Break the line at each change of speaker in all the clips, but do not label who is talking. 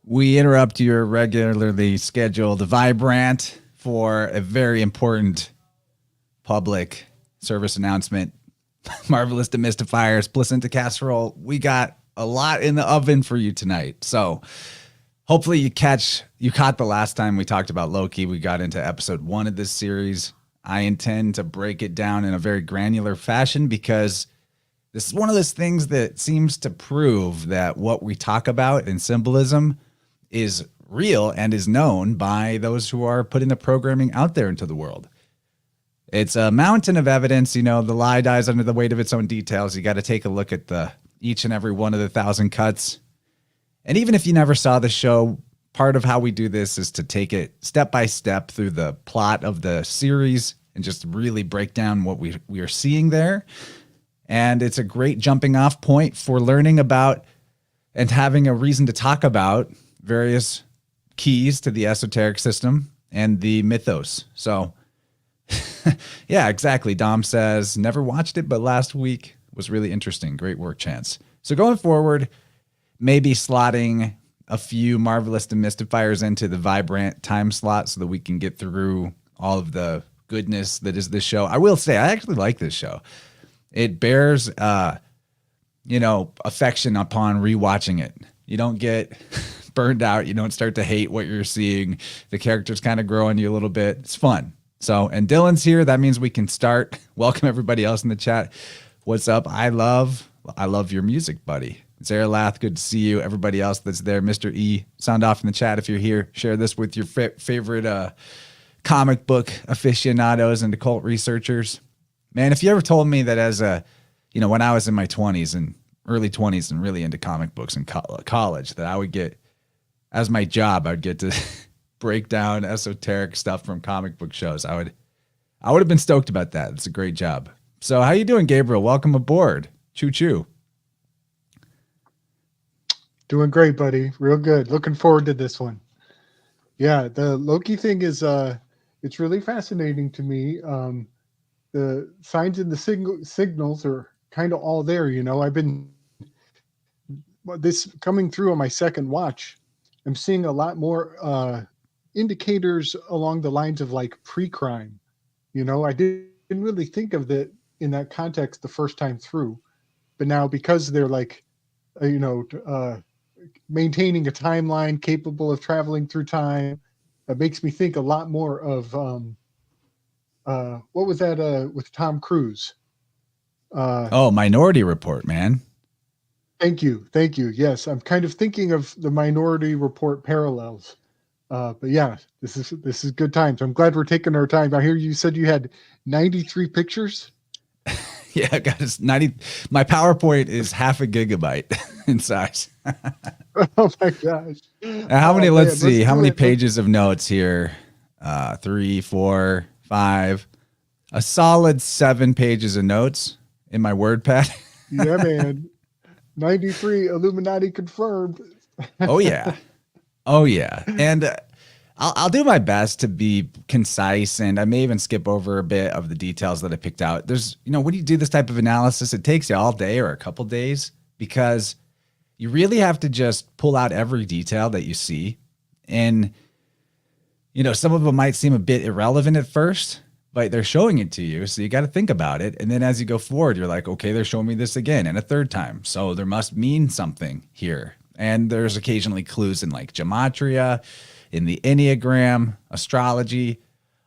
We interrupt your regularly scheduled Vibrant for a very important public service announcement. Marvelous Demystifiers, placenta casserole. We got a lot in the oven for you tonight. So hopefully you caught the last time we talked about Loki. We got into episode 1 of this series. I intend to break it down in a very granular fashion because this is one of those things that seems to prove that what we talk about in symbolism is real and is known by those who are putting the programming out there into the world. It's a mountain of evidence. You know, the lie dies under the weight of its own details. You got to take a look at each and every one of the 1,000 cuts. And even if you never saw the show, part of how we do this is to take it step by step through the plot of the series and just really break down what we are seeing there. And it's a great jumping off point for learning about and having a reason to talk about various keys to the esoteric system and the mythos. So yeah, exactly. Dom says, never watched it, but last week was really interesting. Great work, Chance. So going forward, maybe slotting a few Marvelous Demystifiers into the Vibrant time slot so that we can get through all of the goodness that is this show. I will say, I actually like this show. It bears, affection upon rewatching it. You don't get burned out. You don't start to hate what you're seeing. The characters kind of grow on you a little bit. It's fun. So, and Dylan's here. That means we can start. Welcome everybody else in the chat. What's up? I love your music, buddy. Sarah Lath, good to see you. Everybody else that's there. Mr. E, sound off in the chat if you're here. Share this with your favorite comic book aficionados and occult researchers. Man, if you ever told me that as when I was in my 20s and early 20s and really into comic books in college, that I would get, as my job, I'd get to break down esoteric stuff from comic book shows, I would have been stoked about that. It's a great job. So how you doing, Gabriel? Welcome aboard. Choo choo.
Doing great, buddy. Real good. Looking forward to this one. Yeah, the Loki thing is it's really fascinating to me. The signs and the signals are kind of all there. I've been this coming through on my second watch. I'm seeing a lot more indicators along the lines of like pre-crime. I didn't really think of that in that context the first time through, but now because they're like, maintaining a timeline capable of traveling through time, it makes me think a lot more of what was that with Tom Cruise?
Minority Report, man.
Thank you. Yes, I'm kind of thinking of the Minority Report parallels. But yeah, this is good times. I'm glad we're taking our time. I hear you said you had 93 pictures.
Yeah, guys, 90. My PowerPoint is half a gigabyte in size.
Oh my gosh!
How many? Let's see. How many pages of notes here? 3, 4, 5. A solid 7 pages of notes in my WordPad.
Yeah, man. 93 Illuminati confirmed.
Oh yeah. And I'll do my best to be concise, and I may even skip over a bit of the details that I picked out. There's, when you do this type of analysis, it takes you all day or a couple days because you really have to just pull out every detail that you see. And, some of them might seem a bit irrelevant at first, but they're showing it to you. So you got to think about it. And then as you go forward, you're like, okay, they're showing me this again and a third time. So there must mean something here. And there's occasionally clues in like gematria, in the Enneagram, astrology,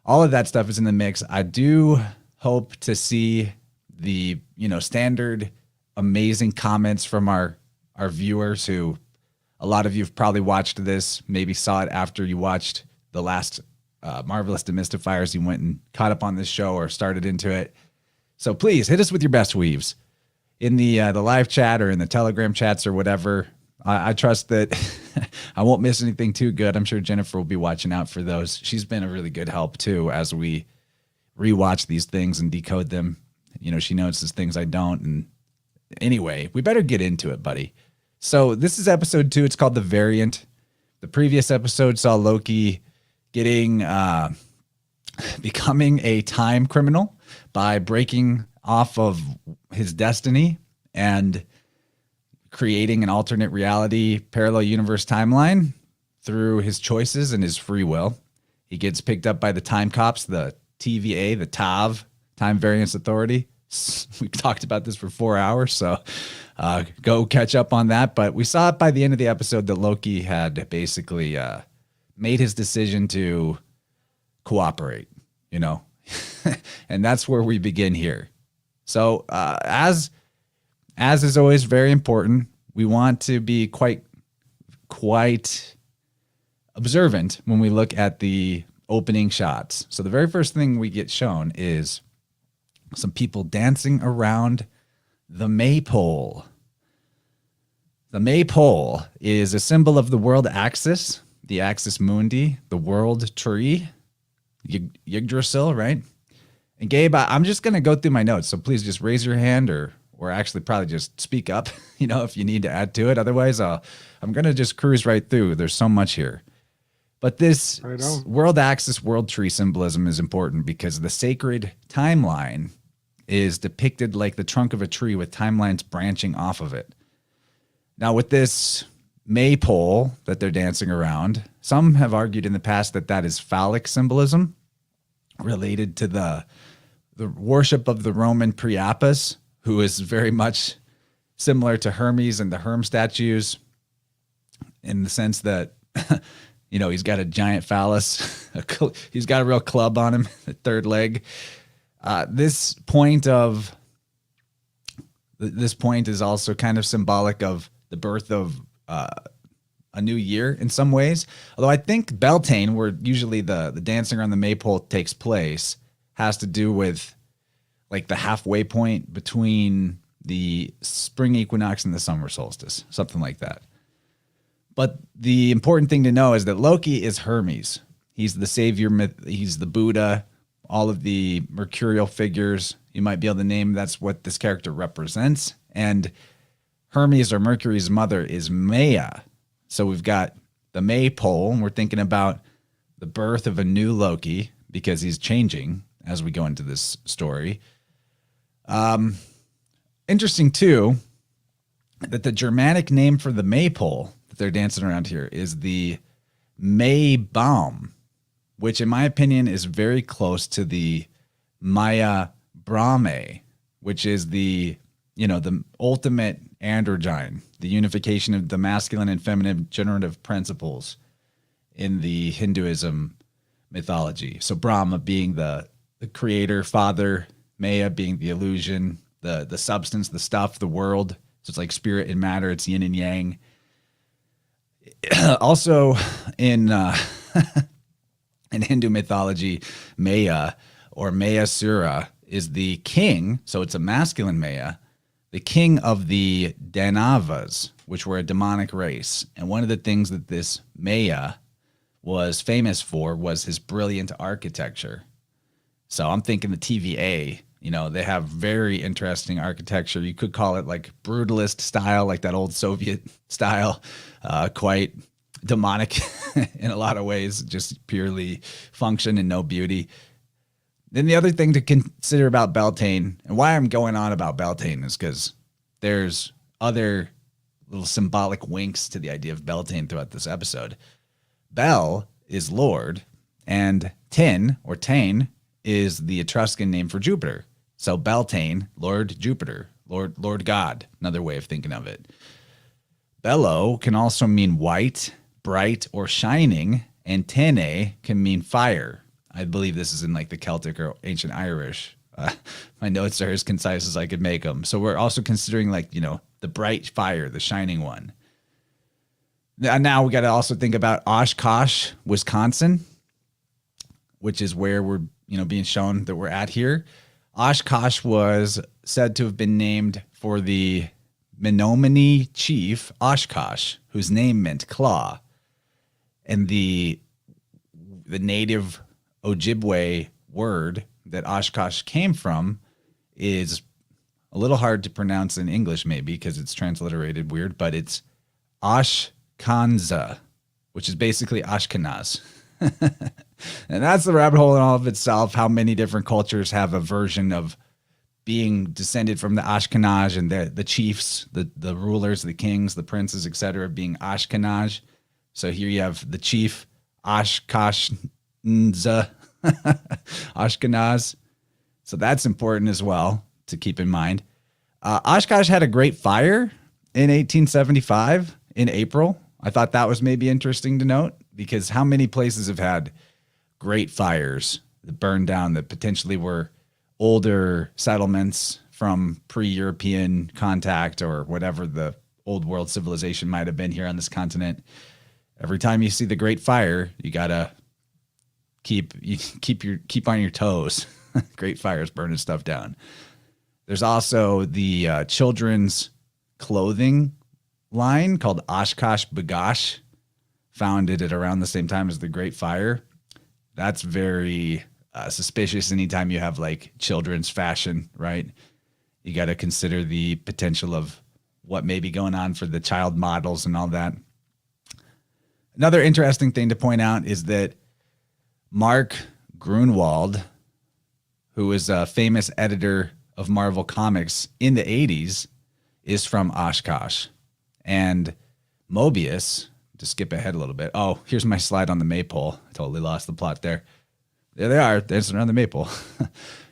all of that stuff is in the mix. I do hope to see the, standard amazing comments from our viewers who, a lot of you have probably watched this, maybe saw it after you watched the last Marvelous Demystifiers. You went and caught up on this show or started into it. So please hit us with your best weaves in the live chat or in the Telegram chats or whatever. I trust that I won't miss anything too good. I'm sure Jennifer will be watching out for those. She's been a really good help too as we rewatch these things and decode them. She notices things I don't. And anyway, we better get into it, buddy. So this is episode 2. It's called The Variant. The previous episode saw Loki getting becoming a time criminal by breaking off of his destiny and creating an alternate reality, parallel universe timeline through his choices and his free will. He gets picked up by the time cops, the TVA, the TAV, Time Variance Authority. We've talked about this for 4 hours, so go catch up on that. But we saw it by the end of the episode that Loki had basically made his decision to cooperate, you know, and that's where we begin here. So as is always very important, we want to be quite observant when we look at the opening shots. So the very first thing we get shown is some people dancing around the maypole. The maypole is a symbol of the world axis, the axis mundi, the world tree, Yggdrasil, right? And Gabe, I'm just going to go through my notes, so please just raise your hand or actually probably just speak up, you know, if you need to add to it. Otherwise, I'm going to just cruise right through. There's so much here. But this world axis, world tree symbolism is important because the sacred timeline is depicted like the trunk of a tree with timelines branching off of it. Now, with this maypole that they're dancing around, some have argued in the past that that is phallic symbolism related to the worship of the Roman Priapus, who is very much similar to Hermes and the Herm statues in the sense that, you know, he's got a giant phallus. He's got a real club on him, the third leg. This point is also kind of symbolic of the birth of a new year in some ways. Although I think Beltane, where usually the dancing around the maypole takes place, has to do with like the halfway point between the spring equinox and the summer solstice, something like that. But the important thing to know is that Loki is Hermes. He's the savior myth. He's the Buddha. All of the mercurial figures you might be able to name, that's what this character represents. And Hermes, or Mercury's mother, is Maia. So we've got the maypole, and we're thinking about the birth of a new Loki because he's changing as we go into this story. Interesting, too, that the Germanic name for the maypole that they're dancing around here is the Maybaum, which in my opinion is very close to the Maya Brahme, which is the ultimate androgyne, the unification of the masculine and feminine generative principles in the Hinduism mythology. So Brahma being the creator, father, Maya being the illusion, the substance, the stuff, the world. So it's like spirit and matter. It's yin and yang. Also in Hindu mythology, Maya or Mayasura is the king. So it's a masculine Maya, the king of the Danavas, which were a demonic race. And one of the things that this Maya was famous for was his brilliant architecture. So I'm thinking the TVA, you know, they have very interesting architecture. You could call it like brutalist style, like that old Soviet style, quite demonic in a lot of ways, just purely function and no beauty. Then the other thing to consider about Beltane, and why I'm going on about Beltane, is because there's other little symbolic winks to the idea of Beltane throughout this episode. Bel is Lord, and Tin, or Tane, is the Etruscan name for Jupiter. So Beltane, Lord Jupiter, Lord God, another way of thinking of it. Bello can also mean white, bright, or shining, and Tene can mean fire. I believe this is in like the Celtic or ancient Irish. My notes are as concise as I could make them. So we're also considering like, you know, the bright fire, the shining one. Now we got to also think about Oshkosh, Wisconsin, which is where we're, you know, being shown that we're at here. Oshkosh was said to have been named for the Menominee chief Oshkosh, whose name meant claw. And the native Ojibwe word that Oshkosh came from is a little hard to pronounce in English, maybe because it's transliterated weird, but it's Ashkanza, which is basically Ashkenaz. And that's the rabbit hole in all of itself, how many different cultures have a version of being descended from the Ashkenaz, and the chiefs, the rulers, the kings, the princes, etc., being Ashkenaz. So here you have the chief Oshkosh Ashkenaz. So that's important as well to keep in mind. Oshkosh had a great fire in 1875 in April. I thought that was maybe interesting to note, because how many places have had great fires that burned down that potentially were older settlements from pre-European contact or whatever the old world civilization might have been here on this continent. Every time you see the Great Fire, you gotta keep on your toes. Great fires burning stuff down. There's also the children's clothing line called Oshkosh Bagosh, founded at around the same time as the Great Fire. That's very suspicious anytime you have like children's fashion, right? You got to consider the potential of what may be going on for the child models and all that. Another interesting thing to point out is that Mark Grunwald, who was a famous editor of Marvel Comics in the 80s, is from Oshkosh. And Mobius, to skip ahead a little bit. Oh, here's my slide on the maypole. I totally lost the plot there. There they are, dancing around the maple.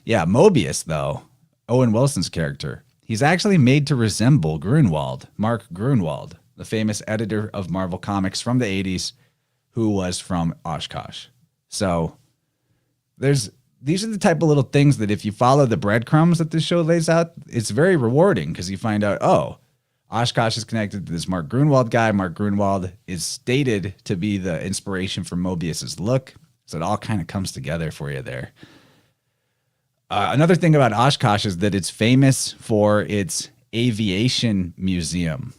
Yeah, Mobius, though, Owen Wilson's character, he's actually made to resemble Grunwald, Mark Grunwald, the famous editor of Marvel Comics from the 80s, who was from Oshkosh. So these are the type of little things that if you follow the breadcrumbs that this show lays out, it's very rewarding, because you find out, oh, Oshkosh is connected to this Mark Grunwald guy. Mark Grunwald is stated to be the inspiration for Mobius's look. So it all kind of comes together for you there. Another thing about Oshkosh is that it's famous for its aviation museum.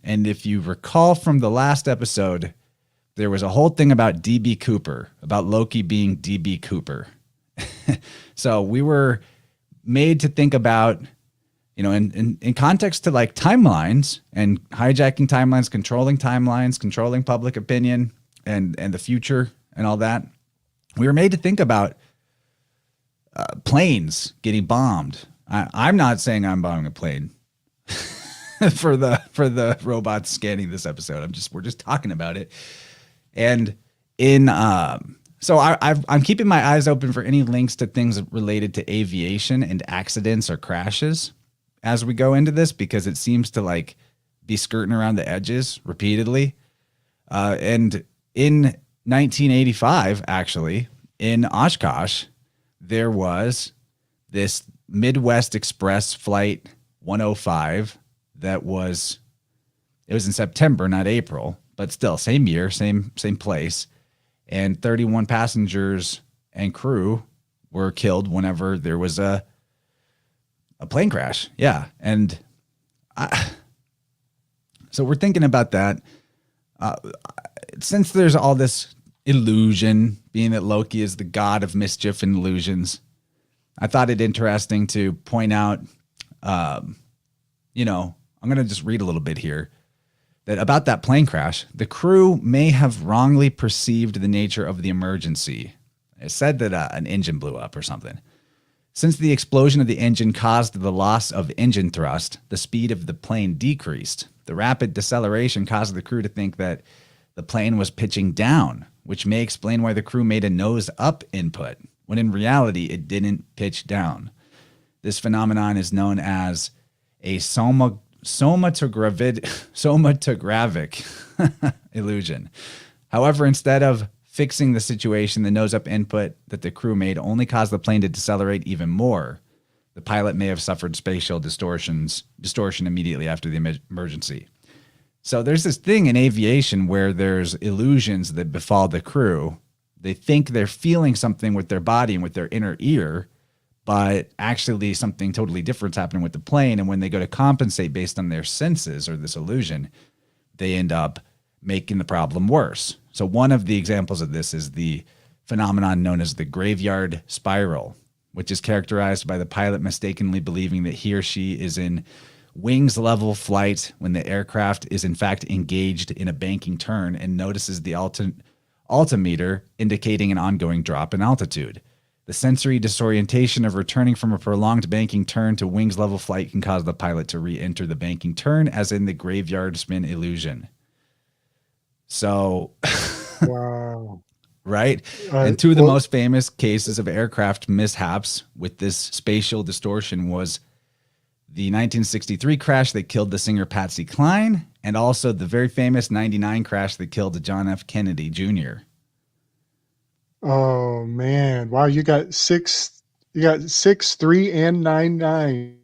And if you recall from the last episode, there was a whole thing about D.B. Cooper, about Loki being D.B. Cooper. So we were made to think about, in context to like timelines and hijacking timelines, controlling public opinion and the future and all that. We were made to think about planes getting bombed. I'm not saying I'm bombing a plane for the robots scanning this episode. We're just talking about it. And so I'm keeping my eyes open for any links to things related to aviation and accidents or crashes as we go into this, because it seems to like be skirting around the edges repeatedly. And in 1985, actually, in Oshkosh, there was this Midwest Express Flight 105 it was in September, not April, but still same year, same place. And 31 passengers and crew were killed whenever there was a plane crash. Yeah. And so we're thinking about that. Since there's all this illusion, being that Loki is the god of mischief and illusions, I thought it interesting to point out, I'm going to just read a little bit here, that about that plane crash, the crew may have wrongly perceived the nature of the emergency. It said that an engine blew up or something. Since the explosion of the engine caused the loss of engine thrust, the speed of the plane decreased. The rapid deceleration caused the crew to think that the plane was pitching down, which may explain why the crew made a nose-up input, when in reality it didn't pitch down. This phenomenon is known as a somatographic illusion. However, instead of fixing the situation, the nose-up input that the crew made only caused the plane to decelerate even more. The pilot may have suffered spatial distortion immediately after the emergency. So there's this thing in aviation where there's illusions that befall the crew. They think they're feeling something with their body and with their inner ear, but actually something totally different's happening with the plane. And when they go to compensate based on their senses or this illusion, they end up making the problem worse. So one of the examples of this is the phenomenon known as the graveyard spiral, which is characterized by the pilot mistakenly believing that he or she is in wings level flight when the aircraft is in fact engaged in a banking turn and notices the altimeter indicating an ongoing drop in altitude. The sensory disorientation of returning from a prolonged banking turn to wings level flight can cause the pilot to re-enter the banking turn, as in the graveyard spin illusion. So,
Wow.
right? And two of the
Well,
most famous cases of aircraft mishaps with this spatial distortion was the 1963 crash that killed the singer Patsy Cline, and also the very famous 99 crash that killed John F. Kennedy Jr.
oh man. Wow, you got 6, 3, and 9, 9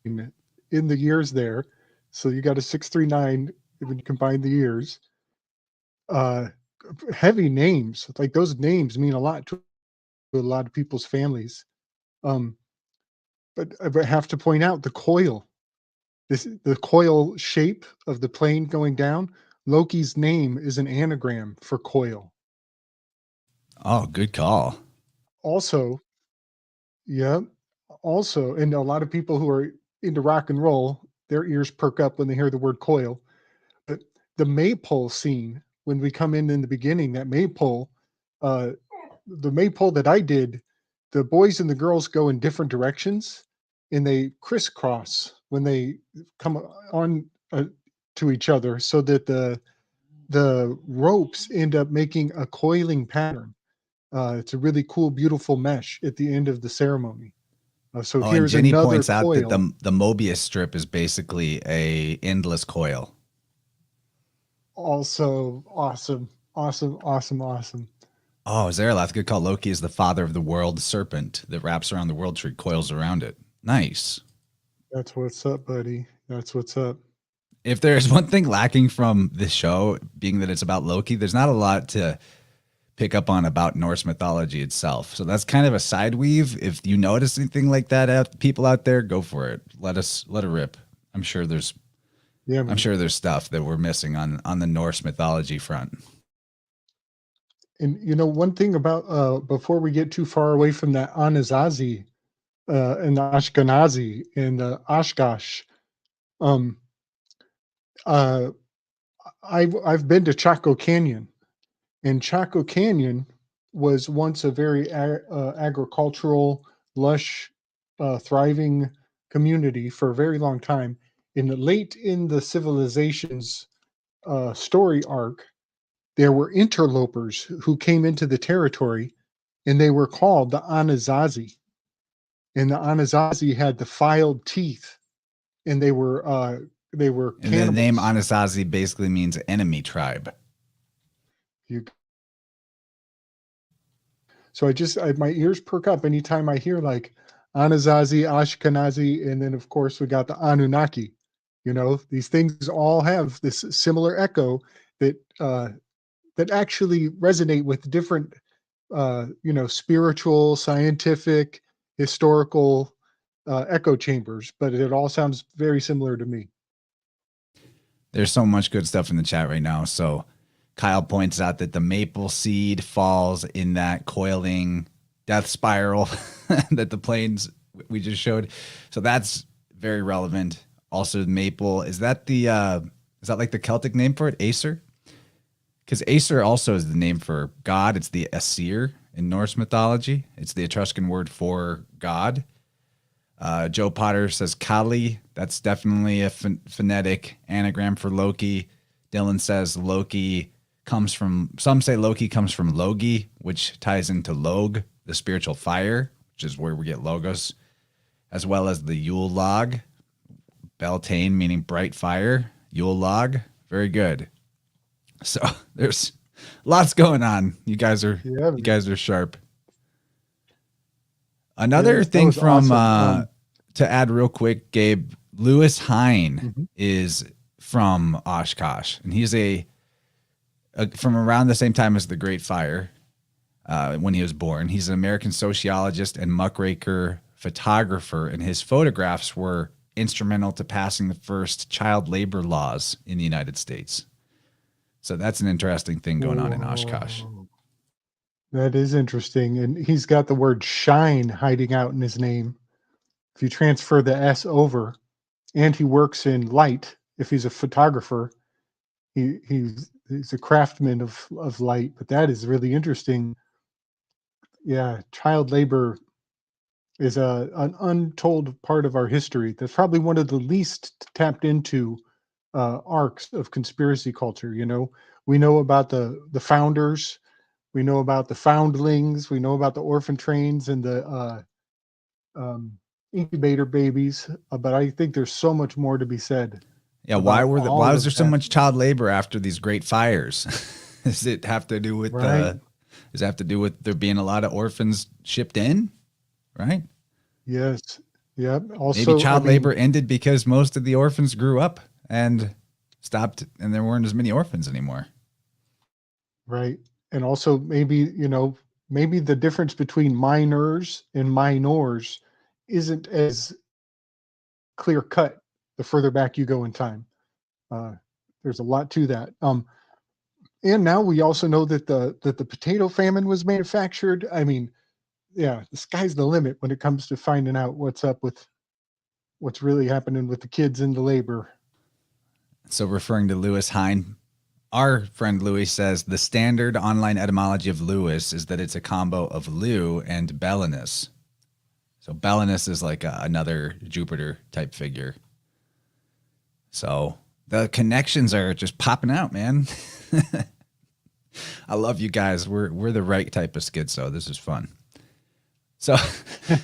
in the years there. So you got a 639 when you combine the years. Uh Heavy names. Like those names mean a lot to a lot of people's families. Um, but I have to point out the coil. The coil shape of the plane going down. Loki's name is an anagram for coil.
Oh, good call.
Also, yeah, also, and a lot of people who are into rock and roll, their ears perk up when they hear the word coil. But the maypole scene, when we come in the beginning, that maypole, uh, the maypole that I did, the boys and the girls go in different directions, and they crisscross when they come on to each other, so that the ropes end up making a coiling pattern. It's a really cool, beautiful mesh at the end of the ceremony. So
Oh, and
here's
Jenny
another
points out that
coil.
the Mobius strip is basically a endless coil.
Also awesome, awesome, awesome, awesome.
Oh, Zarelath, that's good call. Loki is the father of the world serpent that wraps around the world tree, coils around it. Nice.
That's what's up, buddy. That's what's up.
If there's one thing lacking from this show, being that it's about Loki, there's not a lot to pick up on about Norse mythology itself. So that's kind of a side weave. If you notice anything like that, people out there, go for it. Let it rip. I'm sure there's
Yeah,
I'm
man.
sure there's stuff that we're missing on the Norse mythology front.
And one thing about before we get too far away from that Anasazi and the Ashkenazi and the Oshkosh, um, uh, I've been to Chaco Canyon, and Chaco Canyon was once a very agricultural, lush, thriving community for a very long time. Late in the civilization's story arc, there were interlopers who came into the territory, and they were called the Anasazi. And the Anasazi had the filed teeth, and they were
And the name
cannibals.
Anasazi basically means enemy tribe.
You So my ears perk up anytime I hear like Anasazi, Ashkenazi, and then of course we got the Anunnaki. These things all have this similar echo that that actually resonate with different, spiritual, scientific, historical echo chambers, but it all sounds very similar to me.
There's so much good stuff in the chat right now. So Kyle points out that the maple seed falls in that coiling death spiral that the planes we just showed. So that's very relevant. Also, maple, is that like the Celtic name for it? Acer? Because Acer also is the name for God. It's the Aesir in Norse mythology. It's the Etruscan word for God. Joe Potter says Kali. That's definitely a phonetic anagram for Loki. Dylan says Loki comes from, some say Loki comes from Logi, which ties into Log, the spiritual fire, which is where we get Logos, as well as the Yule log, Beltane meaning bright fire, Yule log. Very good. So there's lots going on. You guys are
Yeah,
sharp.
yeah,
Another
that
thing
was
from
awesome.
to add real quick, Gabe, Lewis Hine
Mhm.
is from Oshkosh, and he's from around the same time as the Great Fire when he was born. He's an American sociologist and muckraker photographer, and his photographs were instrumental to passing the first child labor laws in the United States. So that's an interesting thing going on in Oshkosh.
Whoa. That is interesting. And he's got the word shine hiding out in his name. If you transfer the S over, and he works in light, if he's a photographer, he's a craftsman of light. But that is really interesting. Yeah, child labor is an untold part of our history. That's probably one of the least tapped into arcs of conspiracy culture. You know, we know about the founders, we know about the foundlings, we know about the orphan trains and the incubator babies, but I think there's so much more to be said
Yeah, why
about
were why
all
was there
of
so
that.
much child labor after these great fires? Does it have to do with
Right?
does it have to do with there being a lot of orphans shipped in? Right?
Yes. Yep.
Maybe
Also, I
child labor
mean,
ended because most of the orphans grew up and stopped, and there weren't as many orphans anymore.
right. And also maybe, you know, maybe the difference between minors and minors isn't as clear cut the further back you go in time. Uh, there's a lot to that. And now we also know that the potato famine was manufactured. I mean, yeah, the sky's the limit when it comes to finding out what's up with what's really happening with the kids in the labor.
So referring to Lewis Hine, our friend Louis says the standard online etymology of Lewis is that it's a combo of Lu and Belinus. So Belinus is like another Jupiter type figure. So the connections are just popping out, man. I love you guys. We're the right type of schizo. This is fun. So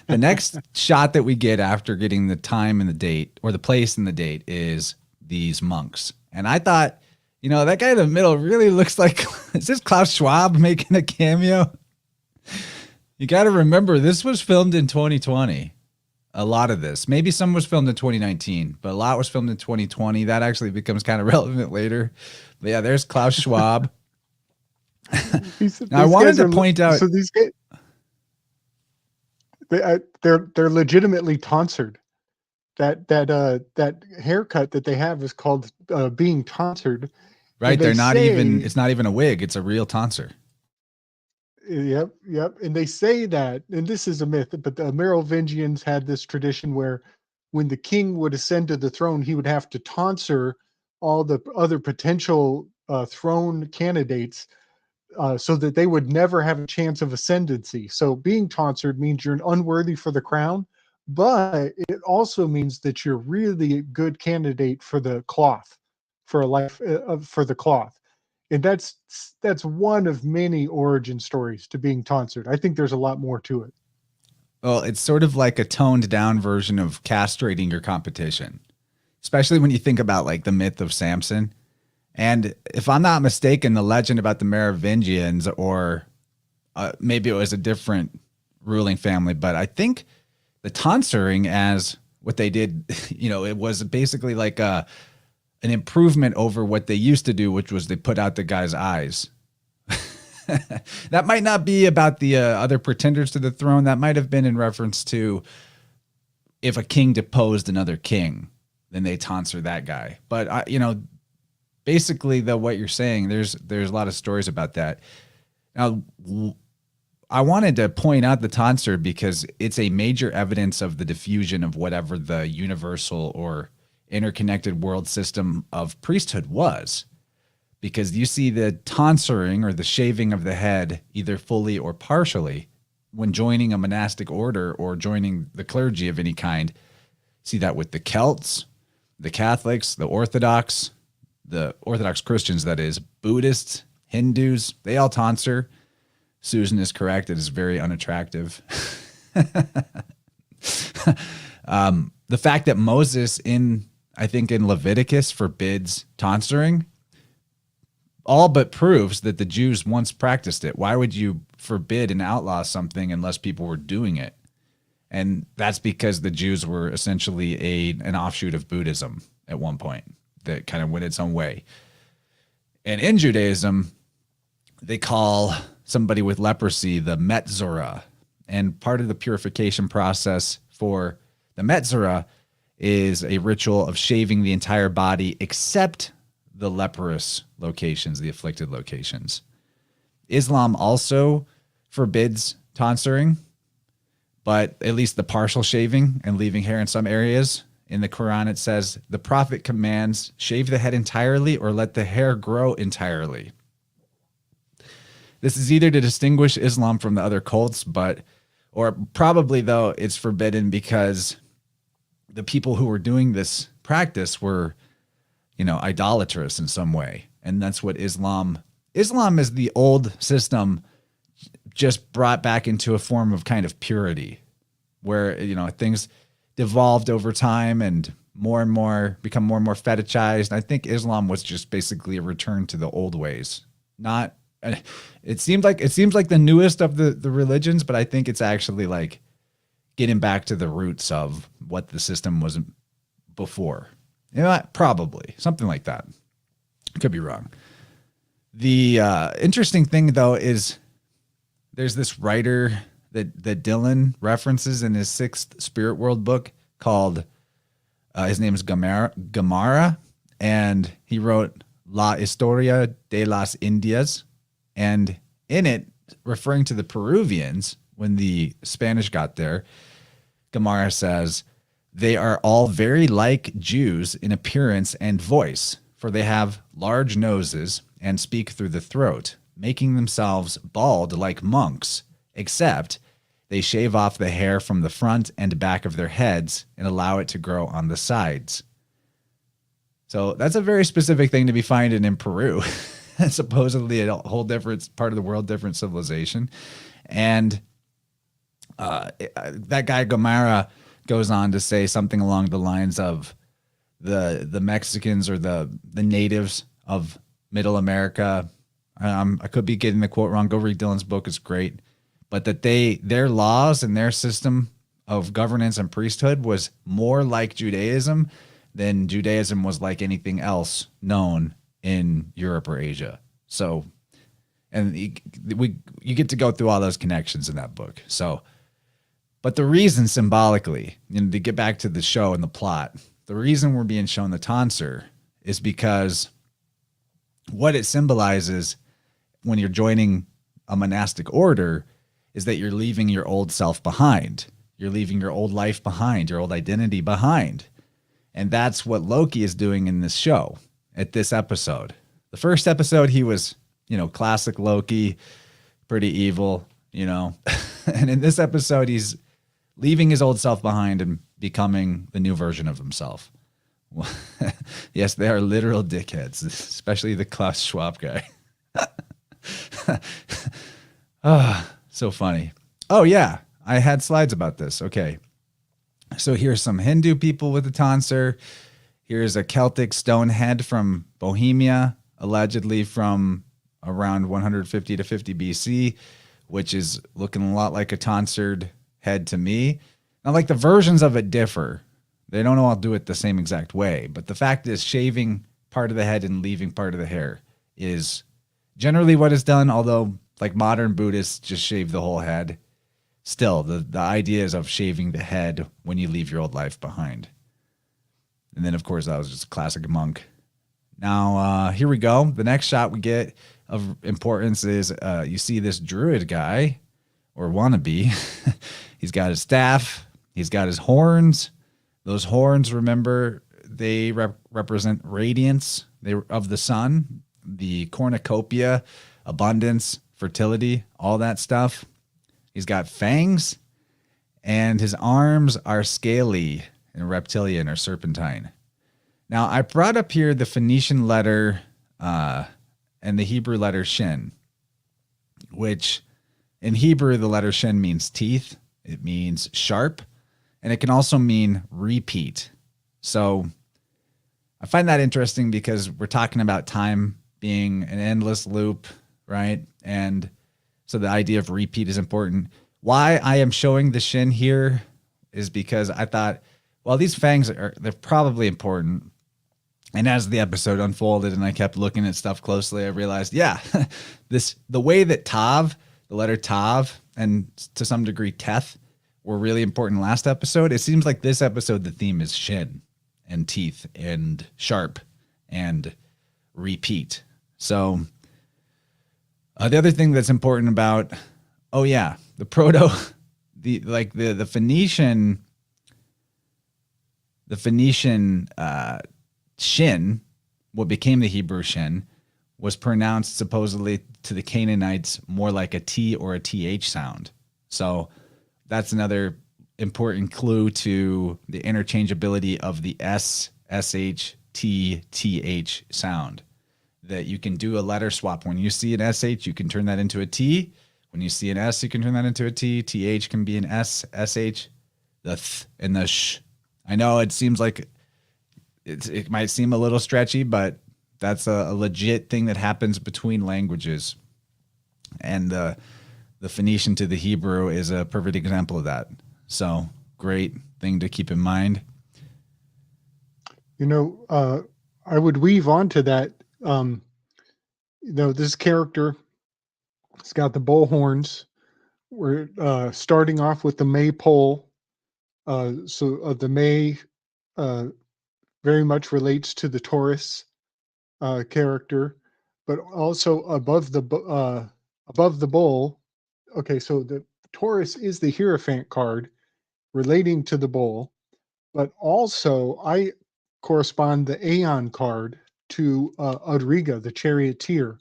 the next shot that we get after getting the time and the date, or the place and the date, is these monks. And I thought, you know, that guy in the middle really looks like, is this Klaus Schwab making a cameo? You got to remember, this was filmed in 2020. A lot of this. Maybe some was filmed in 2019, but a lot was filmed in 2020. That actually becomes kind of relevant later. But yeah, there's Klaus Schwab. Now, I wanted to point out.
So these guys, they're legitimately tonsured. That haircut that they have is called being tonsured.
Right, they're not even. It's not even a wig. It's a real tonsure.
Yep, yep. And they say that, and this is a myth, but the Merovingians had this tradition where when the king would ascend to the throne, he would have to tonsure all the other potential throne candidates so that they would never have a chance of ascendancy. So being tonsured means you're unworthy for the crown, but it also means that you're really a good candidate for the cloth, for a life for the cloth. And that's one of many origin stories to being tonsured. I think there's a lot more to it.
Well, it's sort of like a toned down version of castrating your competition, especially when you think about like the myth of Samson. And if I'm not mistaken, the legend about the Merovingians, or maybe it was a different ruling family, but I think the tonsuring, as what they did, you know, it was basically like an improvement over what they used to do, which was they put out the guy's eyes. That might not be about the other pretenders to the throne. That might have been in reference to if a king deposed another king, then they tonsure that guy. But you know, basically, though, what you're saying, there's a lot of stories about that. Now, I wanted to point out the tonsure because it's a major evidence of the diffusion of whatever the universal or interconnected world system of priesthood was. Because you see the tonsuring, or the shaving of the head, either fully or partially, when joining a monastic order or joining the clergy of any kind. See that with the Celts, the Catholics, the Orthodox Christians, that is, Buddhists, Hindus, they all tonsure. Susan is correct. It is very unattractive. The fact that Moses I think in Leviticus forbids tonsuring all but proves that the Jews once practiced it. Why would you forbid and outlaw something unless people were doing it? And that's because the Jews were essentially an offshoot of Buddhism at one point that kind of went its own way. And in Judaism, they call somebody with leprosy the Metzora. And part of the purification process for the Metzora is a ritual of shaving the entire body except the leprous locations, the afflicted locations. Islam also forbids tonsuring, but at least the partial shaving and leaving hair in some areas. In the Quran, it says, the Prophet commands, shave the head entirely or let the hair grow entirely. This is either to distinguish Islam from the other cults, or probably, though, it's forbidden because the people who were doing this practice were idolatrous in some way. And that's what Islam is the old system just brought back into a form of kind of purity where, things devolved over time and more become more and more fetishized. I think Islam was just basically a return to the old ways. Not, it seems like the newest of the religions, but I think it's actually like getting back to the roots of what the system was before. Probably something like that. Could be wrong. The interesting thing though is there's this writer that Dylan references in his 6th Spirit World book called, his name is Gamara, and he wrote La Historia de las Indias. And in it, referring to the Peruvians, when the Spanish got there, Gamara says, they are all very like Jews in appearance and voice, for they have large noses and speak through the throat, making themselves bald like monks, except they shave off the hair from the front and back of their heads and allow it to grow on the sides. So that's a very specific thing to be finding in Peru. Supposedly a whole different part of the world, different civilization. And that guy Gomara goes on to say something along the lines of the Mexicans or the natives of Middle America. I could be getting the quote wrong. Go read Dylan's book. It's great. But that their laws and their system of governance and priesthood was more like Judaism than Judaism was like anything else known in Europe or Asia. So, and you get to go through all those connections in that book. So, but the reason symbolically, to get back to the show and the plot, the reason we're being shown the tonsure is because what it symbolizes when you're joining a monastic order is that you're leaving your old self behind. You're leaving your old life behind, your old identity behind. And that's what Loki is doing in this show at this episode. The first episode, he was, classic Loki, pretty evil, and in this episode, he's leaving his old self behind and becoming the new version of himself. Yes, they are literal dickheads, especially the Klaus Schwab guy. So funny. Oh, yeah. I had slides about this. Okay. So here's some Hindu people with the tonsure. Here's a Celtic stone head from Bohemia, allegedly from around 150 to 50 BC, which is looking a lot like a tonsured head to me. Now, like the versions of it differ. They don't all do it the same exact way. But the fact is shaving part of the head and leaving part of the hair is generally what is done, although like modern Buddhists just shave the whole head. Still, the idea is of shaving the head when you leave your old life behind. And then, of course, that was just a classic monk. Now, here we go. The next shot we get of importance is you see this druid guy, or wannabe. He's got his staff. He's got his horns. Those horns, remember, they represent radiance of the sun, the cornucopia, abundance, fertility, all that stuff. He's got fangs, and his arms are scaly and reptilian or serpentine. Now, I brought up here the Phoenician letter and the Hebrew letter shin, which in Hebrew, the letter shin means teeth. It means sharp, and it can also mean repeat. So I find that interesting because we're talking about time being an endless loop, right? And so the idea of repeat is important. Why I am showing the shin here is because I thought, well, these fangs they're probably important. And as the episode unfolded and I kept looking at stuff closely, I realized, yeah, the way that Tav, the letter Tav, and to some degree Teth were really important last episode, it seems like this episode the theme is shin and teeth and sharp and repeat. So the other thing that's important about, the Phoenician shin, what became the Hebrew shin, was pronounced supposedly to the Canaanites more like a T or a TH sound. So that's another important clue to the interchangeability of the S, SH, T-T-H sound. That you can do a letter swap. When you see an S-H, you can turn that into a T. When you see an S, you can turn that into a T. T-H can be an S, S-H, the th and the sh. I know it seems like it might seem a little stretchy, but that's a legit thing that happens between languages. And the Phoenician to the Hebrew is a perfect example of that. So great thing to keep in mind.
You know, I would weave onto that. You know, this character, it's got the bull horns. We're starting off with the maypole. The May very much relates to the Taurus character, but also above the bull. Okay, so the Taurus is the Hierophant card relating to the bull, but also I correspond the Aeon card to Audriga, the charioteer,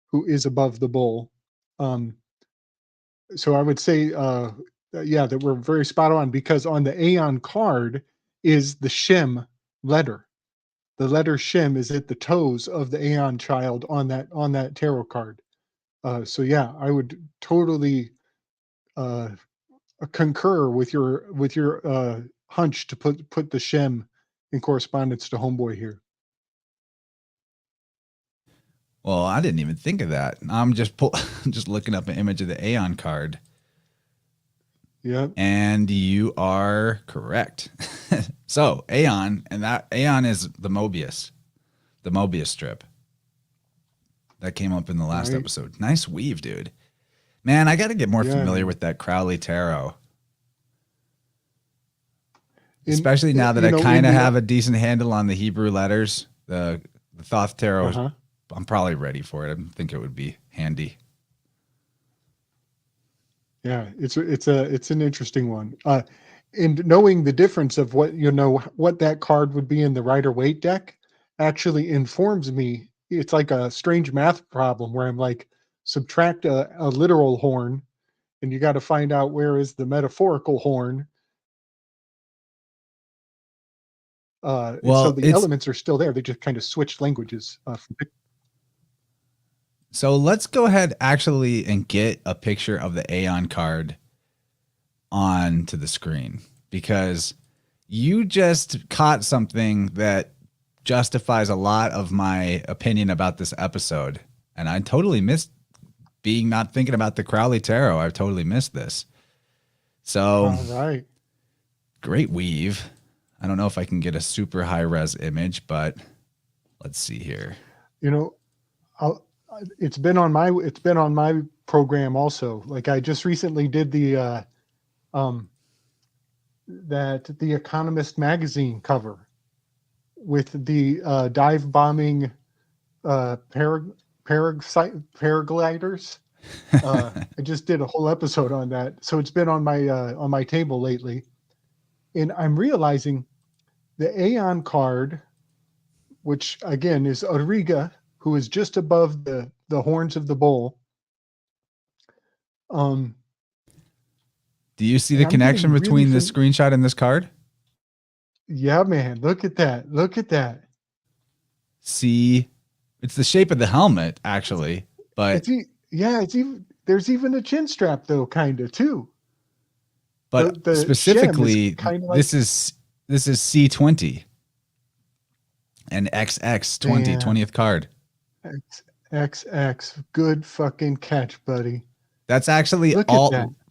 who is above the bull. So I would say, yeah, that we're very spot on, because on the Aeon card is the Shem letter. The letter Shem is at the toes of the Aeon child on that tarot card. So yeah, I would totally concur with your hunch to put the Shem in correspondence to Homeboy here.
Well, I didn't even think of that. I'm just just looking up an image of the Aeon card.
Yep.
And you are correct. So Aeon, and that Aeon is the Mobius strip that came up in the last episode. Nice weave, dude. Man, I got to get more familiar with that Crowley Tarot. Especially now that I kind of have a decent handle on the Hebrew letters. The Thoth Tarot, I'm probably ready for it. I think it would be handy.
Yeah, it's an interesting one. And knowing the difference of what that card would be in the Rider-Waite deck actually informs me. It's like a strange math problem where I'm like, subtract a literal horn, and you got to find out where is the metaphorical horn. So the elements are still there. They just kind of switched languages.
So let's go ahead actually and get a picture of the Aeon card onto the screen, because you just caught something that justifies a lot of my opinion about this episode. And I totally missed not thinking about the Crowley Tarot. I've totally missed this. So,
all right.
Great weave. I don't know if I can get a super high res image, but let's see here.
You know, it's been on my program also. Like I just recently did the The Economist magazine cover with the dive bombing paragliders. I just did a whole episode on that, so it's been on my table lately, and I'm realizing the Aeon card, which again is Audriga, who is just above the horns of the bull.
Do you see the connection between this screenshot and this card?
Yeah, man. Look at that. Look at that.
See, it's the shape of the helmet, actually. But
there's even a chin strap though, kind of too.
But specifically, this is C20 and XX20, 20th card.
XX, good fucking catch, buddy.
That's actually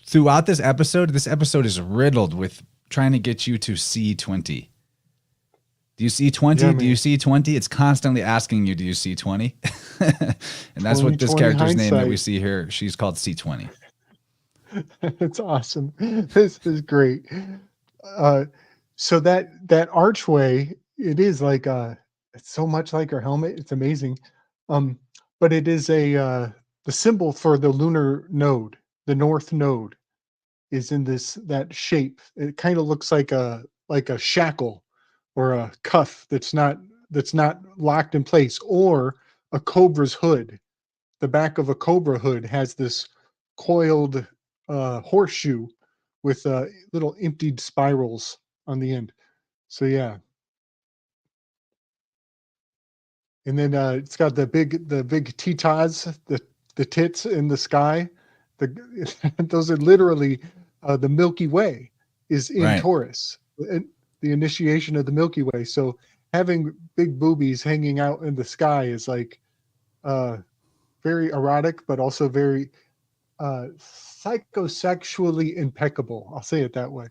throughout this episode. This episode is riddled with trying to get you to C20. Do you see 20?
Yeah,
do you see 20? It's constantly asking you, do you see 20? And that's what this character's name that we see here. She's called C20.
That's awesome. This is great. So that archway, it is like it's so much like her helmet. It's amazing. But it is the symbol for the lunar node. The north node is in that shape. It kind of looks like a shackle or a cuff that's not locked in place, or a cobra's hood. The back of a cobra hood has this coiled horseshoe with little emptied spirals on the end. So yeah. And then it's got the big titas, the tits in the sky. Those are literally the Milky Way is in
Right.
Taurus, and the initiation of the Milky Way. So having big boobies hanging out in the sky is like very erotic, but also very psychosexually impeccable. I'll say it that way.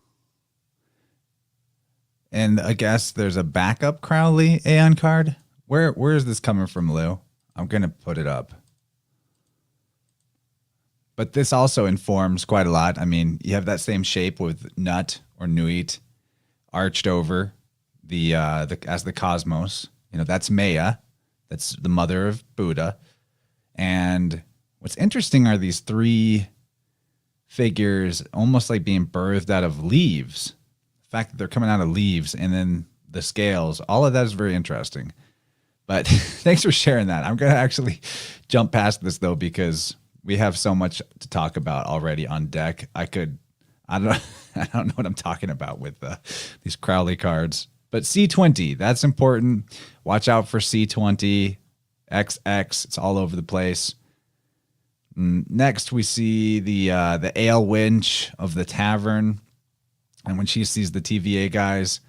And I guess there's a backup Crowley Aeon card. Where is this coming from, Lou? I'm going to put it up. But this also informs quite a lot. I mean, you have that same shape with Nut or Nuit arched over the as the cosmos. You know, that's Maya. That's the mother of Buddha. And what's interesting are these three figures almost like being birthed out of leaves. The fact that they're coming out of leaves and then the scales, all of that is very interesting. But thanks for sharing that. I'm going to actually jump past this though, because we have so much to talk about already on deck. I don't know what I'm talking about with these Crowley cards. But C20, that's important. Watch out for C20, XX. It's all over the place. Next, we see the ale winch of the tavern. And when she sees the TVA guys,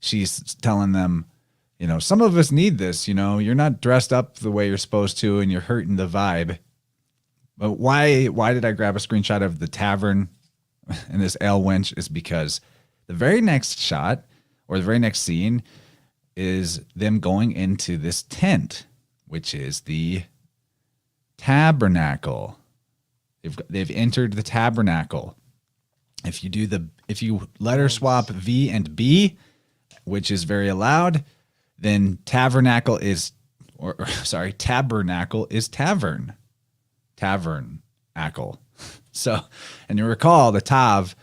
she's telling them, you know, some of us need this. You know, you're not dressed up the way you're supposed to and you're hurting the vibe. But why did I grab a screenshot of the tavern and this ale winch is because the very next shot or the very next scene is them going into this tent, which is the tabernacle. They've entered the tabernacle. If you letter swap V and B, which is very allowed, then tabernacle is tavern. Tabernacle. So, and you recall the Tav,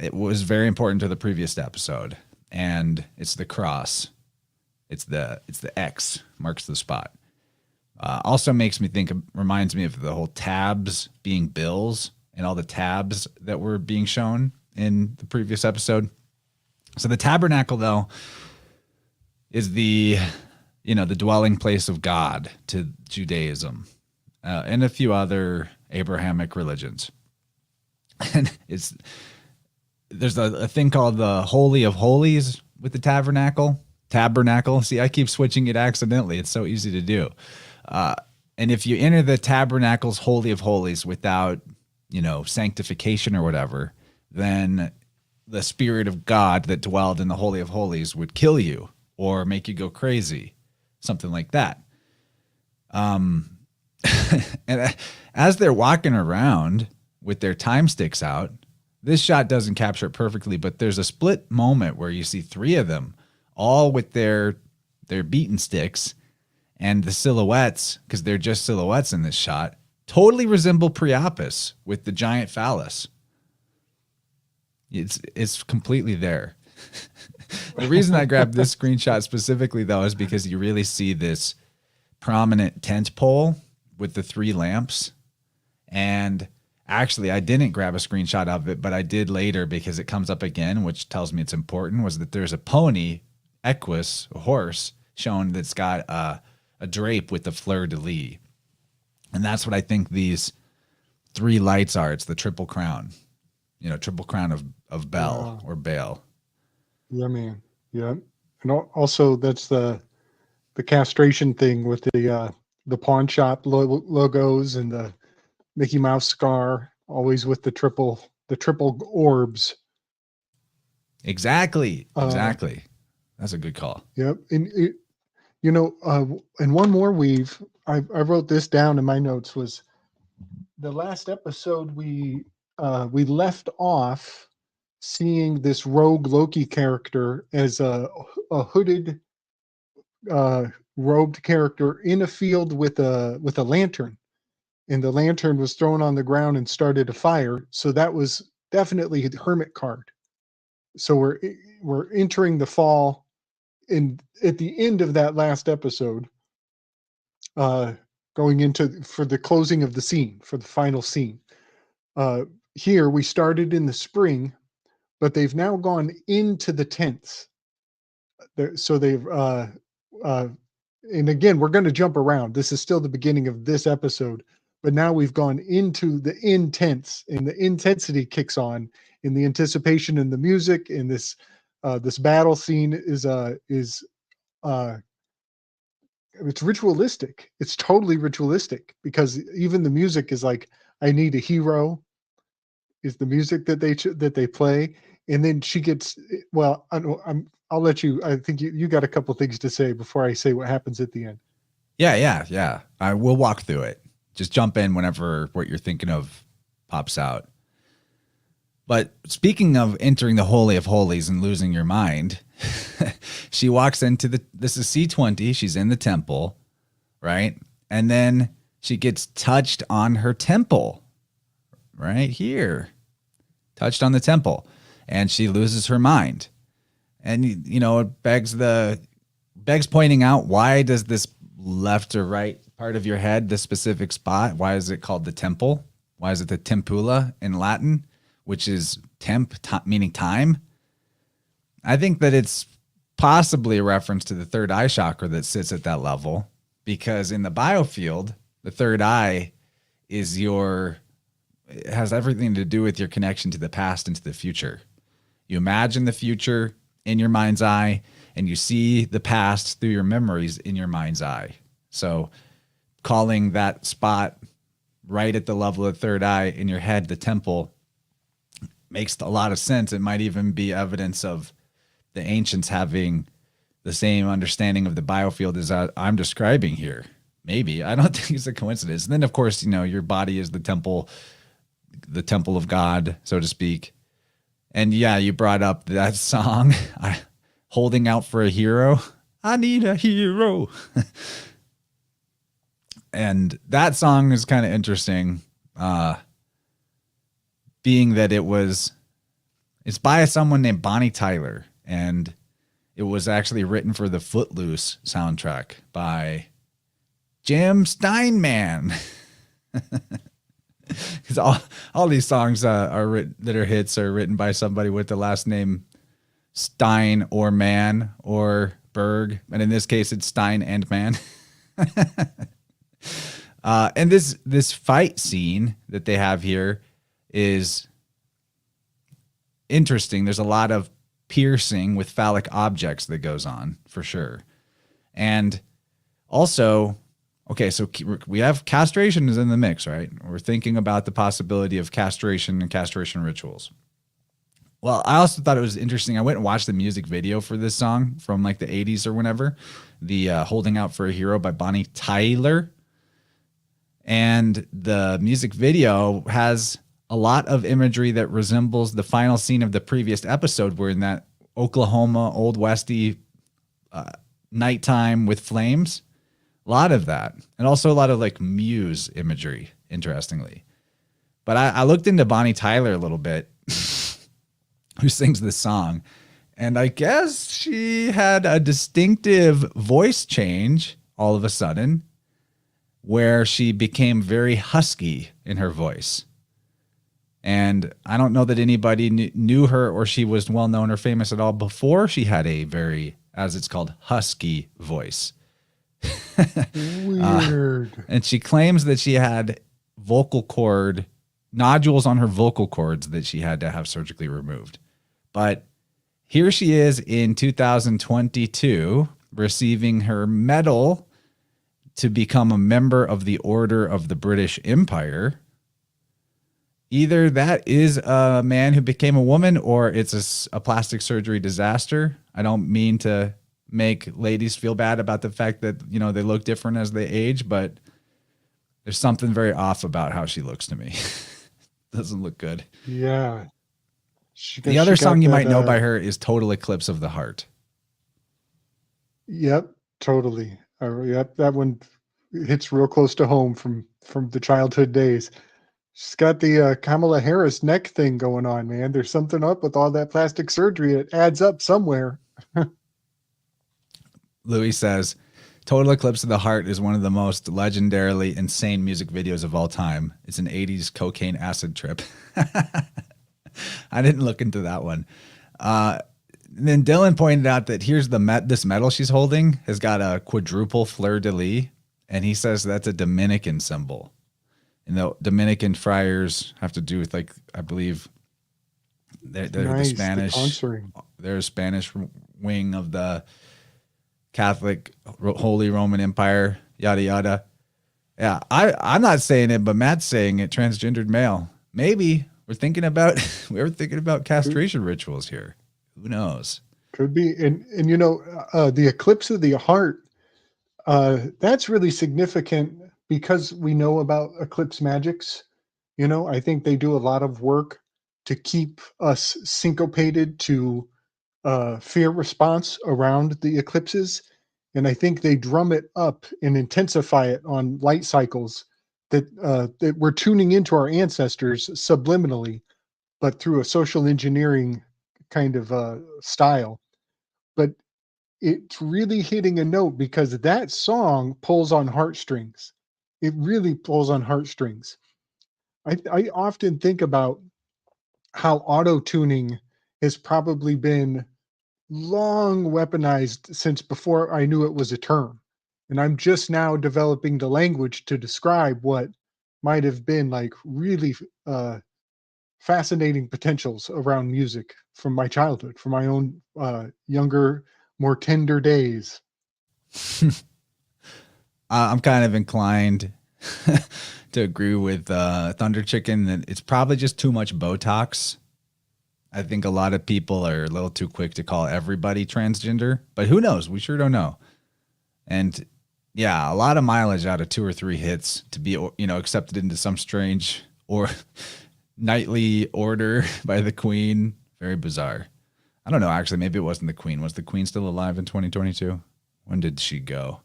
it was very important to the previous episode, and it's the cross. It's the X marks the spot. Also makes me think, reminds me of the whole tabs being bills and all the tabs that were being shown in the previous episode. So the tabernacle, though, is the dwelling place of God to Judaism and a few other Abrahamic religions. And there's a thing called the Holy of Holies with the tabernacle. See, I keep switching it accidentally. It's so easy to do. And if you enter the tabernacle's Holy of Holies without, sanctification or whatever, then the Spirit of God that dwelled in the Holy of Holies would kill you or make you go crazy, something like that. And as they're walking around with their time sticks out, this shot doesn't capture it perfectly, but there's a split moment where you see three of them all with their beaten sticks, and the silhouettes, because they're just silhouettes in this shot, totally resemble Priapus with the giant phallus. It's completely there. The reason I grabbed this screenshot specifically, though, is because you really see this prominent tent pole with the three lamps. And actually, I didn't grab a screenshot of it, but I did later because it comes up again, which tells me it's important, was that there's a pony, equus, a horse, shown that's got a drape with the fleur-de-lis. And that's what I think these three lights are. It's the triple crown, triple crown of Bel or Baal.
Yeah, man. Yeah. And also that's the castration thing with the pawn shop logos and the Mickey Mouse scar, always with the triple orbs.
Exactly. That's a good call.
Yep. And and one more I wrote this down in my notes, was the last episode we left off seeing this rogue Loki character as a hooded robed character in a field with a lantern, and the lantern was thrown on the ground and started a fire. So that was definitely the hermit card. So we're entering the fall, and at the end of that last episode, going for the closing of the scene, for the final scene. Here we started in the spring, but they've now gone into the tents. So they've and again, we're going to jump around. This is still the beginning of this episode, but now we've gone into the intense, and the intensity kicks on in the anticipation and the music. And this battle scene is it's ritualistic. It's totally ritualistic, because even the music is like, I need a hero, is the music that they play. And then she gets, well, I'll let you, I think you got a couple things to say before I say what happens at the end.
Yeah. I will walk through it. Just jump in whenever what you're thinking of pops out. But speaking of entering the Holy of Holies and losing your mind, she walks into this is C20. She's in the temple, right? And then she gets touched on her temple, right here, touched on the temple, and she loses her mind. And, it begs pointing out, why does this left or right part of your head, this specific spot, why is it called the temple? Why is it the tempula in Latin, which is meaning time? I think that it's possibly a reference to the third eye chakra that sits at that level, because in the biofield, the third eye it has everything to do with your connection to the past and to the future. You imagine the future in your mind's eye, and you see the past through your memories in your mind's eye. So calling that spot right at the level of the third eye in your head the temple makes a lot of sense. It might even be evidence of the ancients having the same understanding of the biofield as I'm describing here. Maybe. I don't think it's a coincidence. And then, of course, your body is the temple of God, so to speak. And yeah, you brought up that song, Holding Out for a Hero. I need a hero. And that song is kind of interesting, being that it's by someone named Bonnie Tyler, and it was actually written for the Footloose soundtrack by Jim Steinman. Because all these songs that are hits are written by somebody with the last name Stein or Man or Berg, and in this case, it's Stein and Man. And this fight scene that they have here is interesting. There's a lot of piercing with phallic objects that goes on, for sure. And also, okay, so we have castration is in the mix, right? We're thinking about the possibility of castration and castration rituals. Well, I also thought it was interesting. I went and watched the music video for this song from like the 80s or whenever, the Holding Out for a Hero by Bonnie Tyler. And the music video has a lot of imagery that resembles the final scene of the previous episode, where in that Oklahoma Old Westy nighttime with flames. A lot of that. And also a lot of like Muse imagery, interestingly. But I looked into Bonnie Tyler a little bit, who sings this song. And I guess she had a distinctive voice change all of a sudden, where she became very husky in her voice. And I don't know that anybody knew her, or she was well known or famous at all before she had a very, as it's called, husky voice.
Weird.
And she claims that she had vocal cord nodules on her vocal cords that she had to have surgically removed. But here she is in 2022 receiving her medal to become a member of the Order of the British Empire. Either that is a man who became a woman, or it's a plastic surgery disaster. I don't mean to make ladies feel bad about the fact that, they look different as they age, but there's something very off about how she looks to me. Doesn't look good.
Yeah.
The other song you might know by her is Total Eclipse of the Heart.
Yep, totally. Yep, that one hits real close to home from the childhood days. She's got the Kamala Harris neck thing going on, man. There's something up with all that plastic surgery. It adds up somewhere.
Louis says, Total Eclipse of the Heart is one of the most legendarily insane music videos of all time. It's an 80s cocaine acid trip. I didn't look into that one. And then Dylan pointed out that here's this medal she's holding has got a quadruple fleur-de-lis, and he says that's a Dominican symbol. And the Dominican friars have to do with, like, I believe they're the Spanish. They're a Spanish wing of the Catholic Holy Roman Empire. Yada yada. Yeah, I'm not saying it, but Matt's saying it. Transgendered male. Maybe we're thinking about castration rituals here. Who knows?
Could be. And the eclipse of the heart. That's really significant because we know about eclipse magics. I think they do a lot of work to keep us syncopated to fear response around the eclipses. And I think they drum it up and intensify it on light cycles that we're tuning into our ancestors subliminally, but through a social engineering kind of style. But it's really hitting a note because that song pulls on heartstrings. It really pulls on heartstrings. I often think about how auto-tuning has probably been long weaponized since before I knew it was a term. And I'm just now developing the language to describe what might have been like really fascinating potentials around music from my childhood, from my own younger, more tender days.
I'm kind of inclined to agree with Thunder Chicken that it's probably just too much Botox. I think a lot of people are a little too quick to call everybody transgender, but who knows? We sure don't know. And yeah, a lot of mileage out of 2 or 3 hits to be, accepted into some strange or nightly order by the Queen. Very bizarre. I don't know. Actually, maybe it wasn't the Queen. Was the Queen still alive in 2022? When did she go?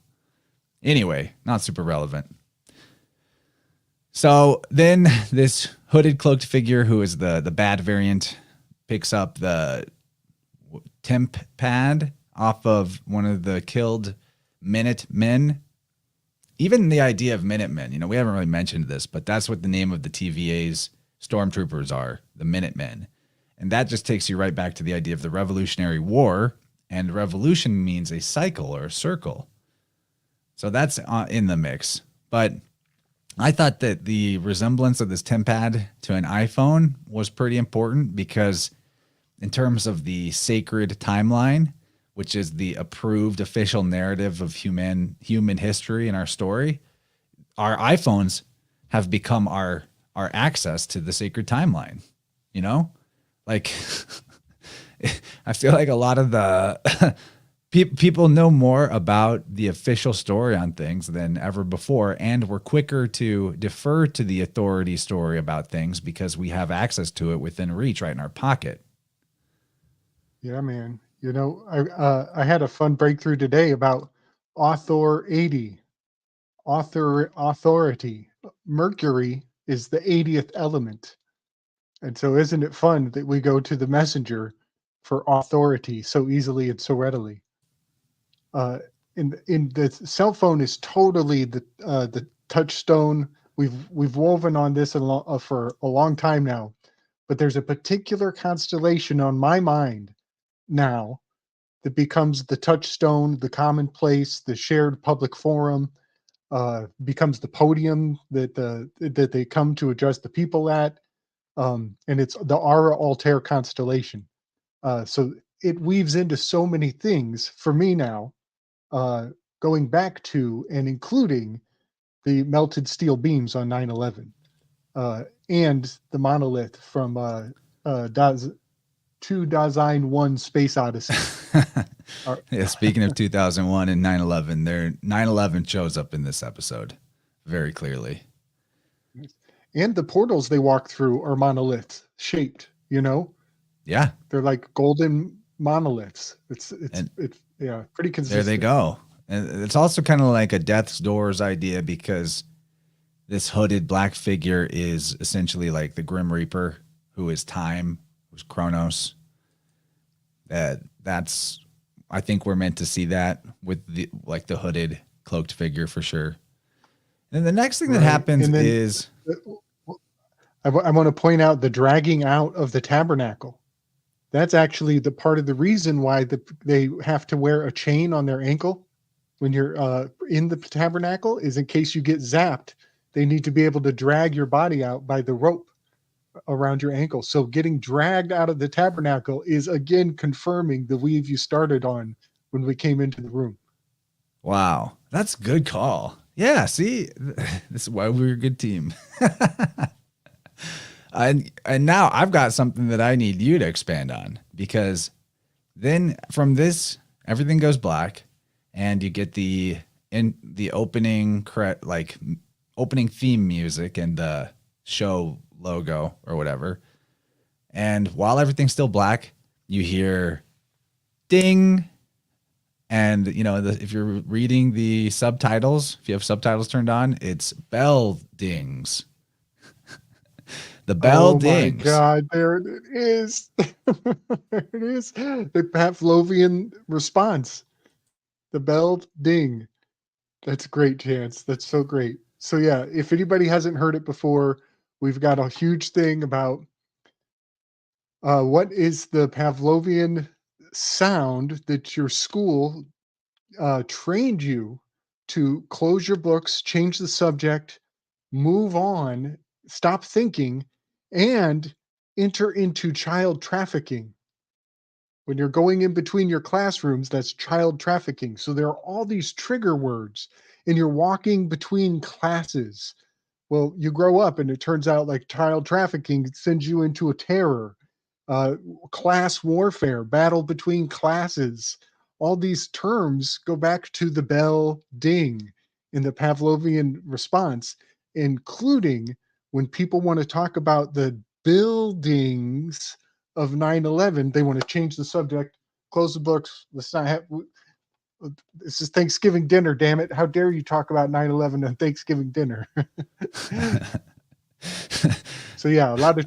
Anyway, not super relevant. So then this hooded cloaked figure, who is the bad variant, picks up the temp pad off of one of the killed Minutemen. Even the idea of Minutemen, we haven't really mentioned this, but that's what the name of the TVA's stormtroopers are, the Minutemen. And that just takes you right back to the idea of the Revolutionary War, and revolution means a cycle or a circle. So that's in the mix. But I thought that the resemblance of this tempad to an iPhone was pretty important because in terms of the sacred timeline, which is the approved official narrative of human history and our story, our iPhones have become our access to the sacred timeline. Like I feel like a lot of the people know more about the official story on things than ever before, and we're quicker to defer to the authority story about things because we have access to it within reach, right in our pocket.
Yeah, man. I had a fun breakthrough today about authority. Mercury is the 80th element. And so isn't it fun that we go to the messenger for authority so easily and so readily? In the cell phone is totally the touchstone. We've woven on this for a long time now, but there's a particular constellation on my mind now that becomes the touchstone, the commonplace, the shared public forum, becomes the podium that they come to address the people at, and it's the Ara Altair constellation. So it weaves into so many things for me now, going back to and including the melted steel beams on 9/11, and the monolith from Dasein 1 Space Odyssey.
Yeah, speaking of 2001 and 9/11, 9/11 shows up in this episode very clearly.
And the portals they walk through are monolith shaped,
Yeah.
They're like golden monoliths. It's pretty consistent.
There they go. And it's also kind of like a Death's Doors idea because this hooded black figure is essentially like the Grim Reaper, who is time, who's Kronos. I think we're meant to see that with the hooded cloaked figure for sure. And the next thing that happens is
I want to point out the dragging out of the tabernacle. That's actually the part of the reason why they have to wear a chain on their ankle when you're in the tabernacle, is in case you get zapped, they need to be able to drag your body out by the rope around your ankle. So getting dragged out of the tabernacle is again confirming the weave you started on when we came into the room.
Wow, that's a good call. Yeah, see, this is why we're a good team. And now I've got something that I need you to expand on, because then from this, everything goes black, and you get the opening opening theme music and the show logo or whatever. And while everything's still black, you hear ding. And if you're reading the subtitles, if you have subtitles turned on, it's bell dings. The bell dings.
Oh my God, there it is. There it is. The Pavlovian response. The bell ding. That's great, Chance. That's so great. So yeah, if anybody hasn't heard it before, we've got a huge thing about what is the Pavlovian sound that your school trained you to close your books, change the subject, move on, stop thinking, and enter into child trafficking. When you're going in between your classrooms, that's child trafficking. So there are all these trigger words, and you're walking between classes. Well, you grow up, and it turns out like child trafficking sends you into a terror, uh, class warfare, battle between classes. All these terms go back to the bell ding in the Pavlovian response, including when people want to talk about the buildings of 9/11, they want to change the subject, close the books. Let's not have. This is Thanksgiving dinner, damn it! How dare you talk about 9/11 on Thanksgiving dinner? So yeah, a lot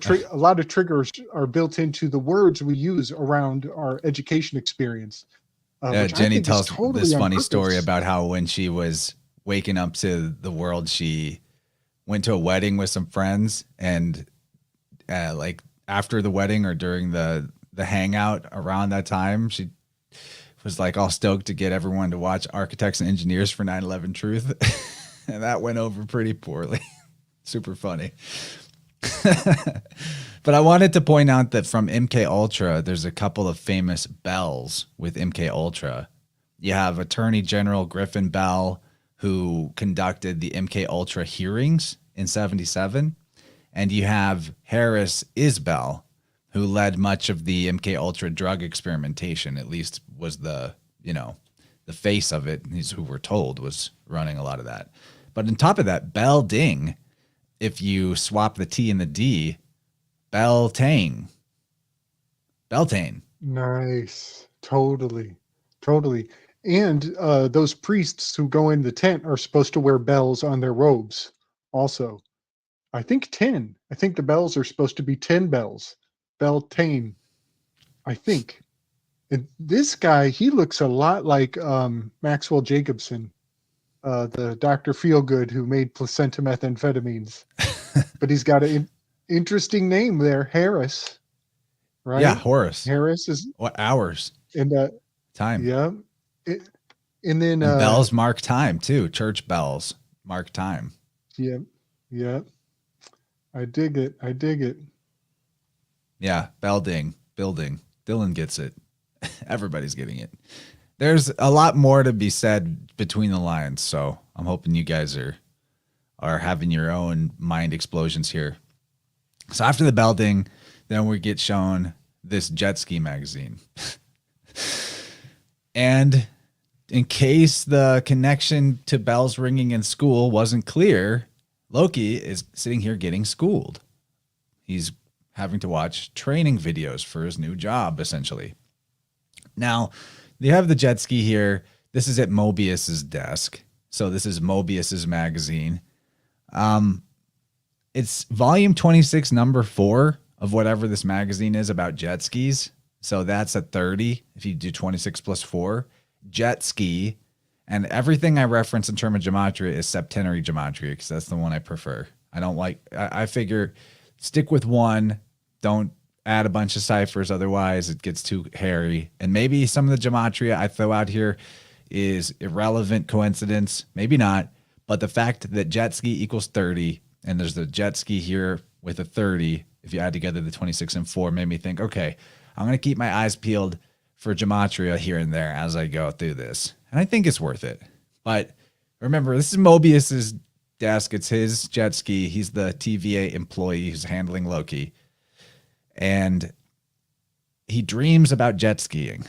of triggers are built into the words we use around our education experience. Which
Jenny
I think
tells
is totally
this
on
funny
purpose.
story about how when she was waking up to the world, she went to a wedding with some friends, and like after the wedding or during the hangout around that time, she was like all stoked to get everyone to watch Architects and Engineers for 9/11 Truth. And that went over pretty poorly. Super funny. But I wanted to point out that from MK Ultra, there's a couple of famous bells with MK Ultra. You have Attorney General Griffin Bell, who conducted the MK Ultra hearings in 1977. And you have Harris Isbell, who led much of the MK Ultra drug experimentation, at least was the face of it. He's who we're told was running a lot of that. But on top of that, Bell Ding, if you swap the T and the D, Beltane. Beltane.
Nice. Totally. Totally. And those priests who go in the tent are supposed to wear bells on their robes also. I think 10. I think the bells are supposed to be 10 bells. Beltane, I think. And this guy, he looks a lot like Maxwell Jacobson, the Dr. Feelgood who made placenta methamphetamines. But he's got an interesting name there, Harris. Right?
Yeah, Horace.
Harris is.
What hours?
And
time.
Yeah. And then
and bells mark time too. Church bells mark time.
Yeah. Yeah. I dig it. I dig it.
Yeah, building. Dylan gets it. Everybody's getting it. There's a lot more to be said between the lines, so I'm hoping you guys are having your own mind explosions here. So after the building, then we get shown this jet ski magazine. And in case the connection to bells ringing in school wasn't clear, Loki is sitting here getting schooled. He's having to watch training videos for his new job, essentially. Now, they have the jet ski here. This is at Mobius's desk. So this is Mobius's magazine. It's volume 26, number 4 of whatever this magazine is about jet skis. So that's at 30. If you do 26 plus 4, jet ski. And everything I reference in terms of gematria is septenary gematria because that's the one I prefer. I don't like, I figure stick with one. Don't add a bunch of ciphers. Otherwise, it gets too hairy. And maybe some of the gematria I throw out here is irrelevant coincidence. Maybe not. But the fact that jet ski equals 30, and there's the jet ski here with a 30, if you add together the 26 and 4, made me think, okay, I'm going to keep my eyes peeled for gematria here and there as I go through this. And I think it's worth it. But remember, this is Mobius's desk. It's his jet ski. He's the TVA employee who's handling Loki. And he dreams about jet skiing.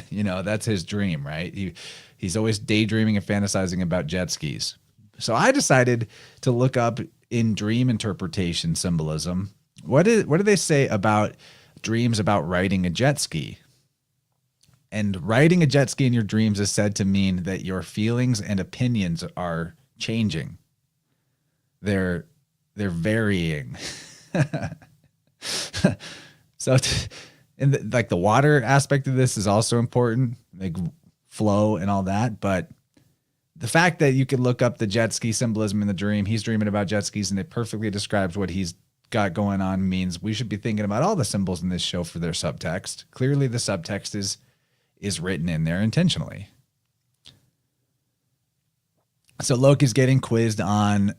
You know, that's his dream, right? He's always daydreaming and fantasizing about jet skis. So I decided to look up in dream interpretation symbolism. What do they say about dreams about riding a jet ski? And riding a jet ski in your dreams is said to mean that your feelings and opinions are changing. They're varying. So like the water aspect of this is also important, like flow and all that. But the fact that you could look up the jet ski symbolism in the dream, he's dreaming about jet skis and it perfectly describes what he's got going on, means we should be thinking about all the symbols in this show for their subtext. Clearly the subtext is written in there intentionally. So Loki's getting quizzed on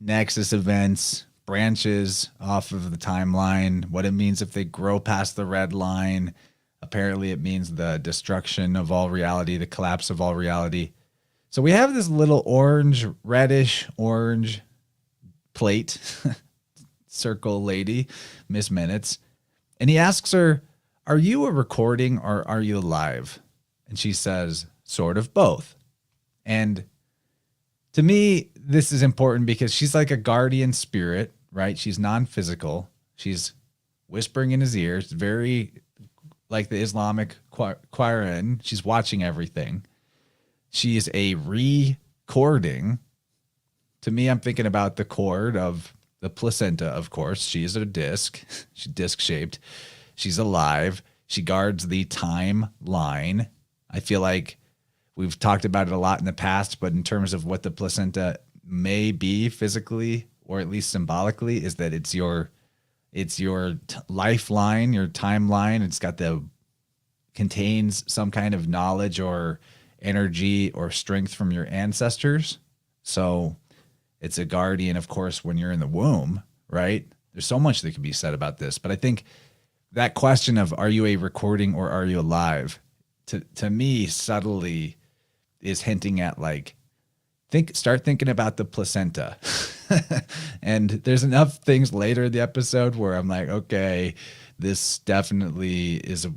Nexus events, branches off of the timeline, what it means if they grow past the red line. Apparently it means the destruction of all reality, the collapse of all reality. So we have this little reddish orange plate, circle lady, Miss Minutes. And he asks her, are you a recording or are you alive? And she says, sort of both. And to me, this is important because she's like a guardian spirit, right? She's non-physical. She's whispering in his ear. It's very like the Islamic Quran. She's watching everything. She is a recording. To me, I'm thinking about the cord of the placenta, of course. She is a disc. She's disc-shaped. She's alive. She guards the timeline. I feel like we've talked about it a lot in the past, but in terms of what the placenta may be physically, or at least symbolically, is that it's your lifeline, your timeline. It's got contains some kind of knowledge or energy or strength from your ancestors. So it's a guardian, of course, when you're in the womb, right? There's so much that can be said about this, but I think that question of are you a recording or are you alive, to me subtly is hinting at like, start thinking about the placenta. And there's enough things later in the episode where I'm like, okay, this definitely is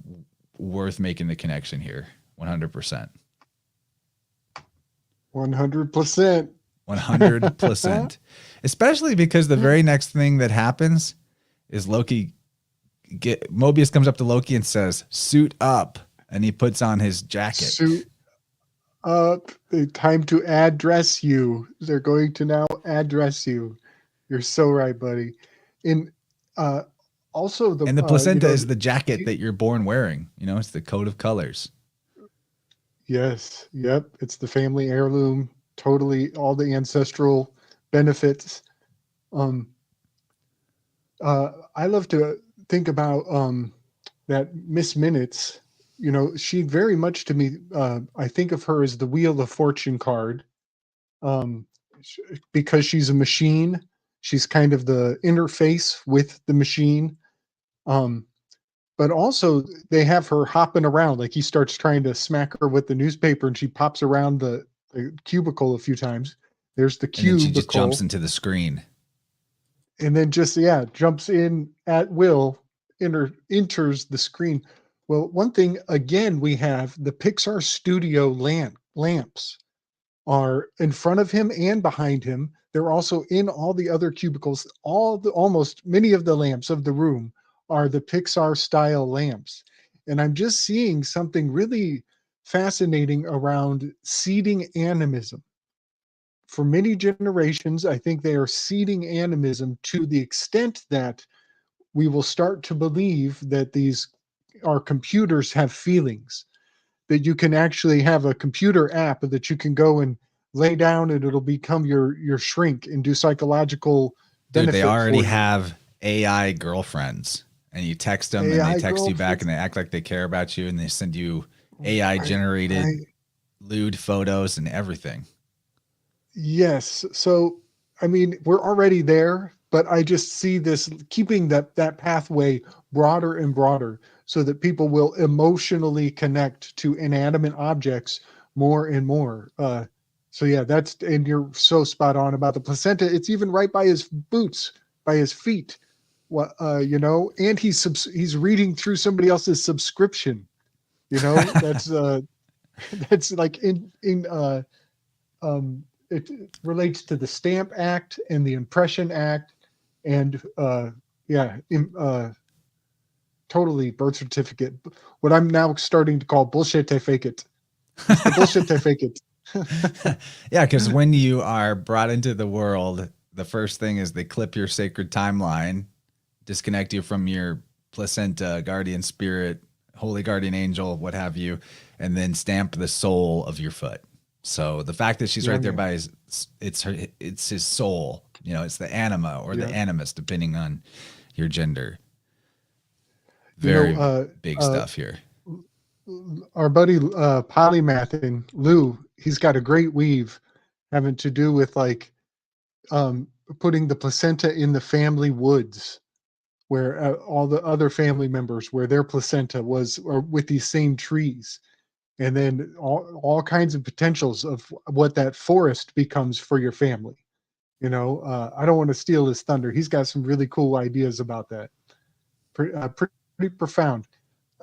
worth making the connection here. 100%.
100%.
100%. Especially because the very next thing that happens is Mobius comes up to Loki and says, suit up. And he puts on his jacket.
Suit up. Time to address you. They're going to now address you. You're so right, buddy. Also
the placenta is the jacket that you're born wearing. You know, it's the coat of colors.
Yes. Yep. It's the family heirloom. Totally all the ancestral benefits. I love to think about that Miss Minutes. You know, she very much to me, I think of her as the Wheel of Fortune card, because she's a machine. She's kind of the interface with the machine. But also they have her hopping around. Like he starts trying to smack her with the newspaper and she pops around the cubicle a few times. There's the cubicle.
And then she just jumps into the screen.
And then jumps in at will, enters the screen. Well, one thing, again, we have the Pixar Studio lamps are in front of him and behind him. They're also in all the other cubicles. Almost many of the lamps of the room are the Pixar style lamps. And I'm just seeing something really fascinating around seeding animism. For many generations, I think they are seeding animism to the extent that we will start to believe that our computers have feelings, that you can actually have a computer app that you can go and lay down and it'll become your shrink and do psychological benefit.
Dude, they already have AI girlfriends. and you text them and they
AI
text you back
girlfriends.
and they act like they care about you and they send you AI generated
Right.
lewd photos and everything.
Yes. So, I mean, we're already there, but I just see this keeping that pathway broader and broader so that people will emotionally connect to inanimate objects more and more. So yeah, and you're so spot on about the placenta. It's even right by his boots, by his feet. What and he's reading through somebody else's subscription. That's that's like it relates to the Stamp Act and the Impression Act, and totally birth certificate. What I'm now starting to call bullshit they fake it. It's the bullshit they fake it.
Yeah, because when you are brought into the world, the first thing is they clip your sacred timeline, disconnect you from your placenta, guardian spirit, holy guardian angel, what have you, and then stamp the soul of your foot. So the fact that she's
Yeah,
right there
man.
by it's his soul. It's the anima or the
Yeah.
animus, depending on your gender.
You know,
Very big stuff here.
our buddy Polymathing Lou, he's got a great weave having to do with like um, putting the placenta in the family woods where all the other family members where their placenta was or with these same trees, and then all kinds of potentials of what that forest becomes for your family. I don't want to steal his thunder. He's got some really cool ideas about that. Pretty profound.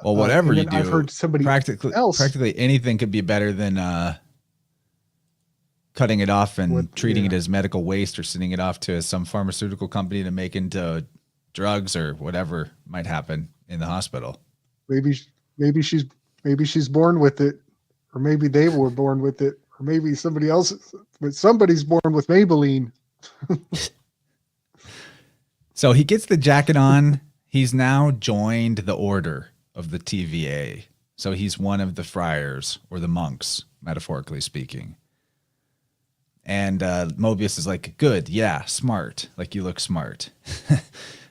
Well, whatever
And
you
then I've
do,
heard somebody
practically
else.
practically anything could be better than cutting it off
What?
and treating it
Yeah,
as medical waste or sending it off to some pharmaceutical company to make into drugs or whatever might happen in the hospital.
maybe maybe she's born with it, or maybe they were born with it, or maybe somebody else. But somebody's born with Maybelline.
So he gets the jacket on. He's now joined the order of the TVA. So he's one of the friars or the monks, metaphorically speaking. And Mobius is like, good, yeah, smart. Like, you look smart.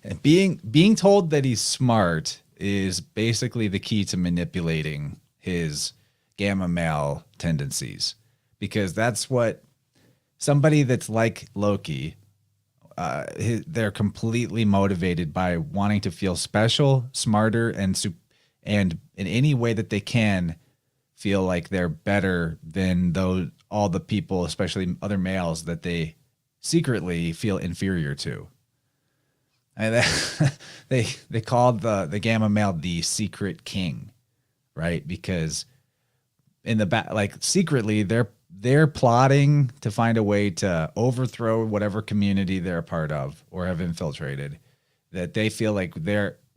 And being told that he's smart is basically the key to manipulating his gamma male tendencies, because that's what somebody that's like Loki, they're completely motivated by wanting to feel special, smarter, and in any way that they can feel like they're better than all the people, especially other males, that they secretly feel inferior to. And they called the gamma male the secret king, right? Because in the back, like, secretly they're plotting to find a way to overthrow whatever community they're a part of or have infiltrated, that they feel like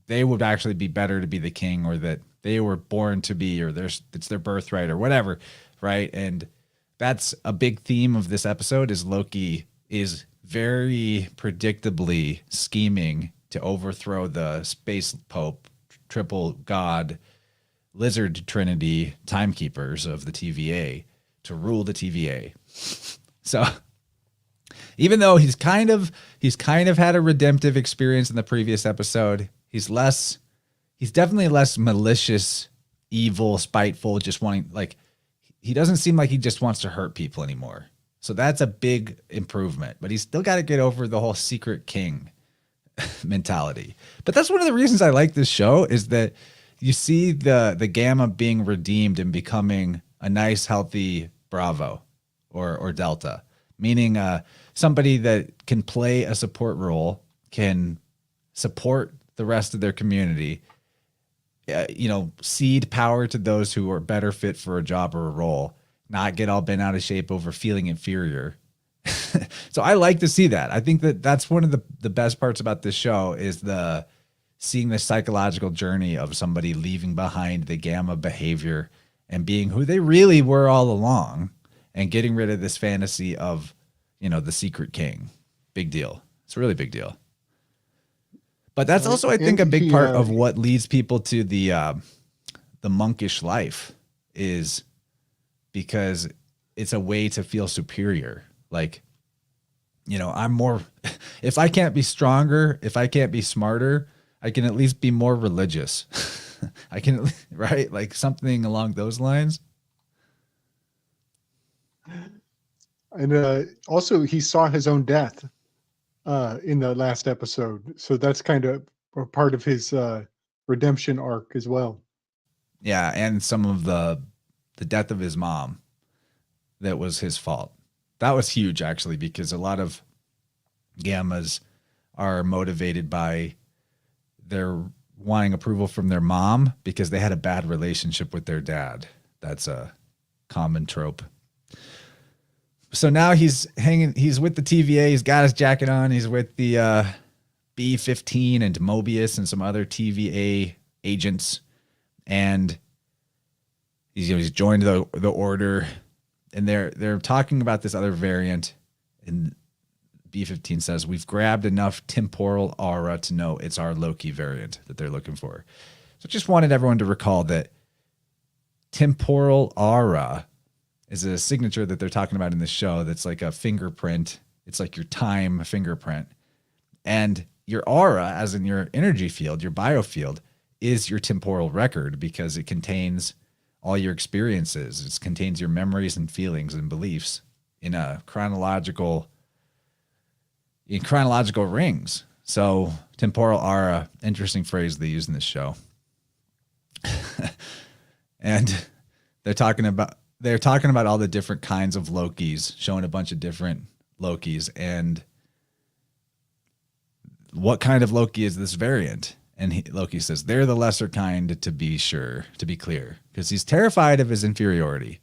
they would actually be better to be the king, or that they were born to be, or it's their birthright or whatever, right? And that's a big theme of this episode, is Loki is very predictably scheming to overthrow the space pope, triple god, lizard trinity timekeepers of the TVA, to rule the TVA. So even though he's kind of had a redemptive experience in the previous episode, he's definitely less malicious, evil, spiteful, just wanting, like, he doesn't seem like he just wants to hurt people anymore. So that's a big improvement, but he's still got to get over the whole secret king mentality. But that's one of the reasons I like this show, is that you see the gamma being redeemed and becoming a nice, healthy Bravo or Delta, meaning somebody that can play a support role, can support the rest of their community, cede power to those who are better fit for a job or a role, not get all bent out of shape over feeling inferior. So I like to see that. I think that's one of the best parts about this show, is seeing the psychological journey of somebody leaving behind the gamma behavior and being who they really were all along, and getting rid of this fantasy of, the secret king. Big deal. It's a really big deal. But that's also, I think,
And
a big
he,
part of what leads people to the monkish life, is because it's a way to feel superior. Like, I'm more, if I can't be stronger, if I can't be smarter, I can at least be more religious. I can, right? Like something along those lines.
And also, he saw his own death in the last episode, so that's kind of a part of his redemption arc as well.
Yeah, and some of the death of his mom, that was his fault. That was huge, actually, because a lot of gammas are motivated by their wanting approval from their mom because they had a bad relationship with their dad. That's a common trope. So now he's with the TVA. He's got his jacket on. He's with the B-15 and Mobius and some other TVA agents. And he's joined the order. And they're talking about this other variant. And B-15 says, we've grabbed enough temporal aura to know it's our Loki variant that they're looking for. So just wanted everyone to recall that temporal aura is a signature that they're talking about in this show that's like a fingerprint. It's like your time fingerprint. And your aura, as in your energy field, your biofield, is your temporal record because it contains all your experiences. It contains your memories and feelings and beliefs in chronological rings. So temporal aura, interesting phrase they use in this show. And they're talking about all the different kinds of Lokis, showing a bunch of different Lokis, and what kind of Loki is this variant? And Loki says, they're the lesser kind, to be sure, to be clear, because he's terrified of his inferiority.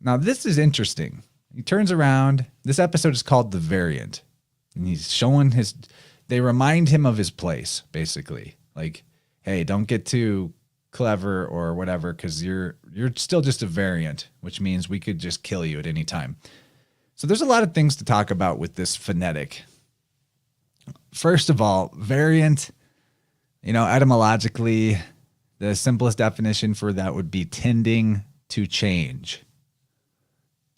Now, this is interesting. He turns around. This episode is called The Variant. And he's showing they remind him of his place, basically. Like, hey, don't get too clever or whatever, because you're still just a variant, which means we could just kill you at any time. So there's a lot of things to talk about with this phonetic. First of all, variant, etymologically, the simplest definition for that would be tending to change.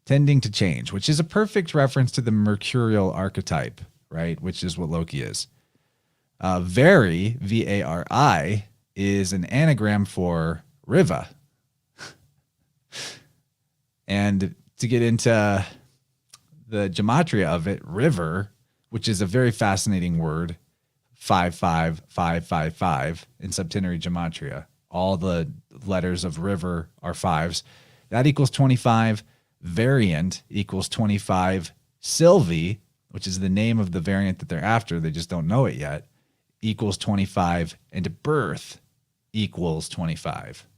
Tending to change, which is a perfect reference to the mercurial archetype, right? Which is what Loki is. Vari, V-A-R-I, is an anagram for Riva. And to get into the gematria of it, river, which is a very fascinating word, 55555 in septenary gematria. All the letters of river are fives. That equals 25. Variant equals 25. Sylvie, which is the name of the variant that they're after, they just don't know it yet, equals 25. And birth equals 25.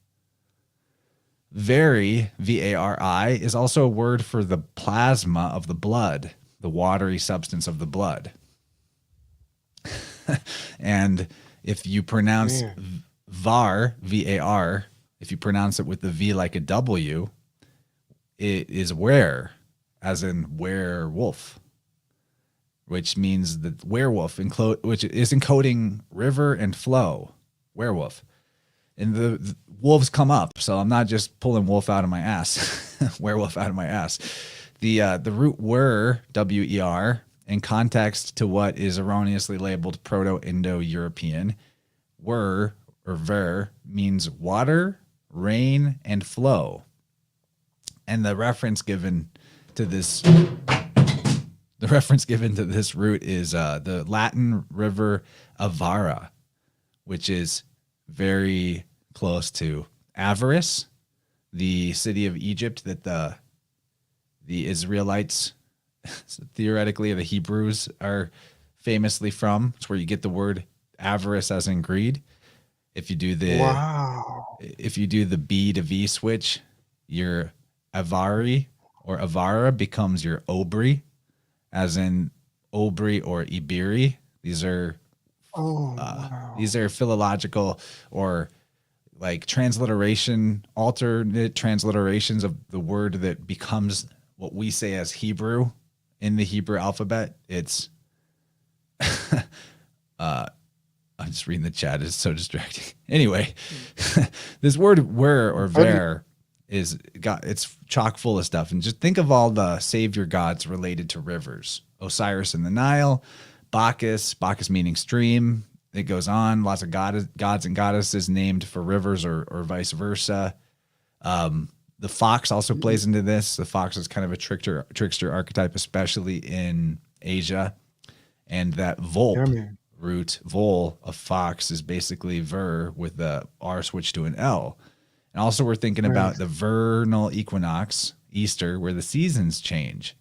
Vari, V-A-R-I, is also a word for the plasma of the blood, the watery substance of the blood. And if you pronounce var, V-A-R, if you pronounce it with the V like a W, it is were, as in werewolf, which means the werewolf, which is encoding river and flow, werewolf. And the wolves come up, so I'm not just pulling wolf out of my ass, werewolf out of my ass. The root were, W-E-R, in context to what is erroneously labeled Proto-Indo-European, were, or ver, means water, rain, and flow. And the reference given to this root is the Latin river Avara, which is very close to Avaris, the city of Egypt that the Israelites, theoretically the Hebrews, are famously from. It's where you get the word avarice, as in greed. If you do the B to V switch, your avari or avara becomes your obri, as in obri or ibiri. These are philological or like alternate transliterations of the word that becomes what we say as Hebrew in the Hebrew alphabet. It's I'm just reading the chat. It's so distracting. Anyway, this word were or ver it's chock full of stuff. And just think of all the savior gods related to rivers. Osiris in the Nile, Bacchus meaning stream, It goes on, lots of gods and goddesses named for rivers or vice versa. The fox also plays into this. The fox is kind of a trickster archetype, especially in Asia. And that volp root, vol of fox, is basically ver with the R switched to an L. And also we're thinking about the vernal equinox, Easter, where the seasons change.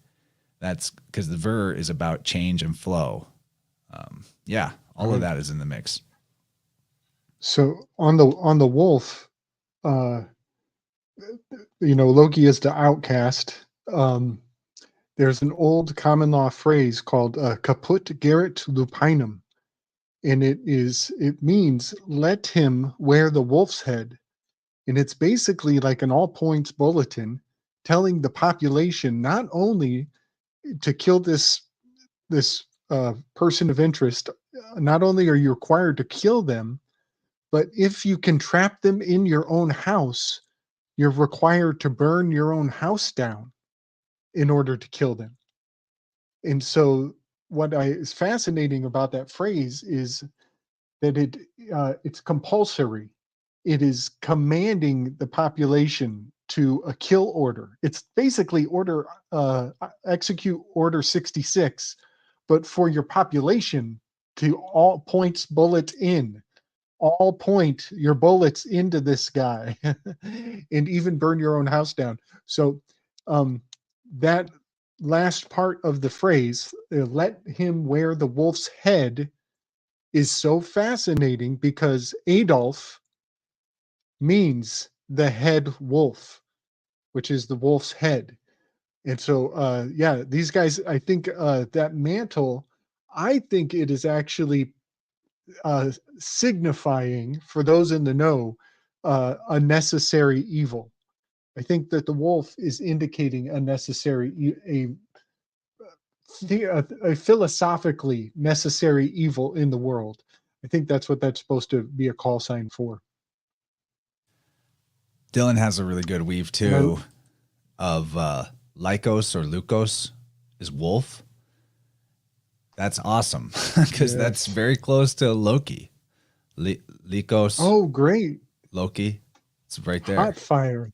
That's because the ver is about change and flow. All of that is in the mix.
So on the wolf, Loki is the outcast. There's an old common law phrase called caput gerit lupinum, and it means let him wear the wolf's head. And it's basically like an all points bulletin telling the population not only to kill this person of interest, not only are you required to kill them, but if you can trap them in your own house, you're required to burn your own house down in order to kill them. And so what is fascinating about that phrase is that it's compulsory. It is commanding the population to a kill order. It's basically execute order 66, but for your population to all points bullet in, all point your bullets into this guy and even burn your own house down. So that last part of the phrase, let him wear the wolf's head, is so fascinating because Adolf means the head wolf, which is the wolf's head. And so, these guys, I think that mantle, I think it is actually signifying, for those in the know, a necessary evil. I think that the wolf is indicating a necessary, a philosophically necessary evil in the world. I think that's what that's supposed to be a call sign for.
Dylan has a really good weave too of Lycos or Lukos is wolf. That's awesome because that's very close to Loki. Lycos.
Oh, great.
Loki. It's right there.
Hot fire.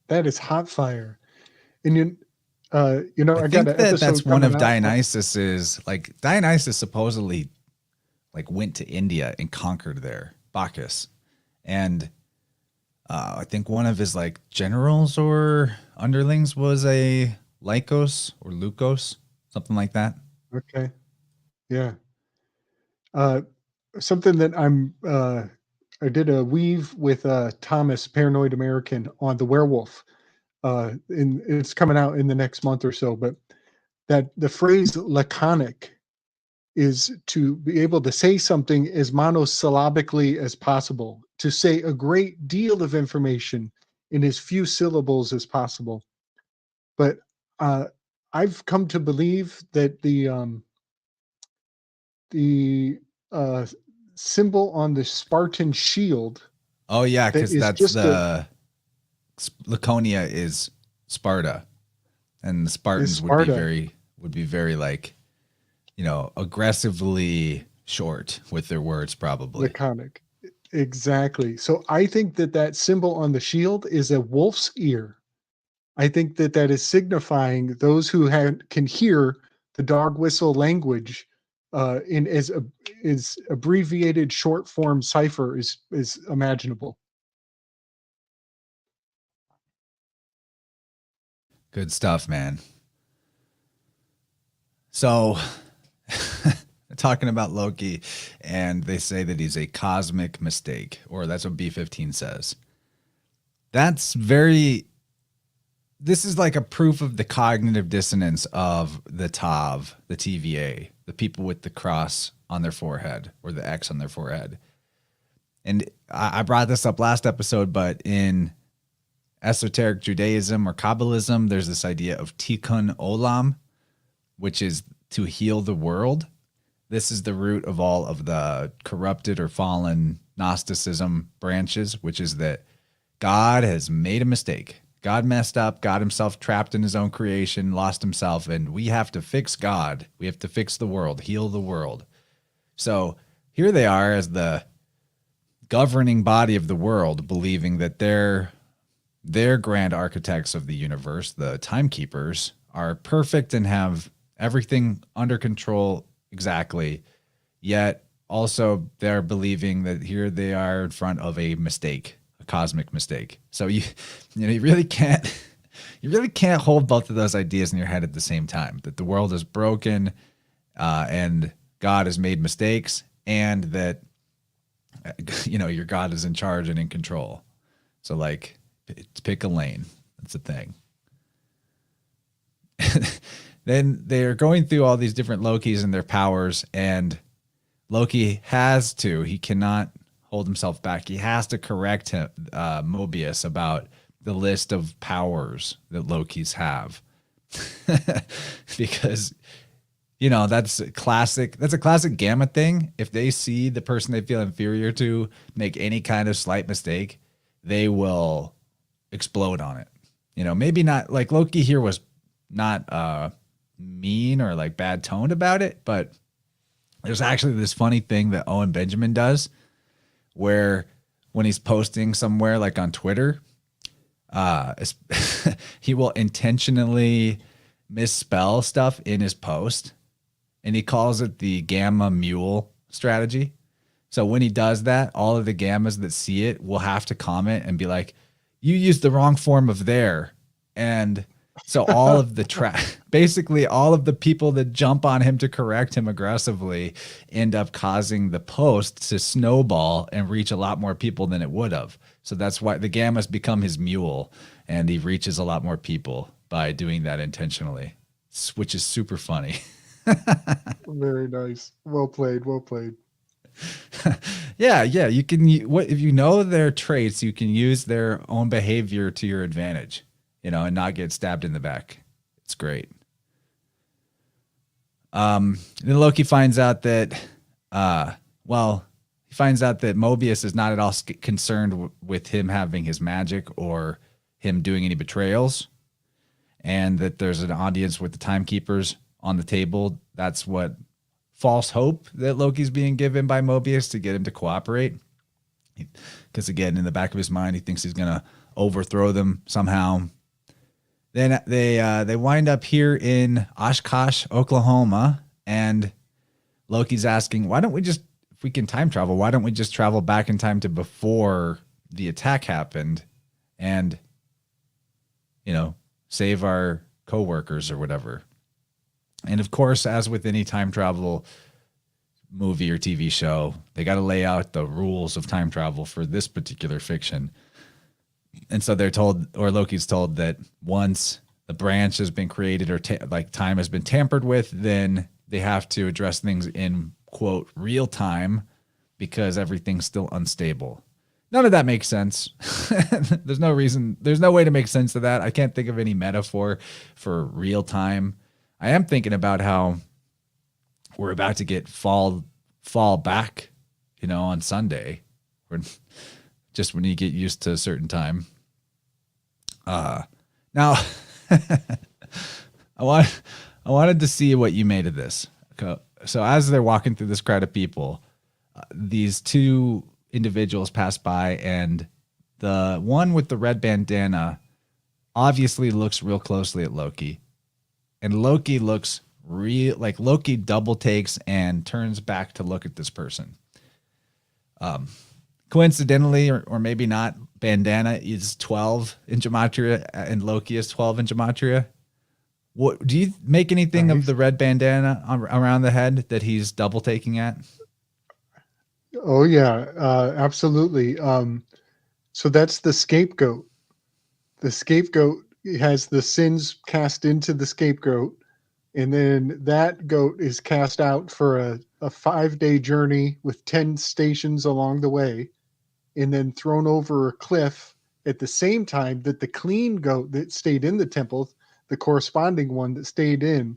That is hot fire. And I
think that's one of Dionysus's, like Dionysus supposedly like went to India and conquered there, Bacchus. And I think one of his like generals or underlings was a Lycos or Lukos, something like that.
Okay. Yeah. Something that I did a weave with Thomas, Paranoid American, on the werewolf. And it's coming out in the next month or so, but that the phrase laconic is to be able to say something as monosyllabically as possible, to say a great deal of information in as few syllables as possible. But I've come to believe that the symbol on the Spartan shield.
Oh yeah, because that's the Laconia is Sparta, and the Spartans would be very like, aggressively short with their words, probably.
Laconic. Exactly. So I think that symbol on the shield is a wolf's ear. I think that is signifying those who can hear the dog whistle language in as abbreviated short form cipher is imaginable.
Good stuff, man. So talking about Loki, and they say that he's a cosmic mistake, or that's what B15 says. This is like a proof of the cognitive dissonance of the TAV, the TVA, the people with the cross on their forehead or the X on their forehead. And I brought this up last episode, but in Esoteric Judaism or Kabbalism, there's this idea of tikkun olam, which is to heal the world. This is the root of all of the corrupted or fallen Gnosticism branches, which is that God has made a mistake. God messed up, got himself trapped in his own creation, lost himself, and we have to fix God. We have to fix the world, heal the world. So here they are as the governing body of the world, believing that their grand architects of the universe, the timekeepers, are perfect and have everything under control exactly. Yet also they're believing that here they are in front of a mistake, a cosmic mistake. So you really can't hold both of those ideas in your head at the same time, that the world is broken and God has made mistakes, and that your God is in charge and in control. So like, pick a lane. That's the thing. Then they're going through all these different Lokis and their powers, and Loki he cannot hold himself back. He has to correct Mobius about the list of powers that Lokis have. Because that's a classic Gamma thing. If they see the person they feel inferior to make any kind of slight mistake, they will explode on it. Maybe not like Loki here was not mean or like bad toned about it, but there's actually this funny thing that Owen Benjamin does where when he's posting somewhere like on Twitter, he will intentionally misspell stuff in his post, and he calls it the Gamma Mule strategy. So when he does that, all of the Gammas that see it will have to comment and be like, you used the wrong form of there. And so all of basically all of the people that jump on him to correct him aggressively end up causing the post to snowball and reach a lot more people than it would have. So that's why the Gammas become his mule, and he reaches a lot more people by doing that intentionally, which is super funny.
Very nice. Well played. Well played.
Yeah. You can, if you know their traits, you can use their own behavior to your advantage, and not get stabbed in the back. It's great. Then Loki finds out that, Mobius is not at all concerned with him having his magic or him doing any betrayals, and that there's an audience with the timekeepers on the table. That's what false hope that Loki's being given by Mobius to get him to cooperate. Because again, in the back of his mind, he thinks he's going to overthrow them somehow. Then they wind up here in Oshkosh, Oklahoma, and Loki's asking, why don't we just, if we can time travel, why don't we just travel back in time to before the attack happened and, save our coworkers or whatever. And of course, as with any time travel movie or TV show, they got to lay out the rules of time travel for this particular fiction. And so they're told, or Loki's told, that once the branch has been created or time has been tampered with, then they have to address things in, quote, real time, because everything's still unstable. None of that makes sense. There's no way to make sense of that. I can't think of any metaphor for real time. I am thinking about how we're about to get fall back, on Sunday, or just when you get used to a certain time. Now, I wanted to see what you made of this. So as they're walking through this crowd of people, these two individuals pass by, and the one with the red bandana obviously looks real closely at Loki. And Loki looks Loki double takes and turns back to look at this person. Coincidentally, or maybe not, bandana is 12 in Gematria and Loki is 12 in Gematria. What do you make anything of the red bandana around the head that he's double taking at?
Oh yeah, absolutely. So that's the scapegoat. The scapegoat has the sins cast into the scapegoat, and then that goat is cast out for a 5-day journey with 10 stations along the way, and then thrown over a cliff at the same time that the clean goat that stayed in the temple, the corresponding one that stayed in,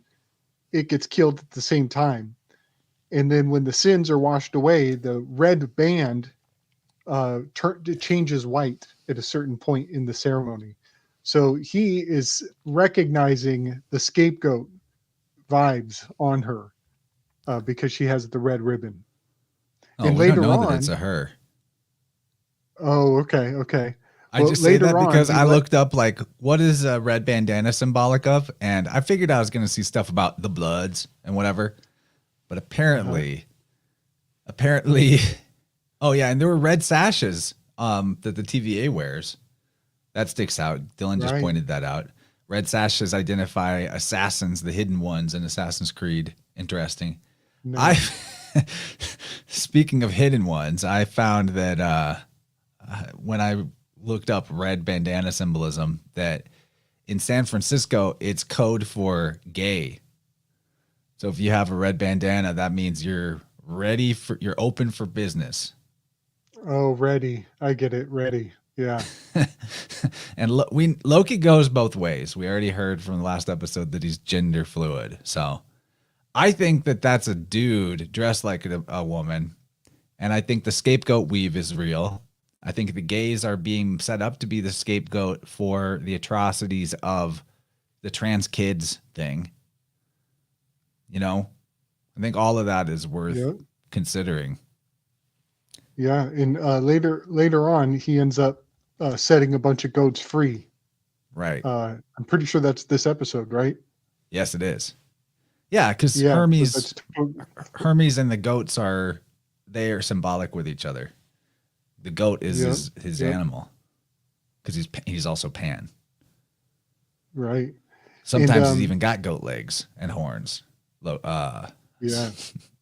it gets killed at the same time. And then when the sins are washed away, the red band changes white at a certain point in the ceremony. So he is recognizing the scapegoat vibes on her because she has the red ribbon.
Oh,
And
we don't
later
know that
on,
it's a her.
oh, okay, okay.
I
Well,
just say that
later on,
because
he
I
let
looked up like what is a red bandana symbolic of, and I figured I was going to see stuff about the Bloods and whatever, but
uh
apparently, oh yeah, and there were red sashes that the TVA wears. That sticks out. Dylan just
right.
pointed that out. Red sashes identify assassins, the hidden ones in Assassin's Creed. Interesting. I
Nice.
speaking of hidden ones, I found that when I looked up red bandana symbolism, that in San Francisco it's code for gay. So if you have a red bandana, that means you're you're open for business.
Oh, ready. I get it. Ready. Yeah.
And Loki goes both ways. We already heard from the last episode that he's gender fluid. So I think that that's a dude dressed like a woman. And I think the scapegoat weave is real. I think the gays are being set up to be the scapegoat for the atrocities of the trans kids thing. You know, I think all of that is worth
Yeah.
considering.
Yeah. And later on, he ends up setting a bunch of goats free.
Right.
I'm pretty sure that's this episode, right?
Yes, it is. Yeah, because
Yeah. So that's
Hermes and the goats they are symbolic with each other. The goat is
yeah.
his
Yeah.
animal because he's also Pan.
Right.
Sometimes
And
he's even got goat legs and horns.
yeah.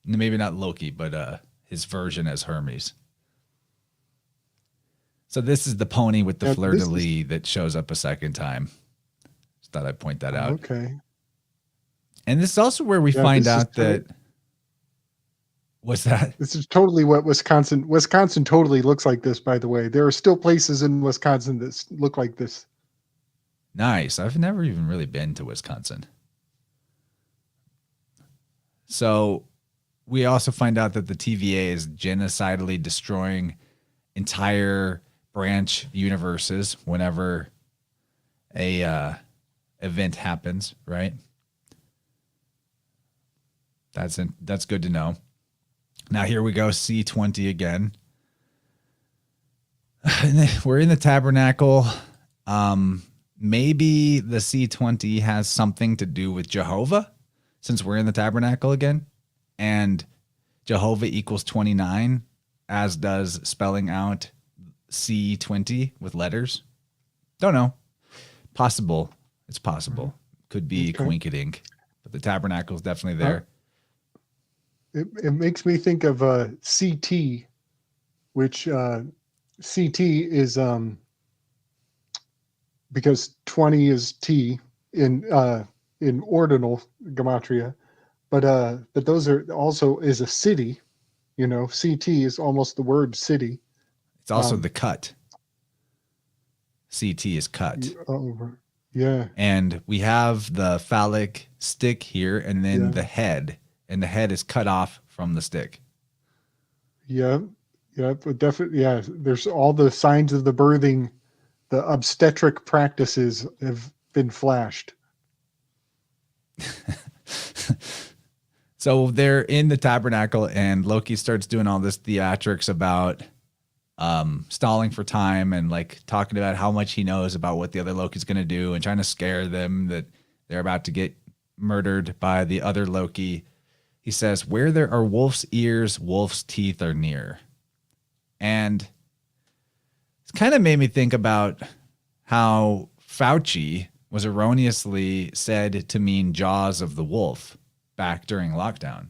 Maybe not Loki, but his version as Hermes. So this is the pony with the
Yeah,
fleur
this
de
is
lis that shows up a second time. Just thought I'd point that out.
okay.
And this is also where we
Yeah,
find
this is
out that what's that?
this is totally what Wisconsin totally looks like this, by the way. There are still places in Wisconsin that look like this.
Nice. I've never even really been to Wisconsin. So we also find out that the TVA is genocidally destroying entire branch universes whenever a event happens, right? That's good to know. Now here we go, C20 again. We're in the tabernacle. Maybe the C20 has something to do with Jehovah, since we're in the tabernacle again. And Jehovah equals 29, as does spelling out C20 with letters. Don't know. Possible. It's possible. Could be
Okay.
coinkydink. But the tabernacle is definitely there.
It makes me think of CT, which CT is because 20 is T in ordinal gematria, but those are also is a city. You know, CT is almost the word city.
It's also the cut. CT is cut.
Yeah.
And we have the phallic stick here and then the head. And the head is cut off from the stick.
Yeah. Yeah. But definitely. Yeah. There's all the signs of the birthing, the obstetric practices have been flashed.
So they're in the tabernacle and Loki starts doing all this theatrics about stalling for time and like talking about how much he knows about what the other Loki's going to do and trying to scare them that they're about to get murdered by the other Loki. He says, where there are wolf's ears, wolf's teeth are near. And it's kind of made me think about how Fauci was erroneously said to mean jaws of the wolf back during lockdown.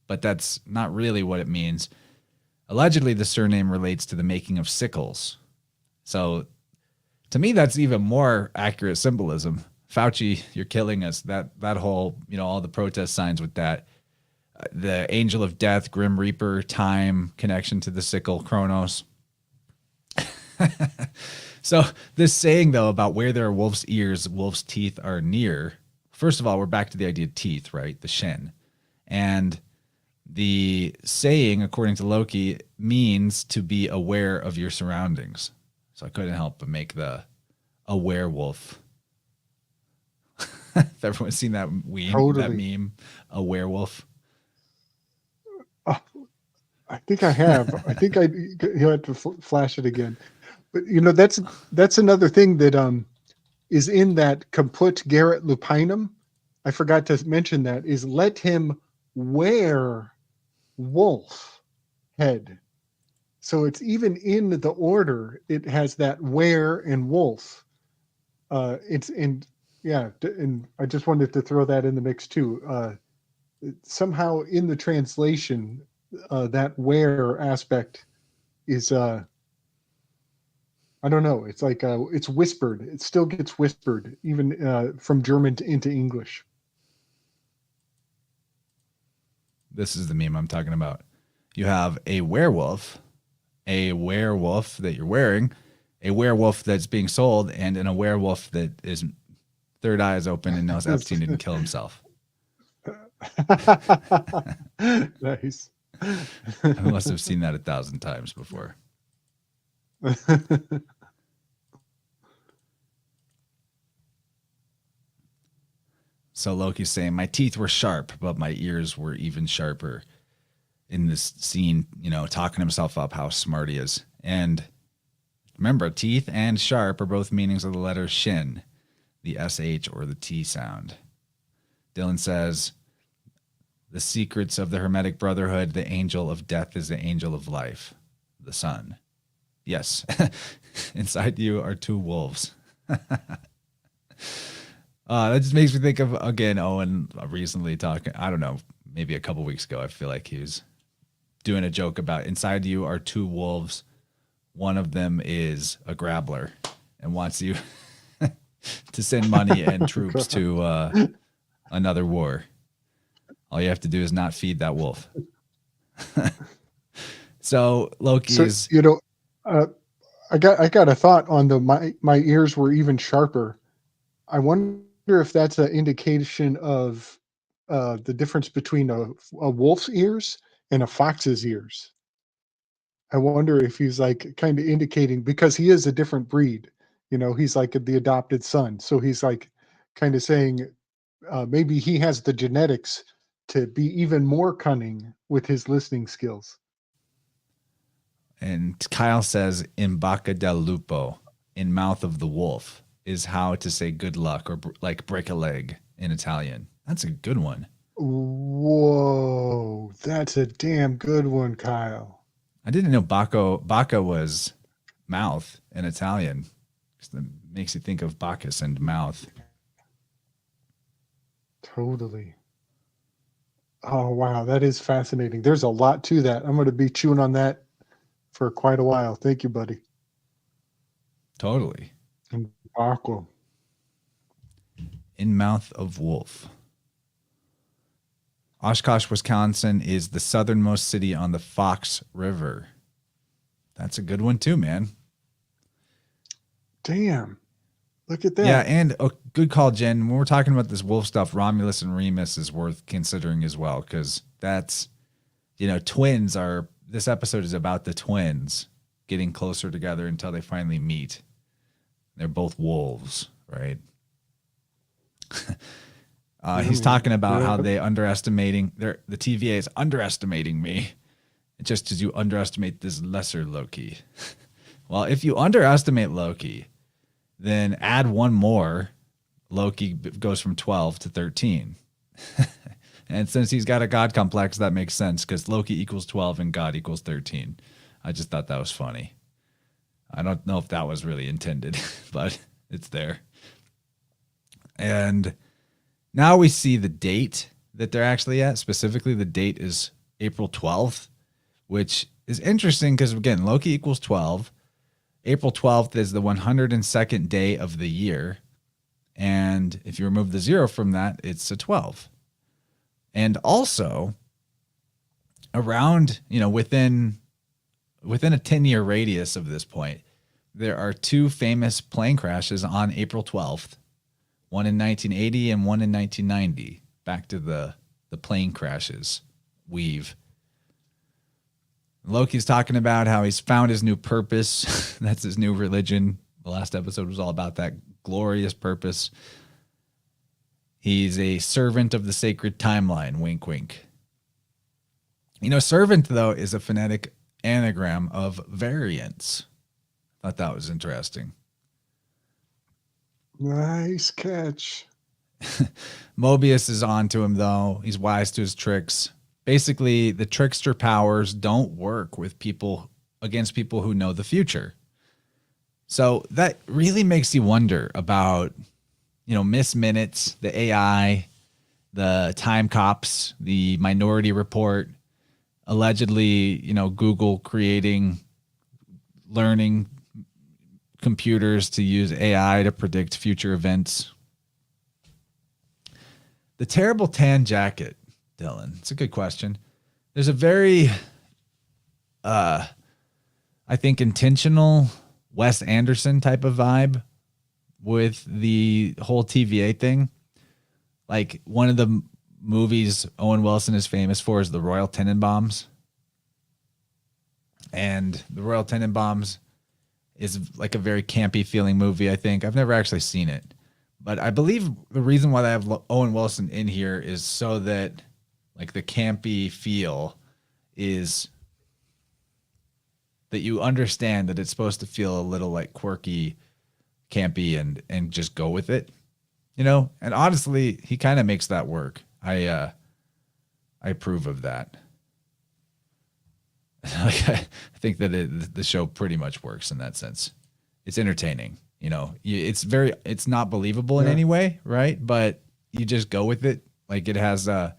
But that's not really what it means. Allegedly, the surname relates to the making of sickles. So to me, that's even more accurate symbolism. Fauci, you're killing us. That whole, all the protest signs with that. The angel of death, grim reaper, time, connection to the sickle, Chronos. So this saying, though, about where there are wolf's ears, wolf's teeth are near. First of all, we're back to the idea of teeth, right? The shin. And the saying, according to Loki, means to be aware of your surroundings. So I couldn't help but make a werewolf. If everyone's seen that
Totally.
that meme, a werewolf.
think I have. I think he'll have to flash it again. But that's another thing that is in that Caput Garrett Lupinum. I forgot to mention that is let him wear wolf head. So it's even in the order, it has that wear and wolf. It's in, yeah, and I just wanted to throw that in the mix too. Somehow in the translation, that wear aspect is, I don't know, it's like, it's whispered. It still gets whispered, even from German into English.
This is the meme I'm talking about. You have a werewolf that you're wearing, a werewolf that's being sold, and a werewolf that is third eye is open and knows Epstein didn't kill himself.
Nice.
I must have seen that 1,000 times before. So Loki's saying, my teeth were sharp, but my ears were even sharper. In this scene, talking himself up how smart he is. And remember, teeth and sharp are both meanings of the letter shin, the SH or the T sound. Dylan says, the secrets of the Hermetic Brotherhood, the angel of death is the angel of life, the sun. Yes, inside you are two wolves. That just makes me think of, again, Owen recently talking, I don't know, maybe a couple weeks ago, I feel like he was doing a joke about inside you are two wolves. One of them is a grabbler and wants you to send money and troops to another war. All you have to do is not feed that wolf. So Loki is,
I got a thought on my ears were even sharper. I wonder if that's an indication of the difference between a wolf's ears and a fox's ears. I wonder if he's like kind of indicating, because he is a different breed, he's like the adopted son. So he's like kind of saying maybe he has the genetics to be even more cunning with his listening skills.
and Kyle says, in bocca del lupo, in mouth of the wolf, is how to say good luck, or like break a leg in Italian. That's a good one.
Whoa, that's a damn good one, Kyle.
I didn't know bacca was mouth in Italian. That makes you think of Bacchus and mouth.
Totally. Oh, wow. That is fascinating. There's a lot to that. I'm going to be chewing on that for quite a while. Thank you, buddy.
Totally.
And Aqua.
In mouth of wolf. Oshkosh, Wisconsin is the southernmost city on the Fox River. That's a good one too, man.
Damn. Look at that.
Yeah, and good call, Jen. When we're talking about this wolf stuff, Romulus and Remus is worth considering as well, because that's, twins are, this episode is about the twins getting closer together until they finally meet. They're both wolves, right? He's talking about how they underestimating, the TVA is underestimating me just as you underestimate this lesser Loki. Well, if you underestimate Loki, then add one more. Loki goes from 12 to 13. And since he's got a God complex, that makes sense, because Loki equals 12 and God equals 13. I just thought that was funny. I don't know if that was really intended, but it's there. And now we see the date that they're actually at. Specifically, the date is April 12th, which is interesting because, again, Loki equals 12. April 12th is the 102nd day of the year. And if you remove the 0 from that, it's a 12. And also, around, within a 10-year radius of this point, there are two famous plane crashes on April 12th. One in 1980 and one in 1990. Back to the plane crashes weave. Loki's talking about how he's found his new purpose. That's his new religion. The last episode was all about that glorious purpose. He's a servant of the sacred timeline. Wink, wink. Servant, though, is a phonetic anagram of variance. Thought that was interesting.
Nice catch.
Mobius is on to him, though. He's wise to his tricks. Basically, the trickster powers don't work with people against people who know the future. So that really makes you wonder about, Miss Minutes, the AI, the time cops, the Minority Report, allegedly, Google creating learning computers to use AI to predict future events. The terrible tan jacket, Dylan. It's a good question. There's a very, I think, intentional Wes Anderson type of vibe with the whole TVA thing. Like one of the movies Owen Wilson is famous for is the Royal Tenenbaums. And the Royal Tenenbaums is like a very campy feeling movie, I think. I've never actually seen it. But I believe the reason why I have Owen Wilson in here is so that like the campy feel is that you understand that it's supposed to feel a little like quirky, campy, and just go with it, And honestly, he kind of makes that work. I approve of that. I think that the show pretty much works in that sense. It's entertaining. It's not believable in any way, right? But you just go with it. Like it has, I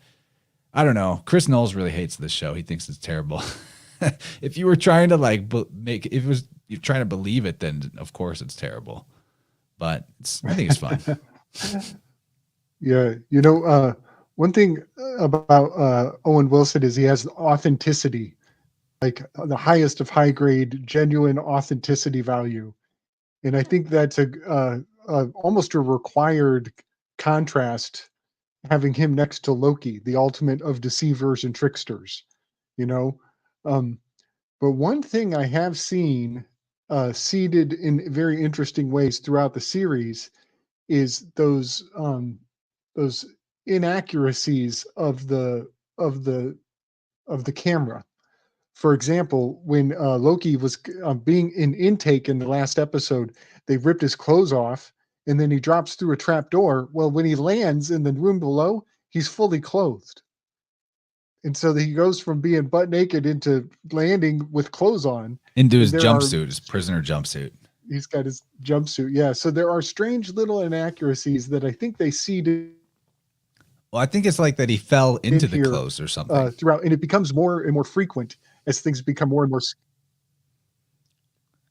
don't know. Chris Knowles really hates this show. He thinks it's terrible. If you were trying to you're trying to believe it, then of course it's terrible. But I think it's fun.
Yeah. One thing about Owen Wilson is he has authenticity, like the highest of high grade, genuine authenticity value. And I think that's almost a required contrast, having him next to Loki, the ultimate of deceivers and tricksters, But one thing I have seen seeded in very interesting ways throughout the series is those inaccuracies of the camera. For example, when Loki was being in intake in the last episode, they ripped his clothes off and then he drops through a trap door. Well, when he lands in the room below, he's fully clothed. And so he goes from being butt naked into landing with clothes on.
Into his jumpsuit, his prisoner jumpsuit.
He's got his jumpsuit. Yeah. So there are strange little inaccuracies that I think they seeded.
Well, I think it's like that he fell into the clothes or something.
Throughout, and it becomes more and more frequent as things become more and more.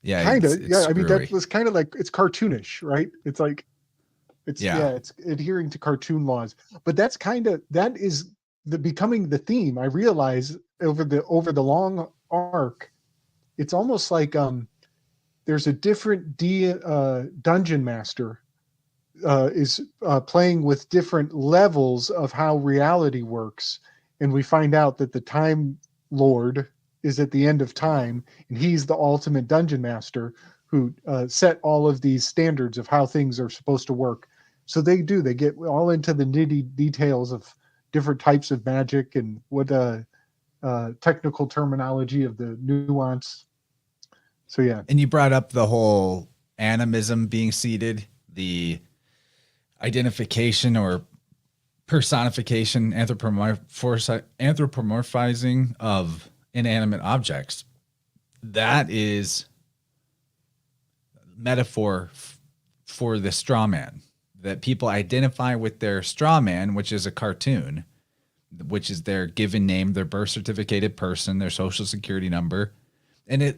Yeah,
kind of. Yeah, I mean
screwy.
that was kind of like, it's cartoonish, right? It's like, it's adhering to cartoon laws. But that is becoming the theme. I realize over the long arc, it's almost like there's a different dungeon master is playing with different levels of how reality works, and we find out that the Time Lord is at the end of time, and he's the ultimate dungeon master who set all of these standards of how things are supposed to work. So they get all into the nitty details of different types of magic and what technical terminology of the nuance. So yeah.
And you brought up the whole animism being seeded, the identification or personification, anthropomorphizing of inanimate objects. That is metaphor for the straw man, that people identify with their straw man, which is a cartoon, which is their given name, their birth certificated person, their social security number. And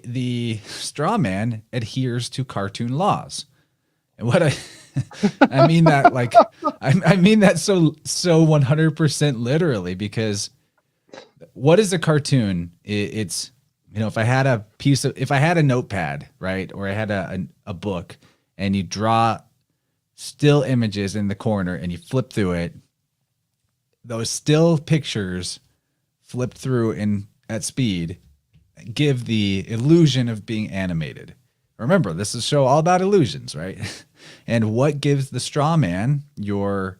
the straw man adheres to cartoon laws. And what I mean that like, I mean that so 100% literally, because what is a cartoon? It's, if I had a notepad, right, or I had a book, and you draw still images in the corner and you flip through it, those still pictures flipped through at speed give the illusion of being animated. Remember, this is a show all about illusions, right? And what gives the straw man your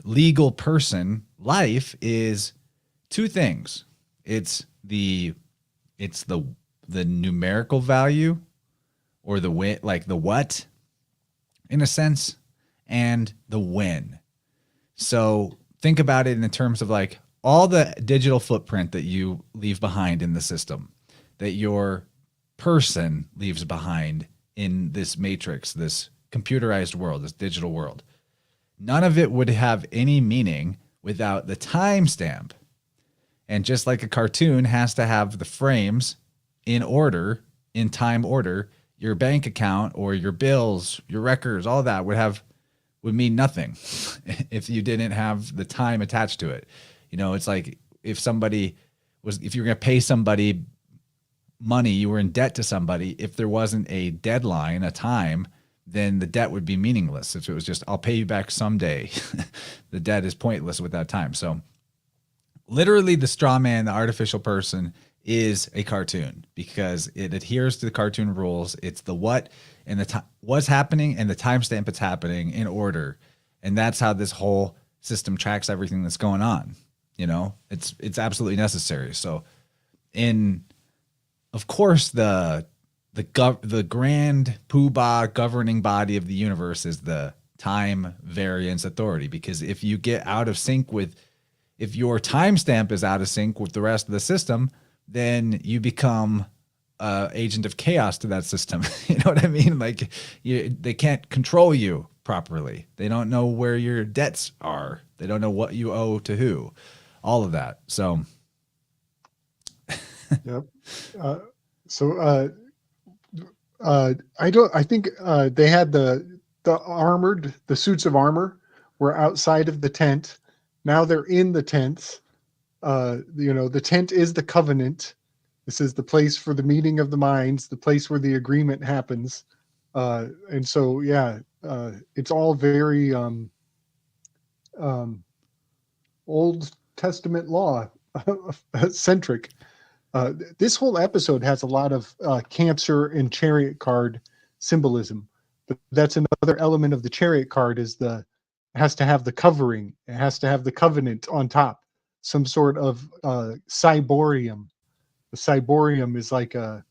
legal person life is two things. It's the numerical value, or the win, like the what, in a sense, and the when. So think about it in terms of like all the digital footprint that you leave behind in the system, that your person leaves behind in this matrix, this computerized world, this digital world. None of it would have any meaning without the timestamp. And just like a cartoon has to have the frames in order, in time order, your bank account or your bills, your records, all that would mean nothing if you didn't have the time attached to it. You know, it's like if you're going to pay somebody money, you were in debt to somebody. If there wasn't a deadline, a time, then the debt would be meaningless. If it was just, I'll pay you back someday, the debt is pointless with that time. So literally the straw man, the artificial person, is a cartoon because it adheres to the cartoon rules. It's the what and the what's happening and the timestamp it's happening in order. And that's how this whole system tracks everything that's going on. You know, it's absolutely necessary. So of course, the grand poobah governing body of the universe is the time variance authority, because if you get out of sync if your timestamp is out of sync with the rest of the system, then you become agent of chaos to that system. You know what I mean? Like they can't control you properly. They don't know where your debts are. They don't know what you owe to who. All of that. So.
Yep. I think they had the suits of armor were outside of the tent. Now they're in the tents. The tent is the covenant. This is the place for the meeting of the minds, the place where the agreement happens. And so, it's all very Old Testament law centric. This whole episode has a lot of Cancer and Chariot card symbolism. But that's another element of the Chariot card has to have the covering. It has to have the covenant on top. Some sort of cyborium. The cyborium is like it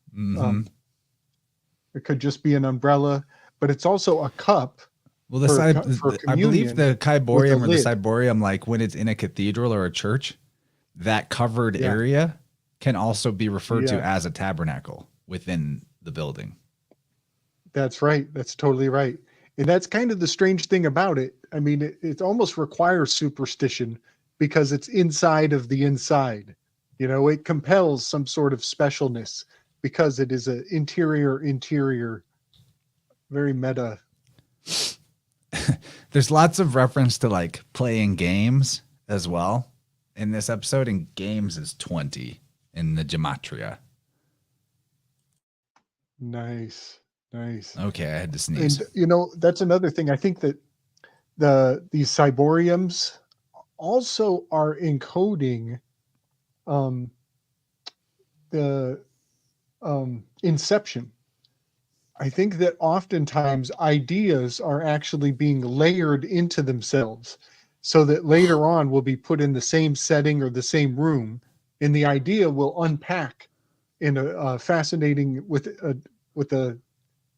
could just be an umbrella, but it's also a cup.
Well, I believe the cyborium or the cyborium, like when it's in a cathedral or a church, that covered area can also be referred to as a tabernacle within the building.
That's right. That's totally right. And that's kind of the strange thing about it. I mean, it almost requires superstition because it's inside of the inside. You know, it compels some sort of specialness because it is an interior, very meta.
There's lots of reference to like playing games as well in this episode, and games is 20 in the gematria.
Nice.
Okay, I had to sneeze.
And that's another thing. I think that these cyboriums also are encoding the inception. I think that oftentimes ideas are actually being layered into themselves so that later on will be put in the same setting or the same room, and the idea will unpack in a fascinating with a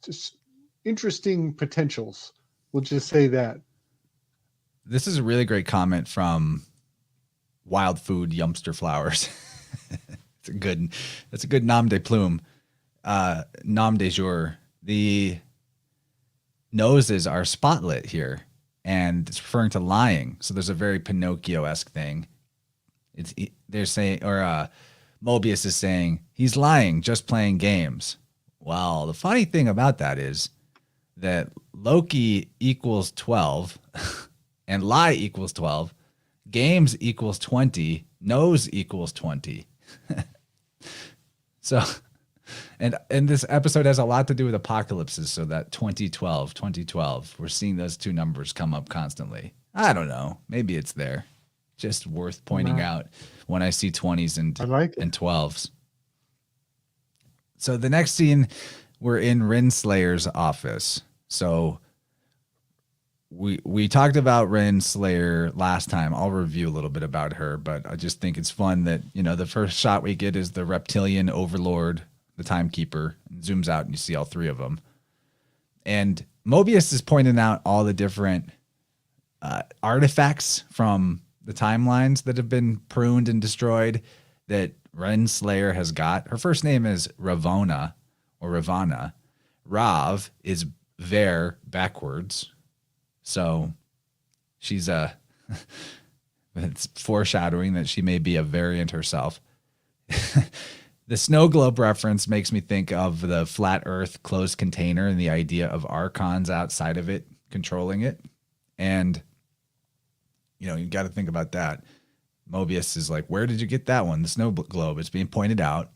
just interesting potentials. We'll just say that.
This is a really great comment from Wild Food Yumpster Flowers. That's a good nom de plume. Nom de jour. The noses are spotlit here, and it's referring to lying. So there's a very Pinocchio-esque thing. They're saying, or Mobius is saying, he's lying, just playing games. Well, the funny thing about that is that Loki equals 12, and lie equals 12, games equals 20, nose equals 20. So, and this episode has a lot to do with apocalypses. So that 2012, we're seeing those two numbers come up constantly. I don't know. Maybe it's there. Just worth pointing out when I see 20s and 12s. So the next scene, we're in Rinslayer's office. So we talked about Renslayer last time. I'll review a little bit about her, but I just think it's fun that, you know, the first shot we get is the reptilian overlord, the timekeeper, and zooms out and you see all three of them. And Mobius is pointing out all the different artifacts from the timelines that have been pruned and destroyed that Renslayer has got. Her first name is Ravona or Ravana. Rav is Ver backwards. So she's it's foreshadowing that she may be a variant herself. The snow globe reference makes me think of the flat earth closed container and the idea of archons outside of it controlling it. And, you know, you got to think about that. Mobius is like, where did you get that one? The snow globe. It's being pointed out.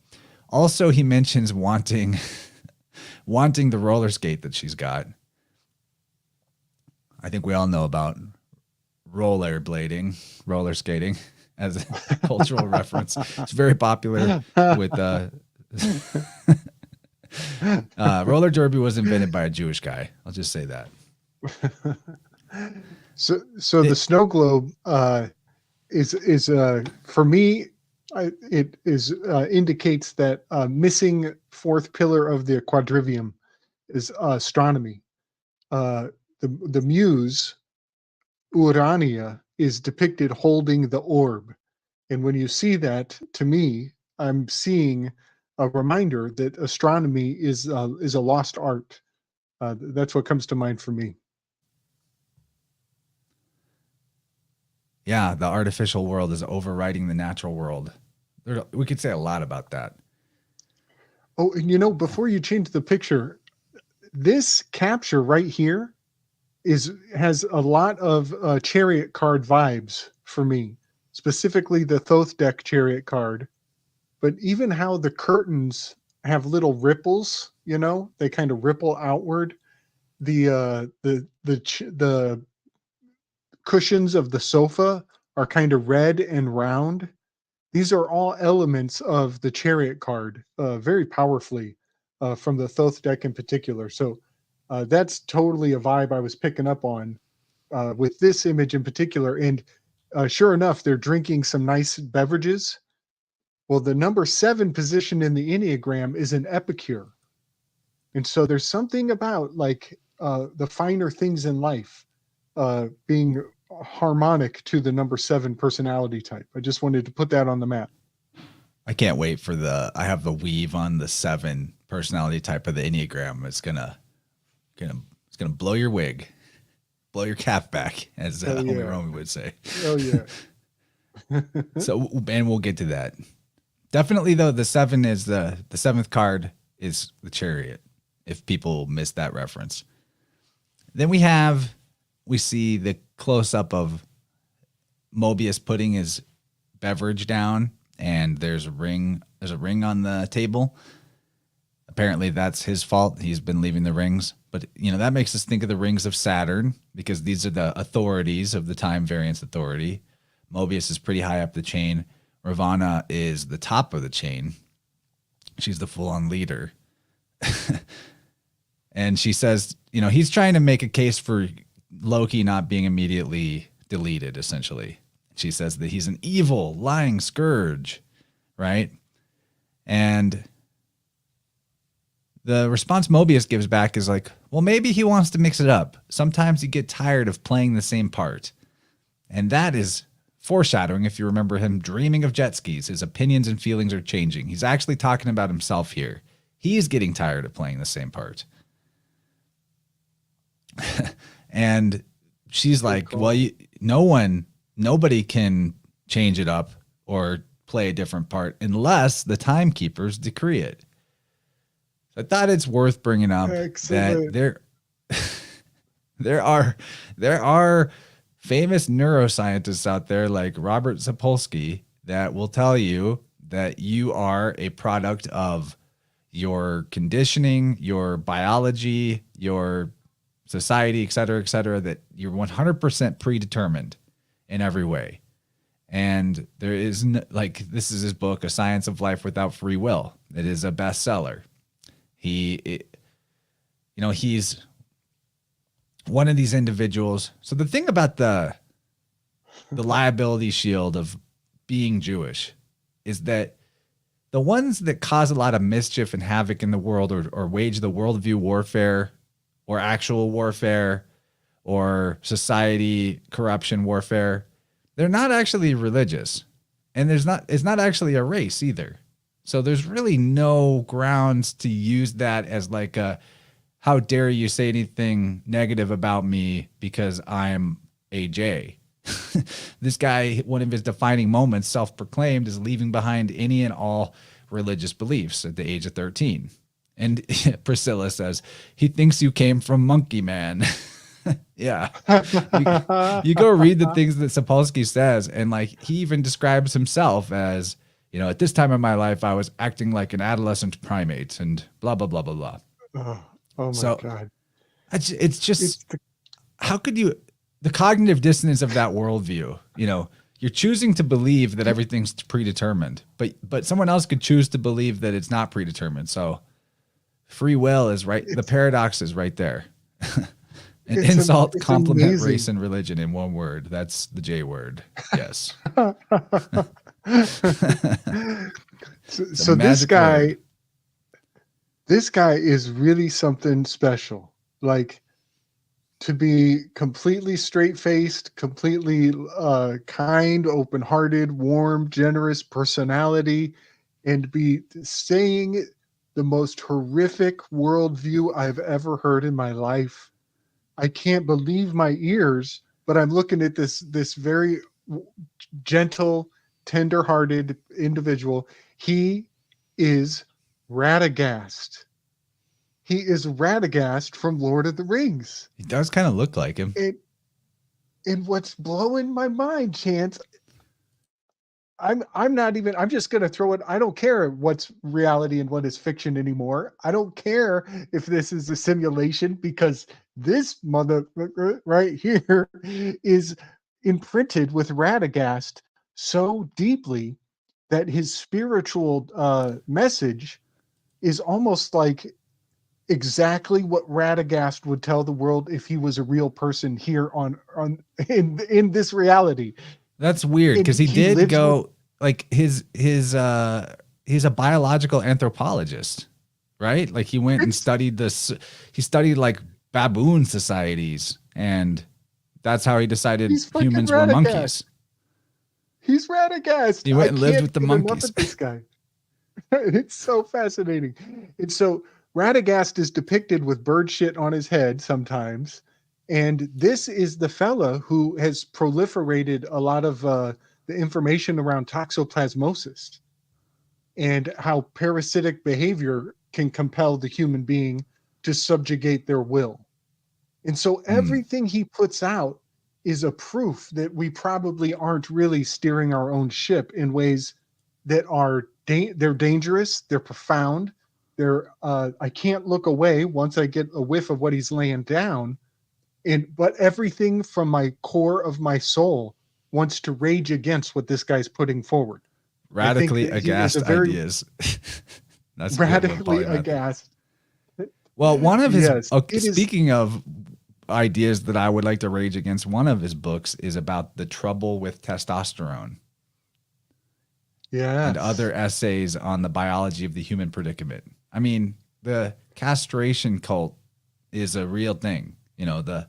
Also, he mentions wanting the roller skate that she's got. I think we all know about roller skating as a cultural reference. It's very popular with roller derby was invented by a Jewish guy. I'll just say that.
So the snow globe is for me, it is indicates that missing fourth pillar of the quadrivium is astronomy. The muse Urania is depicted holding the orb, and when you see that, to me, I'm seeing a reminder that astronomy is a lost art. That's what comes to mind for me.
Yeah, the artificial world is overriding the natural world. We could say a lot about that.
Oh, and you know, before you change the picture, this capture right here has a lot of chariot card vibes for me, specifically the Thoth deck chariot card, but even how the curtains have little ripples, you know, they kind of ripple outward. The cushions of the sofa are kind of red and round. These are all elements of the chariot card, very powerfully from the Thoth deck in particular. So that's totally a vibe I was picking up on with this image in particular. And sure enough, they're drinking some nice beverages. Well, the number 7 position in the Enneagram is an epicure. And so there's something about like the finer things in life being harmonic to the number 7 personality type. I just wanted to put that on the map.
I can't wait for I have the weave on the 7 personality type of the Enneagram. It's gonna blow your wig, blow your cap back, as Homie Romy would say.
Oh yeah.
So, and we'll get to that. Definitely though, the 7 is the 7th card is the chariot, if people missed that reference. Then we see the close-up of Mobius putting his beverage down, and there's a ring on the table. Apparently that's his fault. He's been leaving the rings. But, you know, that makes us think of the rings of Saturn, because these are the authorities of the time variance authority. Mobius is pretty high up the chain. Ravana is the top of the chain. She's the full-on leader. And she says, you know, he's trying to make a case for Loki not being immediately deleted, essentially. She says that he's an evil, lying scourge, right? And the response Mobius gives back is like, well, maybe he wants to mix it up. Sometimes you get tired of playing the same part. And that is foreshadowing, if you remember him dreaming of jet skis. His opinions and feelings are changing. He's actually talking about himself here. He's getting tired of playing the same part. And she's like, well, nobody can change it up or play a different part unless the timekeepers decree it. I thought it's worth bringing up that there are famous neuroscientists out there like Robert Sapolsky that will tell you that you are a product of your conditioning, your biology, your society, et cetera, that you're 100% predetermined in every way. And there is this is his book, A Science of Life Without Free Will. It is a bestseller. He's one of these individuals. So the thing about the liability shield of being Jewish is that the ones that cause a lot of mischief and havoc in the world, or wage the worldview warfare or actual warfare or society corruption warfare, they're not actually religious. And it's not actually a race either. So there's really no grounds to use that as like a, how dare you say anything negative about me because I'm AJ. This guy, one of his defining moments, self-proclaimed, is leaving behind any and all religious beliefs at the age of 13. And Priscilla says, he thinks you came from Monkey Man. Yeah. You go read the things that Sapolsky says, and like he even describes himself as, you know, at this time of my life, I was acting like an adolescent primate and blah, blah, blah, blah, blah.
Oh my God.
It's just, how could you, the cognitive dissonance of that worldview, you know, you're choosing to believe that everything's predetermined, but someone else could choose to believe that it's not predetermined. So free will is right. The paradox is right there. An insult, compliment, amazing. Race, and religion in one word. That's the J word. Yes.
So this guy is really something special. Like, to be completely straight-faced, completely kind, open-hearted, warm, generous personality, and be saying the most horrific worldview I've ever heard in my life. I can't believe my ears, but I'm looking at this very gentle, tender-hearted individual. He is Radagast. He is Radagast from Lord of the Rings.
He does kind of look like him.
And what's blowing my mind, Chance, I'm just going to throw it. I don't care what's reality and what is fiction anymore. I don't care if this is a simulation, because this mother right here is imprinted with Radagast so deeply that his spiritual message is almost like exactly what Radagast would tell the world if he was a real person here in this reality.
That's weird, because he did go like he's a biological anthropologist, right? Like he went and studied this. He studied like baboon societies, and that's how he decided humans were monkeys.
He's Radagast.
He went and lived with the monkeys.
This guy. It's so fascinating. And so Radagast is depicted with bird shit on his head sometimes. And this is the fella who has proliferated a lot of the information around toxoplasmosis and how parasitic behavior can compel the human being to subjugate their will. And so everything he puts out is a proof that we probably aren't really steering our own ship in ways that are they're dangerous, they're profound, they're I can't look away once I get a whiff of what he's laying down. But everything from my core of my soul wants to rage against what this guy's putting forward.
Radically aghast ideas.
That's radically aghast.
Well, one of his speaking of ideas that I would like to rage against, one of his books is about the trouble with testosterone.
Yeah.
And other essays on the biology of the human predicament. I mean, the castration cult is a real thing. You know, the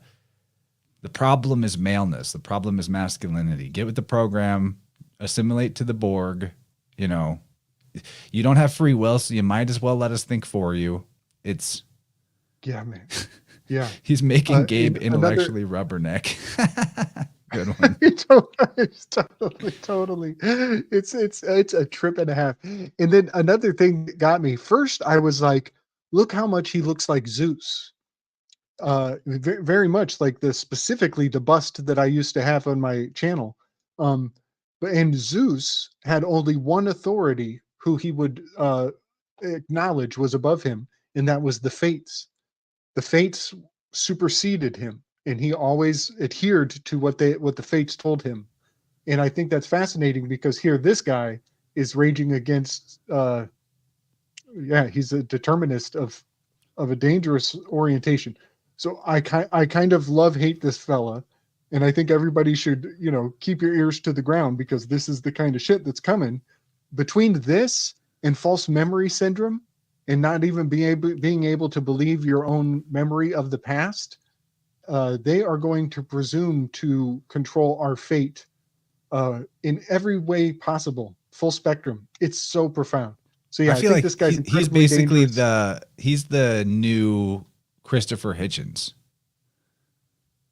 problem is maleness. The problem is masculinity. Get with the program, assimilate to the Borg. You know, you don't have free will, so you might as well let us think for you. It's
man. Yeah.
He's making Gabe intellectually rubberneck. Good one.
Totally. It's a trip and a half. And then another thing that got me, first I was like, look how much he looks like Zeus. Very, very much like specifically the bust that I used to have on my channel. And Zeus had only one authority who he would acknowledge was above him, and that was the Fates. The Fates superseded him, and he always adhered to what the Fates told him. And I think that's fascinating, because here this guy is raging against he's a determinist of a dangerous orientation. So I kind of love hate this fella, and I think everybody should, keep your ears to the ground, because this is the kind of shit that's coming. Between this and false memory syndrome, and not even being able to believe your own memory of the past, they are going to presume to control our fate in every way possible, full spectrum. It's so profound. So yeah,
I
I
feel
think
like
this guy's
he's
incredibly
basically
dangerous.
he's the new Christopher Hitchens.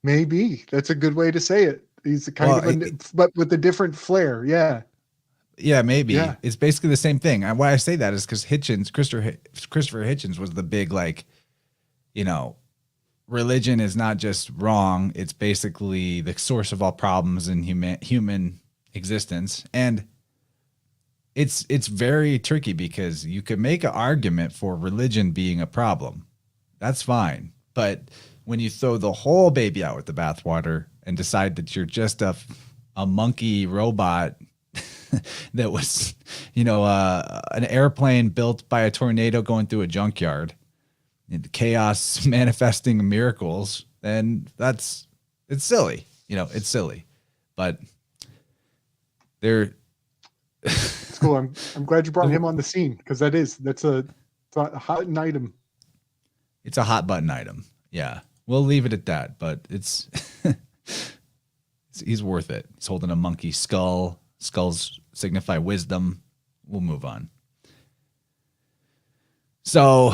Maybe that's a good way to say it. He's a kind
Well,
of but with a different flair. Yeah,
yeah, maybe
yeah,
it's basically the same thing. And why I say that is because Christopher Hitchens was the big, like, you know, religion is not just wrong; it's basically the source of all problems in human existence. And it's very tricky because you could make an argument for religion being a problem. That's fine. But when you throw the whole baby out with the bathwater and decide that you're just a monkey robot that was, an airplane built by a tornado going through a junkyard, and chaos manifesting miracles, then it's silly. It's silly. But there,
it's cool. I'm glad you brought him on the scene, because that's a hot item.
it's a hot button item. Yeah. We'll leave it at that, but it's he's worth it. He's holding a monkey skull. Skulls signify wisdom. We'll move on. So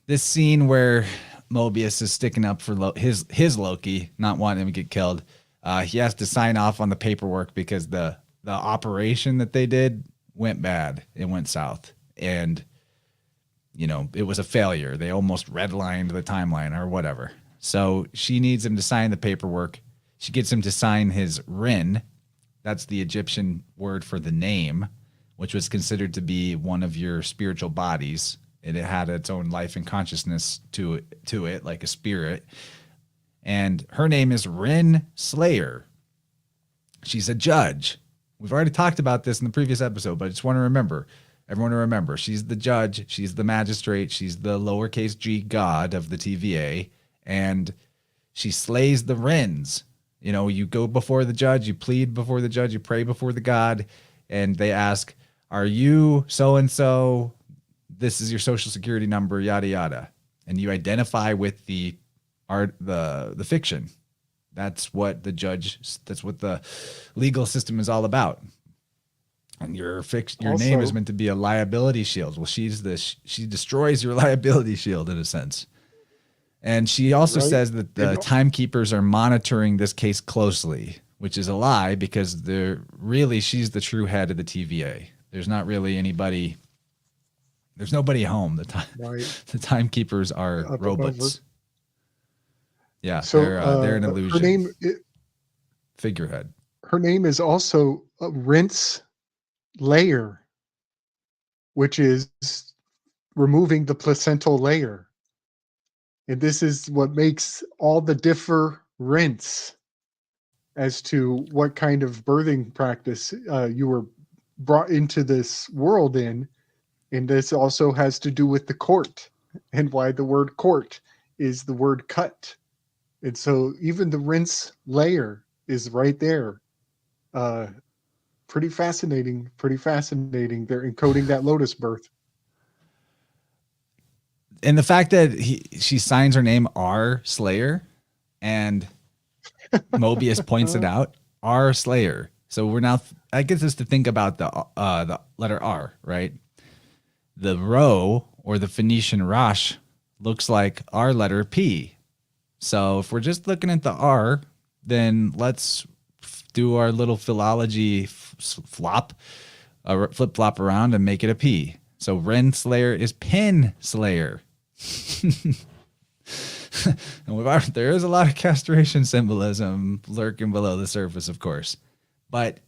this scene where Mobius is sticking up for his Loki, not wanting him to get killed, he has to sign off on the paperwork because the operation that they did went bad. It went south, and it was a failure. They almost redlined the timeline or whatever. So she needs him to sign the paperwork. She gets him to sign his Rin. That's the Egyptian word for the name, which was considered to be one of your spiritual bodies. And it had its own life and consciousness to it, like a spirit. And her name is Rin Slayer. She's a judge. We've already talked about this in the previous episode, but I just want to everyone to remember, she's the judge, she's the magistrate, she's the lowercase g god of the TVA, and she slays the Rins. You go before the judge, you plead before the judge, you pray before the god, and they ask, are you so-and-so? This is your social security number, yada, yada. And you identify with the fiction. That's what the legal system is all about. And your name is meant to be a liability shield. Well, she destroys your liability shield in a sense. And she also says that the timekeepers are monitoring this case closely, which is a lie, because she's the true head of the TVA. There's not really anybody. There's nobody home. The timekeepers are robots. Yeah, so they're an illusion. Figurehead.
Her name is also Rinse Layer, which is removing the placental layer. And this is what makes all the difference as to what kind of birthing practice you were brought into this world in. And this also has to do with the court, and why the word court is the word cut. And so even the rinse layer is right there. Pretty fascinating. They're encoding that lotus birth.
And the fact that she signs her name R Slayer, and Mobius points it out, R Slayer. So we're now, that gets us to think about the letter R, right? The Rho, or the Phoenician Rosh, looks like our letter P. So if we're just looking at the R, then let's do our little philology flip-flop around and make it a P. So Ren Slayer is Pin Slayer. And there is a lot of castration symbolism lurking below the surface, of course. But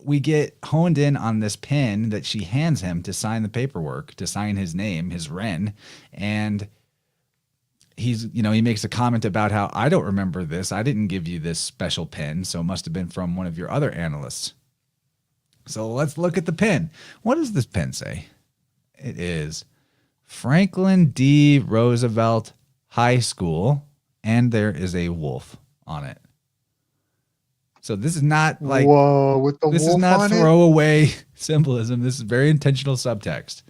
we get honed in on this pen that she hands him to sign the paperwork, to sign his name, his Ren. And he makes a comment about how, I don't remember this. I didn't give you this special pen, so it must have been from one of your other analysts. So let's look at the pen. What does this pen say? It is Franklin D. Roosevelt High School, and there is a wolf on it. So this is not like,
whoa, with the
this is
wolf
not
on it.
throwaway symbolism. This is very intentional subtext.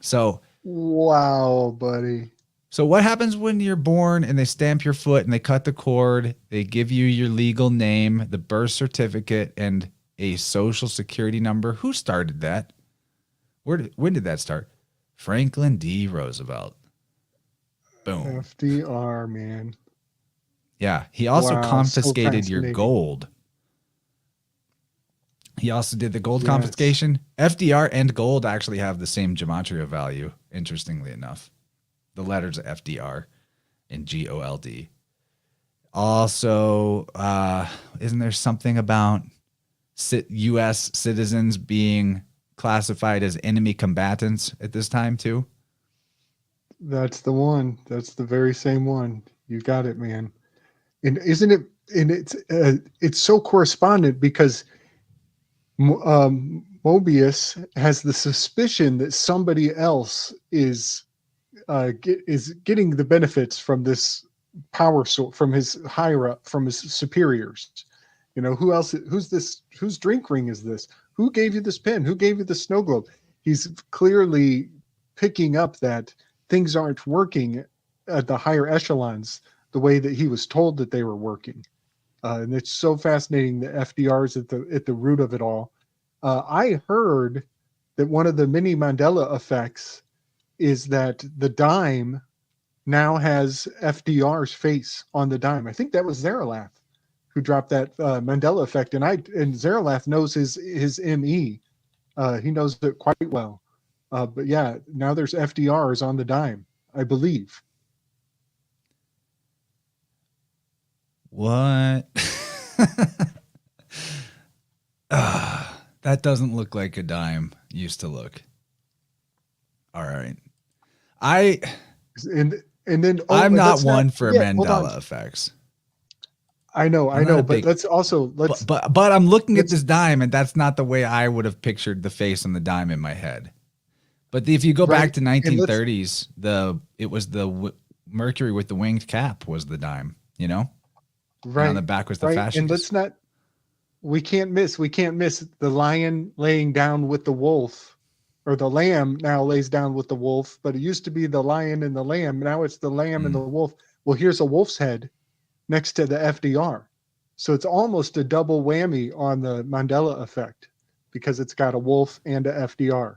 So,
Wow, buddy.
so what happens when you're born and they stamp your foot and they cut the cord? They give you your legal name, the birth certificate, and a social security number. Who started that? When did that start? Franklin D. Roosevelt. Boom.
FDR, man.
Yeah. He also
Wow, so
confiscated your
fascinating.
gold. He also did the gold
Yes.
confiscation. FDR and gold actually have the same gematria value, interestingly enough. The letters FDR and GOLD. Also, isn't there something about U.S. citizens being classified as enemy combatants at this time too?
That's the one. That's the very same one. You got it, man. And isn't it? And it's so correspondent because Mobius has the suspicion that somebody else is getting the benefits from this power source, from his higher up, from his superiors. You know, who else? Who's this? Whose drink ring is this? Who gave you this pen? Who gave you the snow globe? He's clearly picking up that things aren't working at the higher echelons the way that he was told that they were working. And it's so fascinating that FDR is at the root of it all. I heard that one of the mini Mandela effects is that the dime now has FDR's face on the dime. I think that was Zeralath who dropped that Mandela effect, and Zeralath knows his ME. He knows it quite well. But yeah, now there's FDRs on the dime, I believe.
What? That doesn't look like a dime used to look. All right.
And then
I'm not
let's
one for
forget- hold on.
Mandela effects.
I know,
I'm not a
but
big-
let's also
But I'm looking at this dime, and that's not the way I would have pictured the face on the dime in my head. But if you go back
Right,
to
and let's-
1930s, it was the Mercury with the winged cap was the dime, you know?
right
And on the back was the fascist.
And let's not. We can't miss the lion laying down with the wolf, or the lamb now lays down with the wolf. But it used to be the lion and the lamb. Now it's the lamb and the wolf. Well, here's a wolf's head next to the FDR. So it's almost a double whammy on the Mandela effect because it's got a wolf and a FDR.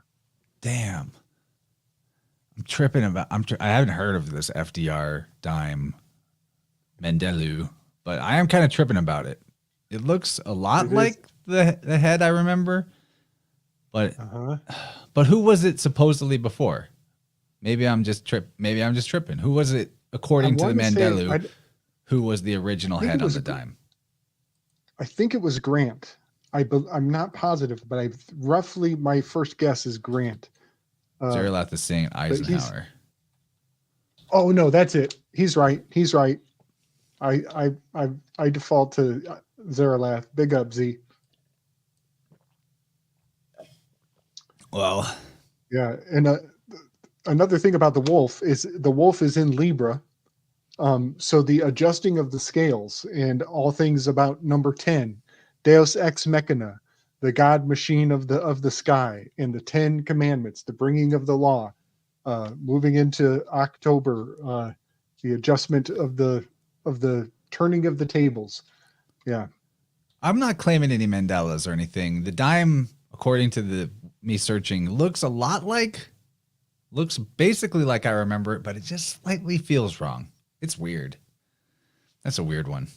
Damn. I'm tripping about I haven't heard of this FDR dime Mendelu, but I am kind of tripping about it. It looks a lot like the head I remember. But but who was it supposedly before? Maybe I'm just tripping. Who was it according to the Mandelu? Who was the original head on the dime?
I think it was Grant. I'm not positive, but roughly my first guess is Grant.
Zeralath is saying Eisenhower.
Oh no, that's it. He's right. I default to Zeralath. Big up, Z.
Well,
yeah, and another thing about the wolf is in Libra. So the adjusting of the scales and all things about number 10, Deus ex machina, the God machine of the sky, and the 10 commandments, the bringing of the law, moving into October, the adjustment of the turning of the tables. Yeah.
I'm not claiming any Mandelas or anything. The dime, according to me searching, looks basically like I remember it, but it just slightly feels wrong. It's weird. That's a weird one.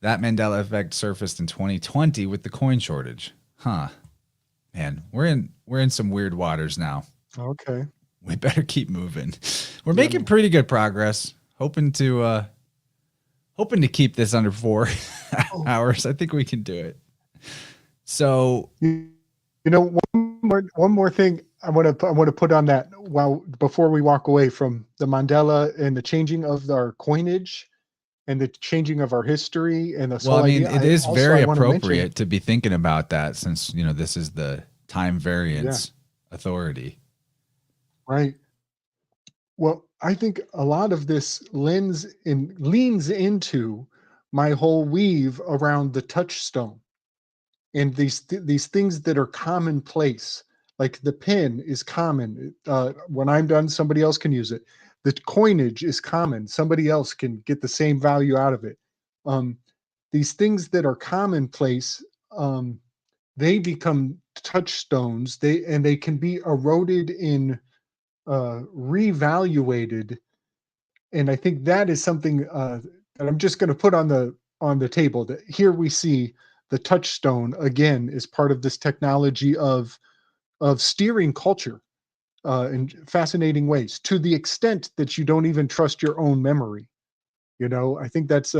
That Mandela effect surfaced in 2020 with the coin shortage. Huh. Man, we're in some weird waters now.
Okay.
We better keep moving. We're making pretty good progress. Hoping to keep this under 4 hours. I think we can do it. So,
one more thing I want to put on that before we walk away from the Mandela and the changing of our coinage and the changing of our history and the
well, I mean,
idea.
it is very appropriate to be thinking about that since, this is the time variance authority.
Right. Well, I think a lot of this leans into my whole weave around the touchstone and these things that are commonplace. Like the pen is common. When I'm done, somebody else can use it. The coinage is common. Somebody else can get the same value out of it. Um, these things that are commonplace, they become touchstones. They can be eroded in revaluated, and I think that is something that I'm just going to put on the table. That here we see the touchstone again is part of this technology of steering culture in fascinating ways, to the extent that you don't even trust your own memory. You know, I think that's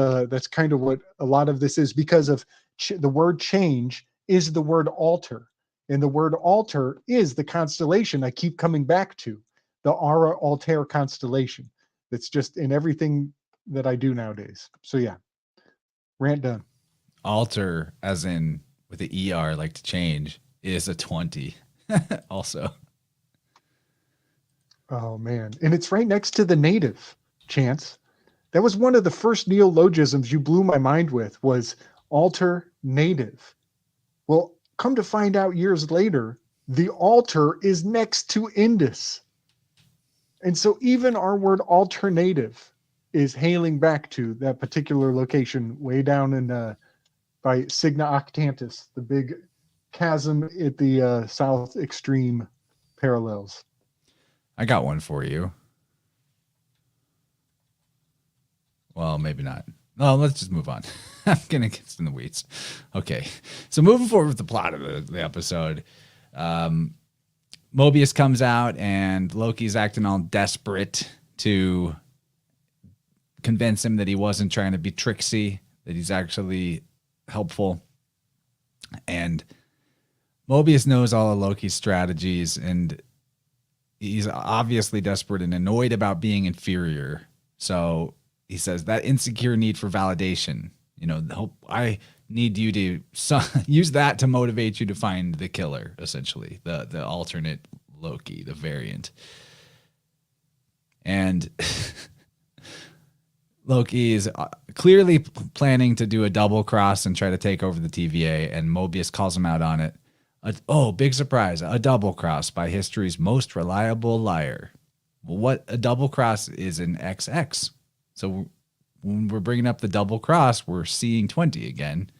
kind of what a lot of this is, because of the word change is the word alter, and the word alter is the constellation I keep coming back to, the Ara Altair constellation. That's just in everything that I do nowadays. So yeah, rant done.
Alter, as in with the ER, like to change, is a 20 also.
Oh man, and it's right next to the native. Chance. That was one of the first neologisms you blew my mind with, was alter native. Well, come to find out years later, the altar is next to Indus. And so even our word alternative is hailing back to that particular location way down in by Cygna Octantis, the big chasm at the south extreme parallels.
I got one for you. Well, maybe not. No, let's just move on. I'm going to get in the weeds. Okay. So moving forward with the plot of the episode, Mobius comes out and Loki's acting all desperate to convince him that he wasn't trying to be tricksy, that he's actually helpful. And Mobius knows all of Loki's strategies, and he's obviously desperate and annoyed about being inferior. So he says that insecure need for validation, you know, I need you to use that to motivate you to find the killer, essentially, the alternate Loki, the variant. And Loki is clearly planning to do a double cross and try to take over the TVA, and Mobius calls him out on it. Big surprise, a double cross by history's most reliable liar. Well, what a double cross is an XX. So when we're bringing up the double cross, we're seeing 20 again.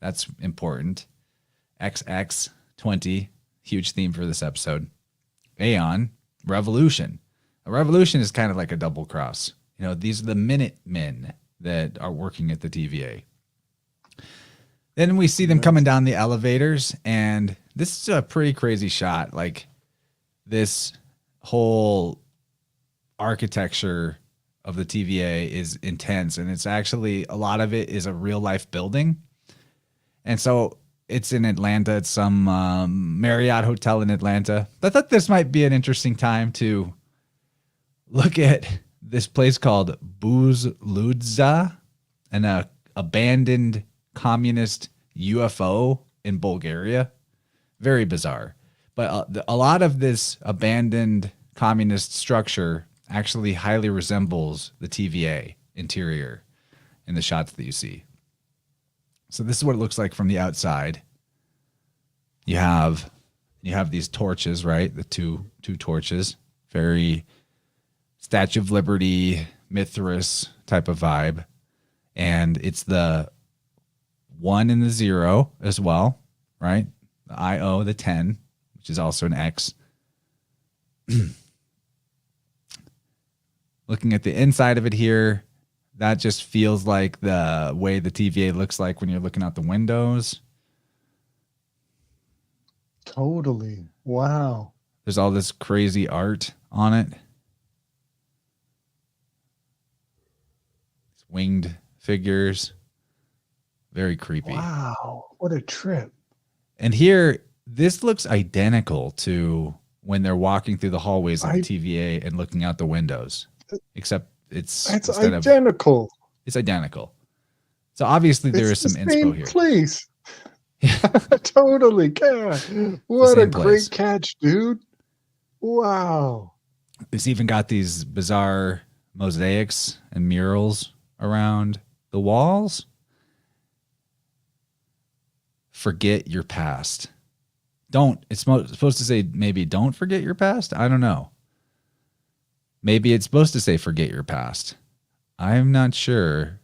That's important. XX, 20, huge theme for this episode. Aeon, revolution. A revolution is kind of like a double cross. You know, these are the Minutemen that are working at the TVA. Then we see them coming down the elevators, and this is a pretty crazy shot. Like, this whole architecture of the TVA is intense, and it's actually, a lot of it is a real life building. And so it's in Atlanta. It's some Marriott hotel in Atlanta. I thought this might be an interesting time to look at this place called Buzludza, an abandoned communist UFO in Bulgaria. Very bizarre. But a lot of this abandoned communist structure actually highly resembles the TVA interior in the shots that you see. So this is what it looks like from the outside. You have these torches, right? The two torches. Very Statue of Liberty, Mithras type of vibe. And it's the 1 and the 0 as well, right? The IO, the 10, which is also an X. Looking at the inside of it here, that just feels like the way the TVA looks like when you're looking out the windows.
Totally. Wow.
There's all this crazy art on it. Winged figures. Very creepy.
Wow. What a trip.
And here, this looks identical to when they're walking through the hallways of the TVA and looking out the windows. Except it's
identical.
It's identical. So obviously there is some inspo here.
Place. Totally. Yeah. What a great catch, dude. Wow.
It's even got these bizarre mosaics and murals around the walls. Forget your past. It's supposed to say maybe don't forget your past. I don't know. Maybe it's supposed to say forget your past. I'm not sure.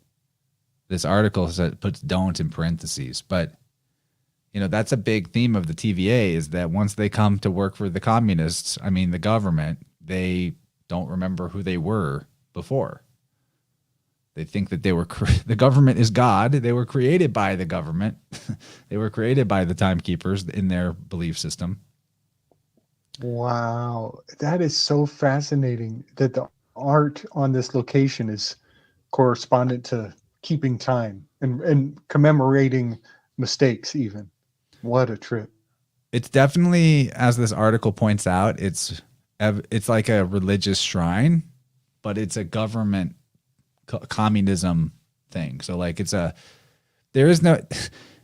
This article puts don't in parentheses, but that's a big theme of the TVA is that once they come to work for the communists, I mean the government, they don't remember who they were before. They think that the government is God. They were created by the government. They were created by the timekeepers in their belief system.
Wow. That is so fascinating that the art on this location is correspondent to keeping time and commemorating mistakes even. What a trip.
It's definitely, as this article points out, it's like a religious shrine, but it's a government communism thing. So like there is no,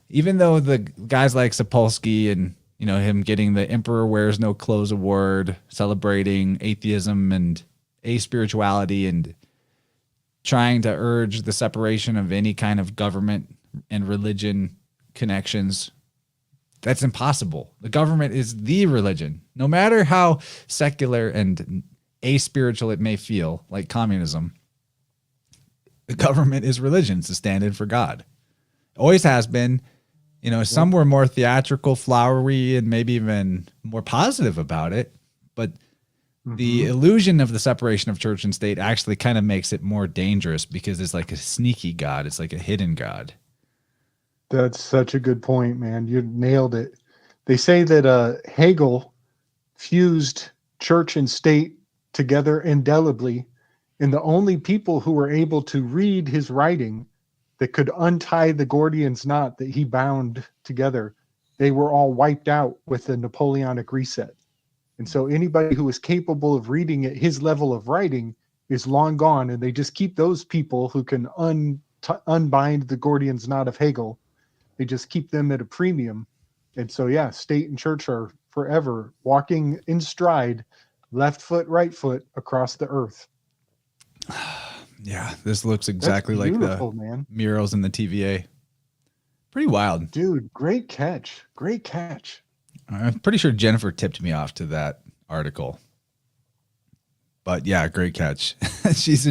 even though the guys like Sapolsky and him getting the emperor wears no clothes award, celebrating atheism and aspirituality and trying to urge the separation of any kind of government and religion connections, that's impossible. The government is the religion. No matter how secular and aspiritual it may feel, like communism, the government is religion. It's a stand-in for God. Always has been. Some were more theatrical, flowery, and maybe even more positive about it. But the illusion of the separation of church and state actually kind of makes it more dangerous because it's like a sneaky God. It's like a hidden God.
That's such a good point, man. You nailed it. They say that Hegel fused church and state together indelibly, and the only people who were able to read his writing that could untie the Gordian's knot that he bound together, they were all wiped out with the Napoleonic reset. And so anybody who was capable of reading at his level of writing is long gone, and they just keep those people who can unbind the Gordian's knot of Hegel. They just keep them at a premium. And so, yeah, state and church are forever walking in stride, left foot, right foot across the earth.
Yeah, this looks exactly like the murals in the TVA. Pretty wild.
Dude, great catch. Great catch.
I'm pretty sure Jennifer tipped me off to that article. But yeah, great catch. She's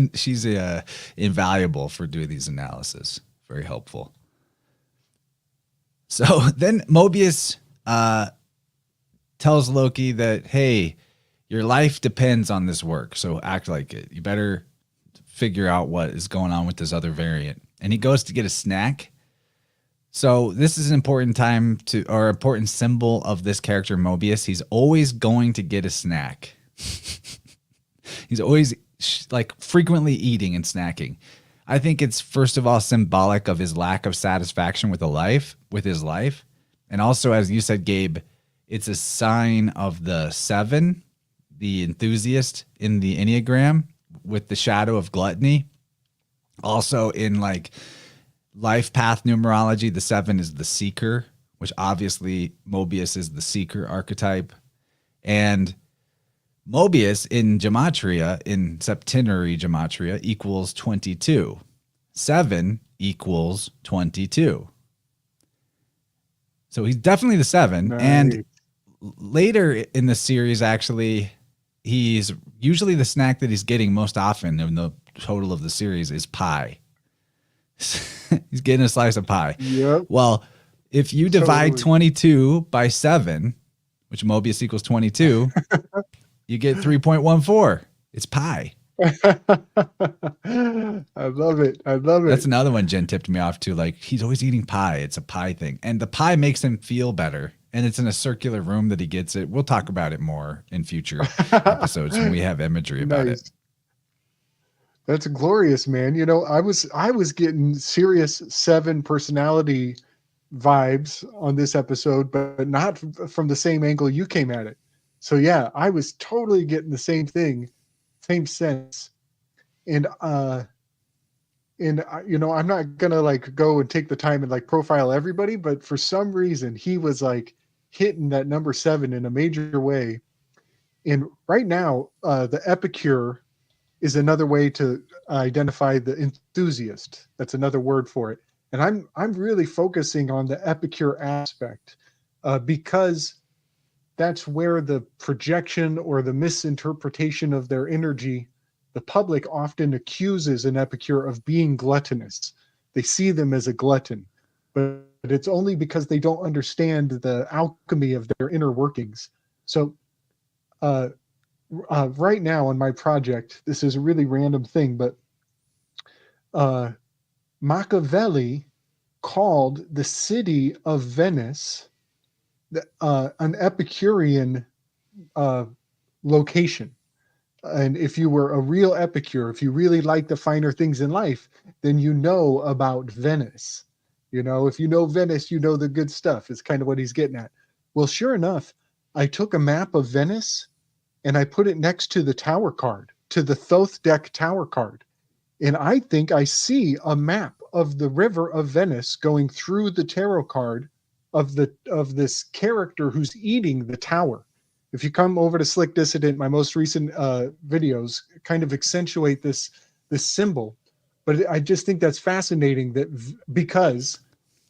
invaluable for doing these analysis. Very helpful. So then Mobius tells Loki that, hey, your life depends on this work, so act like it. You better figure out what is going on with this other variant. And he goes to get a snack. So this is an important important symbol of this character Mobius. He's always going to get a snack. He's always frequently eating and snacking. I think it's first of all symbolic of his lack of satisfaction with his life. And also, as you said, Gabe, it's a sign of the 7, the enthusiast in the Enneagram, with the shadow of gluttony. Also in life path numerology, the 7 is the seeker, which obviously Mobius is the seeker archetype. And Mobius in gematria, in septenary gematria, equals 22. 7 equals 22. So he's definitely the 7. Nice. And later in the series, actually, he's usually the snack that he's getting most often in the total of the series is pie. He's getting a slice of pie.
Yep.
Well, if you divide 22 by 7, which Mobius equals 22, you get 3.14. It's pie.
I love it.
That's another one Jen tipped me off to. He's always eating pie. It's a pie thing. And the pie makes him feel better. And it's in a circular room that he gets it. We'll talk about it more in future episodes when we have imagery about it.
That's glorious, man. I was getting serious 7 personality vibes on this episode, but not from the same angle you came at it. So yeah, I was totally getting the same thing, same sense. And I'm not gonna go and take the time and profile everybody, but for some reason he was hitting that number 7 in a major way. And right now, the epicure is another way to identify the enthusiast. That's another word for it. And I'm really focusing on the epicure aspect because that's where the projection or the misinterpretation of their energy, the public often accuses an epicure of being gluttonous. They see them as a glutton, but it's only because they don't understand the alchemy of their inner workings. So right now on my project, this is a really random thing, but Machiavelli called the city of Venice an Epicurean location. And if you were a real epicure, if you really like the finer things in life, then you know about Venice. You know, if you know Venice, you know the good stuff. It's kind of what he's getting at. Well, sure enough, I took a map of Venice and I put it next to the tower card, to the Thoth deck tower card. And I think I see a map of the river of Venice going through the tarot card of this character who's eating the tower. If you come over to Slick Dissident, my most recent videos kind of accentuate this symbol. But I just think that's fascinating that because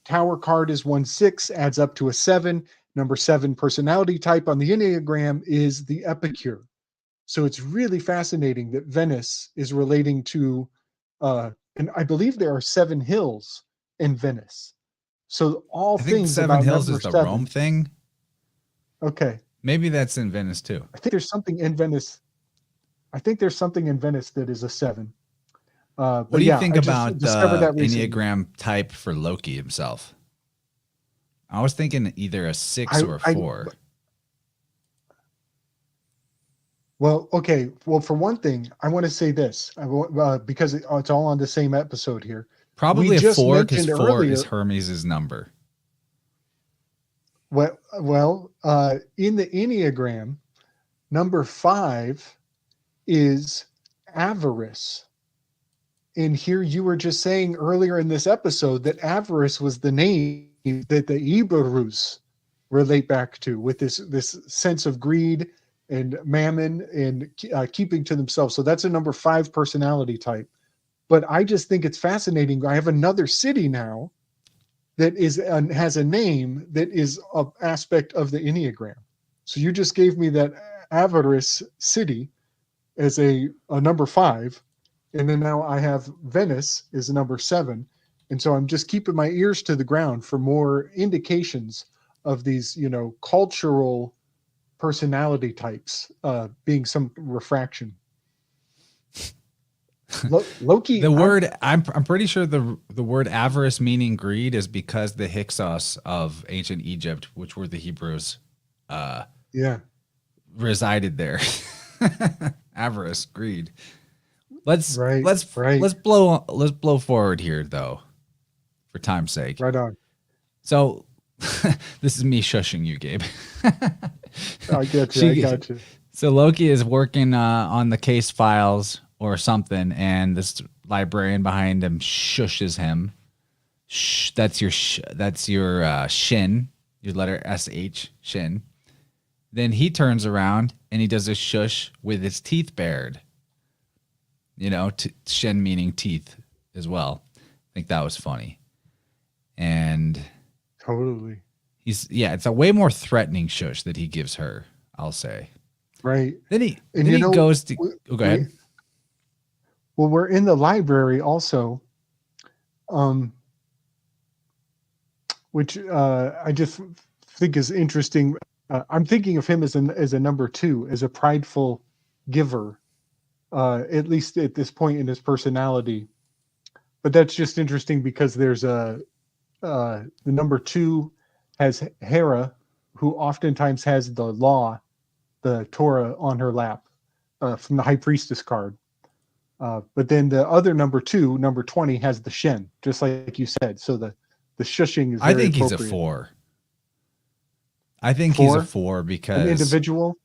tower card is 1/6, adds up to a 7. Number 7 personality type on the Enneagram is the epicure. So it's really fascinating that Venice is relating to, and I believe there are 7 hills in Venice. So all
I think
things
Seven
about
Hills
number
is the
7.
Rome thing.
Okay.
Maybe that's in Venice too.
I think there's something in Venice. I think there's something in Venice that is a 7.
What
But
do you
yeah,
think
I just
about
discovered
the
that recently.
Enneagram type for Loki himself? I was thinking either a 6 or a 4.
Well, okay. Well, for one thing, I want to say this because it's all on the same episode here.
Probably
We
a
just
4 because
mentioned
4
earlier.
is Hermes' number.
Well, in the Enneagram, number 5 is avarice. And here you were just saying earlier in this episode that avarice was the name that the Iberus relate back to, with this sense of greed and mammon and keeping to themselves. So that's a number 5 personality type. But I just think it's fascinating. I have another city now that has a name that is an aspect of the Enneagram. So you just gave me that avarice city as a number 5. And then now I have Venice is number 7. And so I'm just keeping my ears to the ground for more indications of these, cultural personality types being some refraction. Loki.
The word I'm pretty sure the word avarice, meaning greed, is because the Hyksos of ancient Egypt, which were the Hebrews, resided there. Avarice, greed. Let's blow forward here though, for time's sake.
Right on.
So this is me shushing you, Gabe.
I get you. I got you.
So Loki is working on the case files or something, and this librarian behind him shushes him. Shh, that's your shin, your letter SH, shin. Then he turns around and he does a shush with his teeth bared. Shin meaning teeth as well. I think that was funny. And
totally.
It's a way more threatening shush that he gives her, I'll say.
Right.
Then he goes to go ahead.
Well, we're in the library also, which I just think is interesting. I'm thinking of him as a number 2, as a prideful giver, at least at this point in his personality. But that's just interesting because there's the number 2 has Hera, who oftentimes has the law, the Torah on her lap from the High Priestess card. But then the other number 2, number 20, has the Shen, just like you said. So the shushing is very
I think he's a 4. I think he's a 4 because
an individual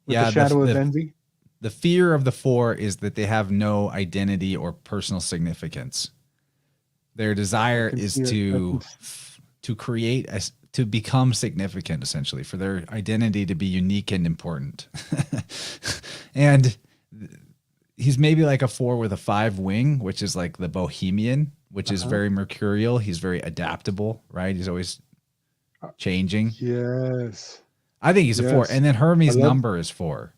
with the shadow of envy.
The fear of the 4 is that they have no identity or personal significance. Their desire is to create to become significant, essentially, for their identity to be unique and important. And he's maybe like a 4 with a 5 wing, which is like the bohemian, which is very mercurial. He's very adaptable, right? He's always changing.
Yes.
I think he's a 4. And then Hermes' number is 4.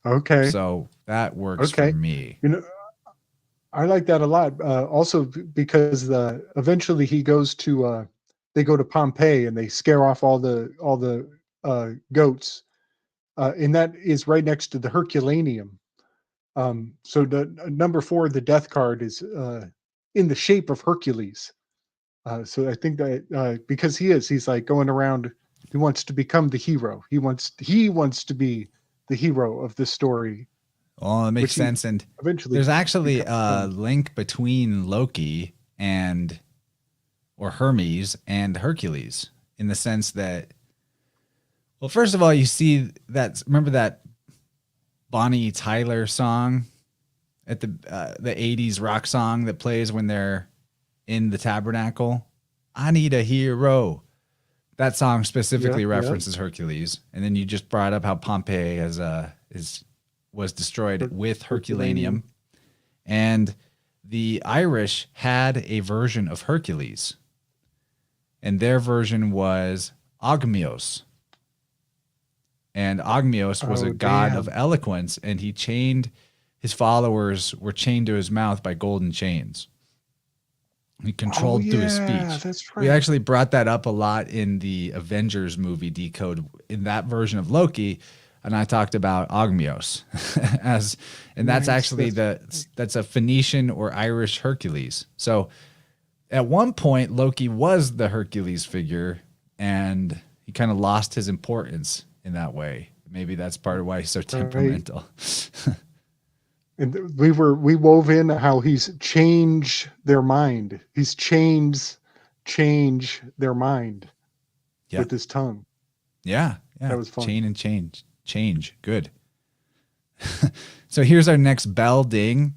Okay.
So that works for me.
You know, I like that a lot. Also because eventually he goes to they go to Pompeii and they scare off all the goats. And that is right next to the Herculaneum. So the number 4, the death card, is in the shape of Hercules. So I think that because he's like going around, he wants to become the hero. He wants to be the hero of this story.
Oh, that makes sense. And eventually there's actually a link between Loki or Hermes and Hercules, in the sense that, well, first of all, you see that, remember that Bonnie Tyler song at the 80s rock song that plays when they're in the tabernacle? I need a hero. That song specifically references Hercules. And then you just brought up how Pompeii was destroyed with Herculaneum. And the Irish had a version of Hercules, and their version was Ogmios. And Ogmios was a god of eloquence, and his followers were chained to his mouth by golden chains. He controlled through his speech. That's right. We actually brought that up a lot in the Avengers movie Decode, in that version of Loki. And I talked about Ogmios that's actually that's a Phoenician or Irish Hercules. So at one point, Loki was the Hercules figure, and he kind of lost his importance in that way. Maybe that's part of why he's so temperamental.
Right. And we wove in how he's change their mind. He's change their mind with his tongue.
Yeah.
That was fun.
Chain and change. Good. So here's our next bell ding,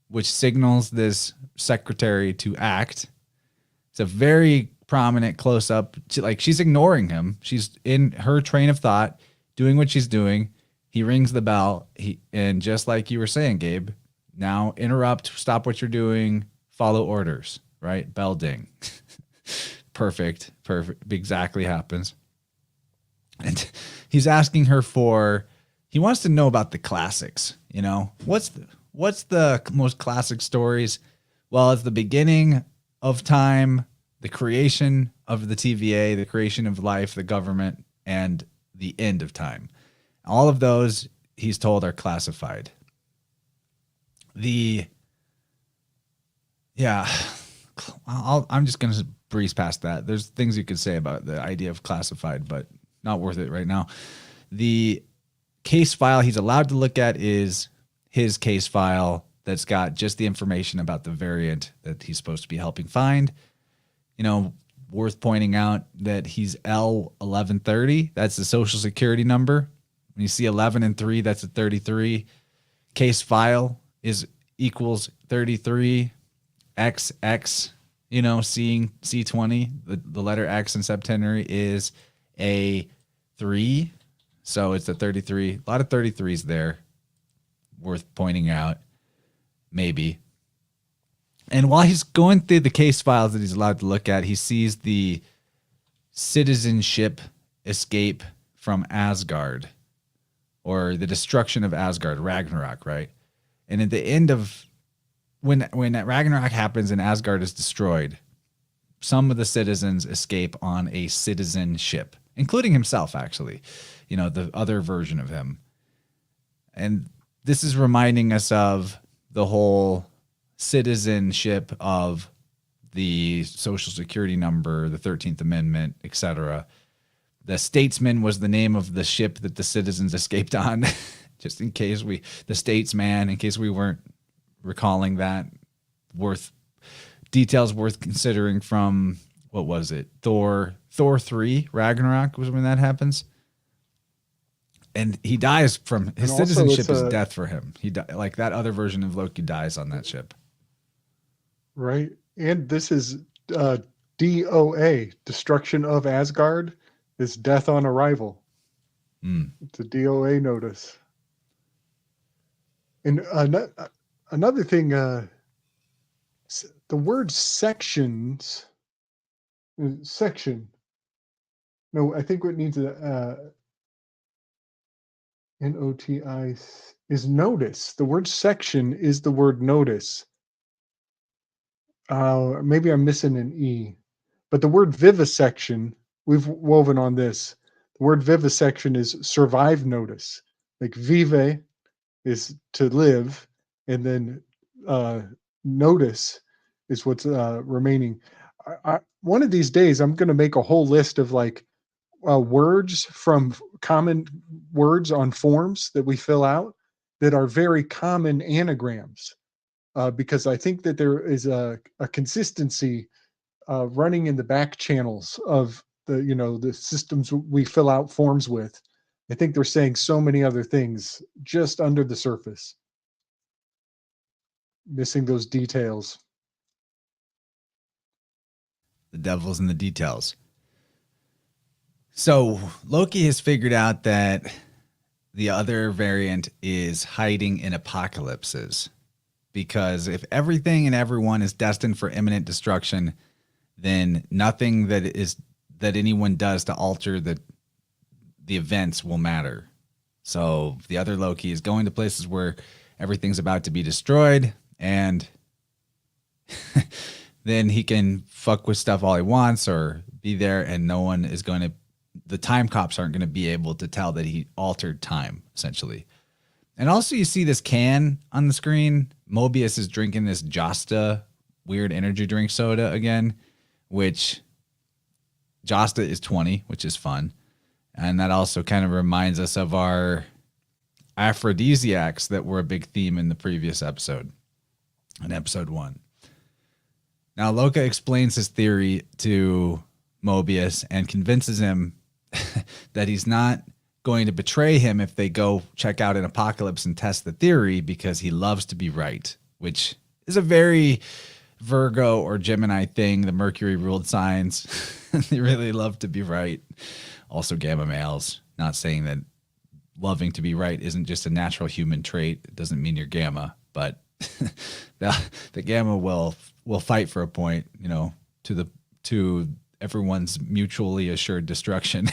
which signals this secretary to act. It's a very prominent close up. Like, she's ignoring him. She's in her train of thought, doing what she's doing. He rings the bell. And just like you were saying, Gabe, now interrupt, stop what you're doing, follow orders, right? Bell ding. Perfect. Exactly happens. And he's asking her he wants to know about the classics. You know, what's the most classic stories? Well, it's the beginning of time, the creation of the TVA, the creation of life, the government, and the end of time. All of those, he's told, are classified. I'm just going to breeze past that. There's things you could say about the idea of classified, but not worth it right now. The case file he's allowed to look at is his case file that's got just the information about the variant that he's supposed to be helping find. You know, worth pointing out that he's L1130. That's the social security number. When you see 11 and 3, that's a 33. Case file equals 33. XX, seeing C20, the letter X in septenary is a 3. So it's a 33. A lot of 33s there. Worth pointing out, maybe. And while he's going through the case files that he's allowed to look at, he sees the citizenship escape from Asgard, or the destruction of Asgard, Ragnarok, right? And at the end of when Ragnarok happens and Asgard is destroyed, some of the citizens escape on a citizen ship, including himself, actually, the other version of him. And this is reminding us of the whole citizenship of the Social Security number, the 13th Amendment, etc. The Statesman was the name of the ship that the citizens escaped on, just in case the Statesman, in case we weren't recalling that. Details worth considering from, what was it? Thor 3, Ragnarok was when that happens. And he dies from his citizenship is death for him. Like that other version of Loki dies on that ship.
Right. And this is DOA, destruction of Asgard, is death on arrival. It's a DOA notice. And another thing, the word sections, section. No, I think what needs a NOTI is notice. The word section is the word notice. Maybe I'm missing an E. But the word vivisection, we've woven on this. The word vivisection is survive notice. Like vive is to live, and then notice is what's remaining. One of these days, I'm going to make a whole list of like words from common words on forms that we fill out that are very common anagrams, because I think that there is a consistency running in the back channels of the systems we fill out forms with. I think they're saying so many other things just under the surface, missing those details.
The devil's in the details. So Loki has figured out that the other variant is hiding in apocalypses, because if everything and everyone is destined for imminent destruction, then nothing that anyone does to alter the events will matter. So the other Loki is going to places where everything's about to be destroyed, and then he can fuck with stuff all he wants or be there, and no one is going to, the time cops aren't going to be able to tell that he altered time, essentially. And also you see this can on the screen. Mobius is drinking this Josta weird energy drink soda again, which Josta is 20, which is fun. And that also kind of reminds us of our aphrodisiacs that were a big theme in the previous episode, in episode 1. Now, Loki explains his theory to Mobius and convinces him that he's not going to betray him if they go check out an apocalypse and test the theory, because he loves to be right, which is a very Virgo or Gemini thing. The Mercury ruled signs, they really love to be right. Also Gamma males. Not saying that loving to be right isn't just a natural human trait. It doesn't mean you're Gamma, but the Gamma will fight for a point, to everyone's mutually assured destruction.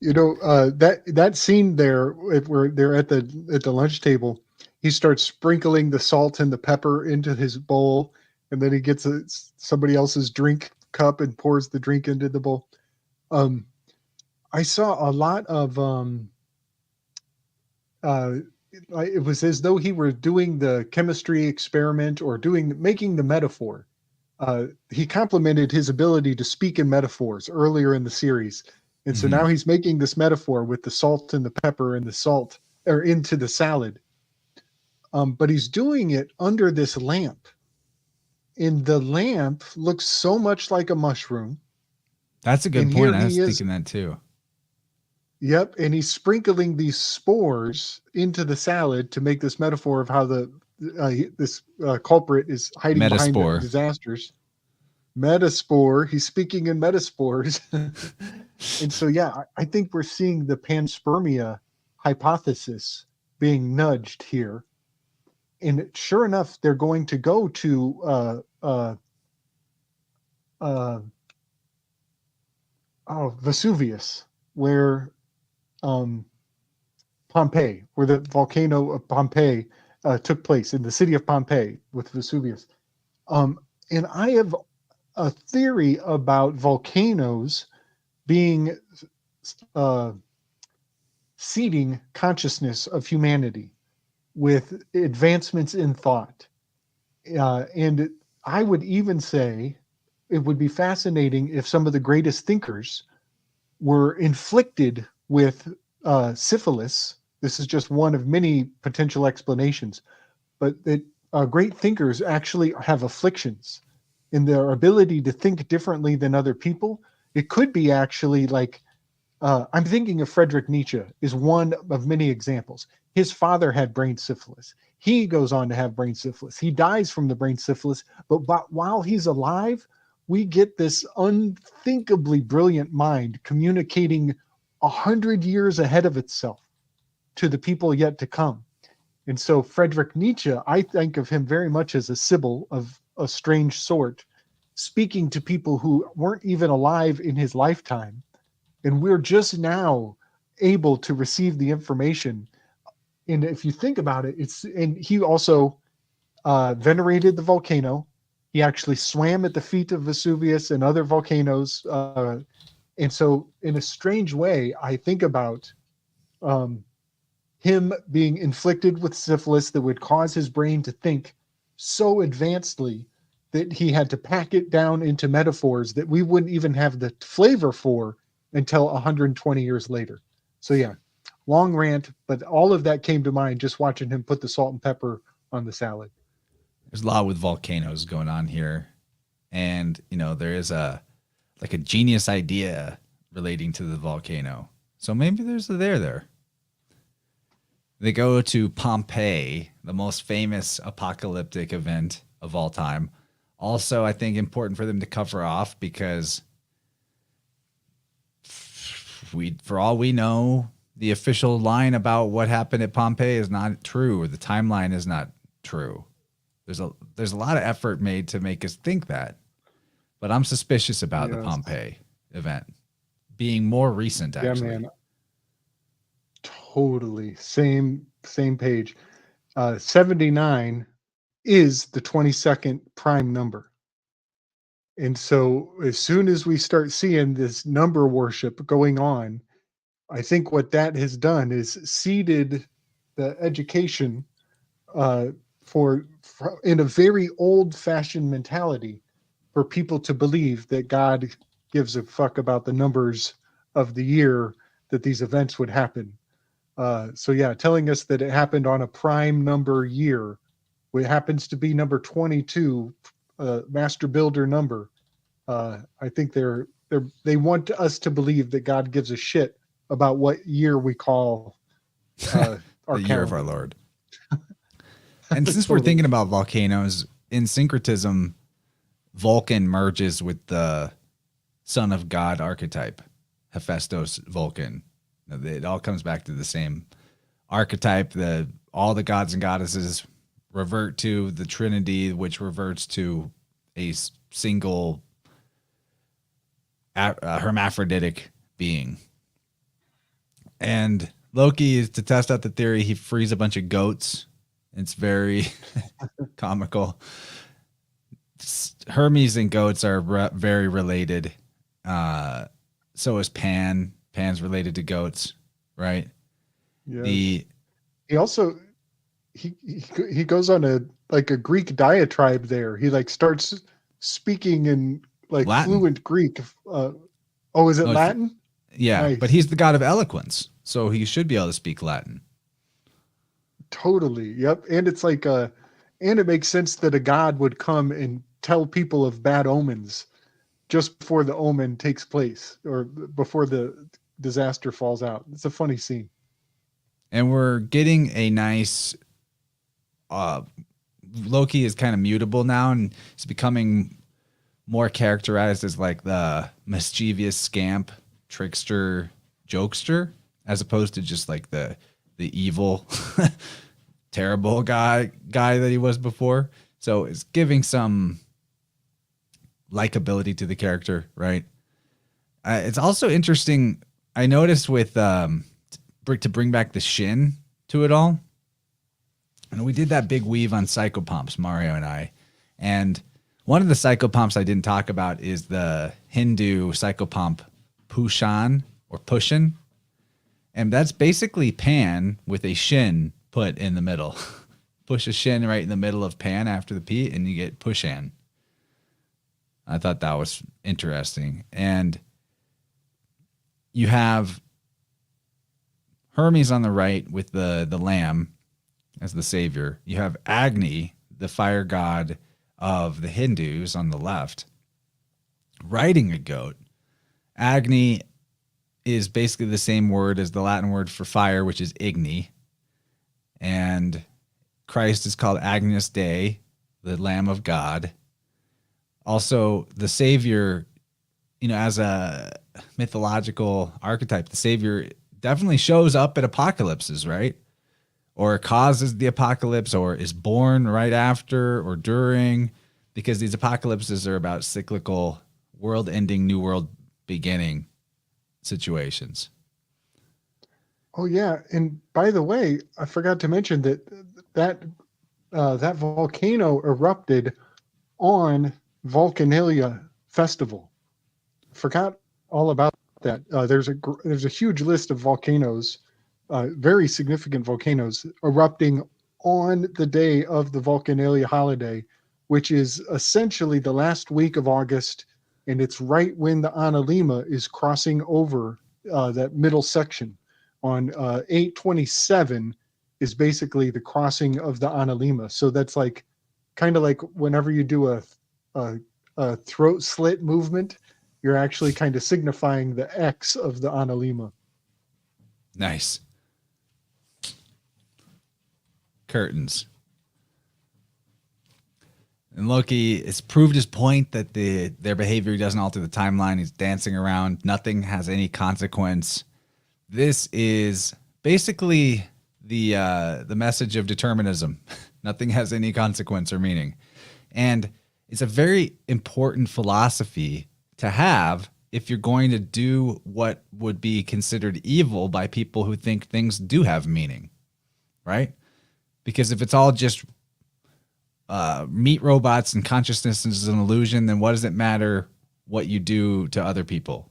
That scene there where they're at the lunch table, he starts sprinkling the salt and the pepper into his bowl, and then he gets somebody else's drink cup and pours the drink into the bowl. I saw a lot of it was as though he were doing the chemistry experiment or making the metaphor. He complimented his ability to speak in metaphors earlier in the series. And so now he's making this metaphor with the salt and the pepper and the salt or into the salad. But he's doing it under this lamp. And the lamp looks so much like a mushroom.
That's a good point. I was thinking that too.
Yep. And he's sprinkling these spores into the salad to make this metaphor of how this culprit is hiding behind the disasters. Metaspore. He's speaking in metaspores. And so, yeah, I think we're seeing the panspermia hypothesis being nudged here. And sure enough, they're going to go to Vesuvius, where Pompeii, where the volcano of Pompeii took place, in the city of Pompeii with Vesuvius. And I have a theory about volcanoes being seeding consciousness of humanity with advancements in thought. And I would even say it would be fascinating if some of the greatest thinkers were inflicted with syphilis. This is just one of many potential explanations, but that great thinkers actually have afflictions in their ability to think differently than other people. It could be actually like I'm thinking of Friedrich Nietzsche is one of many examples. His father had brain syphilis. He goes on to have brain syphilis. He dies from the brain syphilis, but while he's alive, we get this unthinkably brilliant mind communicating 100 years ahead of itself to the people yet to come. And so Friedrich Nietzsche, I think of him very much as a Sibyl of a strange sort, speaking to people who weren't even alive in his lifetime. And we're just now able to receive the information. And if you think about it, and he also venerated the volcano. He actually swam at the feet of Vesuvius and other volcanoes. And so in a strange way, I think about him being inflicted with syphilis that would cause his brain to think so advancedly that he had to pack it down into metaphors that we wouldn't even have the flavor for until 120 years later. So yeah, long rant, but all of that came to mind just watching him put the salt and pepper on the salad.
There's a lot with volcanoes going on here. And, there is a genius idea relating to the volcano. So maybe there's a there. They go to Pompeii, the most famous apocalyptic event of all time. Also, I think important for them to cover off because for all we know, the official line about what happened at Pompeii is not true, or the timeline is not true. There's a lot of effort made to make us think that, but I'm suspicious about the Pompeii event being more recent. Actually,
yeah, man, totally same page. 79 is the 22nd prime number. And so as soon as we start seeing this number worship going on, I think what that has done is seeded the education for in a very old-fashioned mentality for people to believe that God gives a fuck about the numbers of the year that these events would happen. So yeah, telling us that it happened on a prime number year, it happens to be number 22, master builder number. I think they want us to believe that God gives a shit about what year we call
the year of our Lord. And since totally. We're thinking about volcanoes, in syncretism, Vulcan merges with the Son of God archetype, Hephaestus Vulcan. It all comes back to the same archetype. All the gods and goddesses revert to the Trinity, which reverts to a single hermaphroditic being. And Loki is to test out the theory. He frees a bunch of goats. It's very comical. Hermes and goats are very related. So is Pan. Pan's related to goats, right?
Yeah. He also he goes on a Greek diatribe there. He starts speaking in
Latin.
Fluent Greek. Is it Latin?
Yeah, nice. But he's the god of eloquence, so he should be able to speak Latin.
Totally. Yep. And it's and it makes sense that a god would come and tell people of bad omens just before the omen takes place or before the disaster falls out. It's a funny scene.
And we're getting a nice Loki is kind of mutable now, and he's becoming more characterized as the mischievous scamp, trickster, jokester, as opposed to just the evil, terrible guy that he was before. So it's giving some likability to the character, right? It's also interesting. I noticed with to bring back the Shin to it all. And we did that big weave on psychopomps, Mario and I. And one of the psychopomps I didn't talk about is the Hindu psychopomp Pushan or Pushin. And that's basically Pan with a shin put in the middle. Push a shin right in the middle of Pan after the P, and you get Pushan. I thought that was interesting. And you have Hermes on the right with the lamb as the savior. You have Agni, the fire god of the Hindus, on the left, riding a goat. Agni is basically the same word as the Latin word for fire, which is igni. And Christ is called Agnus Dei, the Lamb of God. Also, the Savior, as a mythological archetype, the Savior definitely shows up at apocalypses, right? Or causes the apocalypse, or is born right after or during, because these apocalypses are about cyclical, world-ending, new world beginning situations.
Oh yeah, and by the way, I forgot to mention that volcano erupted on Vulcanalia Festival. Forgot all about that. There's a huge list of volcanoes, very significant volcanoes erupting on the day of the Vulcanalia holiday, which is essentially the last week of August, and it's right when the Analima is crossing over that middle section. On 8/27 is basically the crossing of the Analima. So that's like kind of like whenever you do a throat slit movement, you're actually kind of signifying the X of the Analima.
Nice. Curtains. And Loki has proved his point that their behavior doesn't alter the timeline. He's dancing around. Nothing has any consequence. This is basically the message of determinism. Nothing has any consequence or meaning. And it's a very important philosophy to have if you're going to do what would be considered evil by people who think things do have meaning, right? Because if it's all just meat robots and consciousness is an illusion, then what does it matter what you do to other people,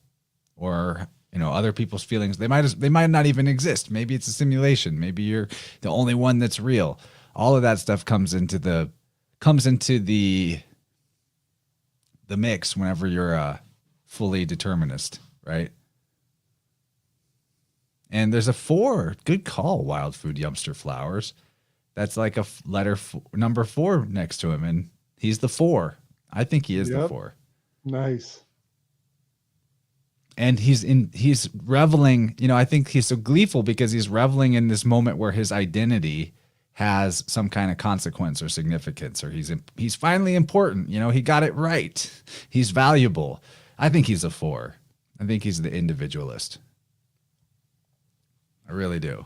or other people's feelings? They might not even exist. Maybe it's a simulation. Maybe you're the only one that's real. All of that stuff comes into the mix whenever you're a fully determinist, right? And there's a 4. Good call, Wild Food Yumpster Flowers. That's like a letter number 4 next to him, and he's the 4. I think he is the 4.
Nice.
And he's reveling, I think he's so gleeful because he's reveling in this moment where his identity has some kind of consequence or significance, or he's finally important. He got it right. He's valuable. I think he's a 4. I think he's the individualist. I really do.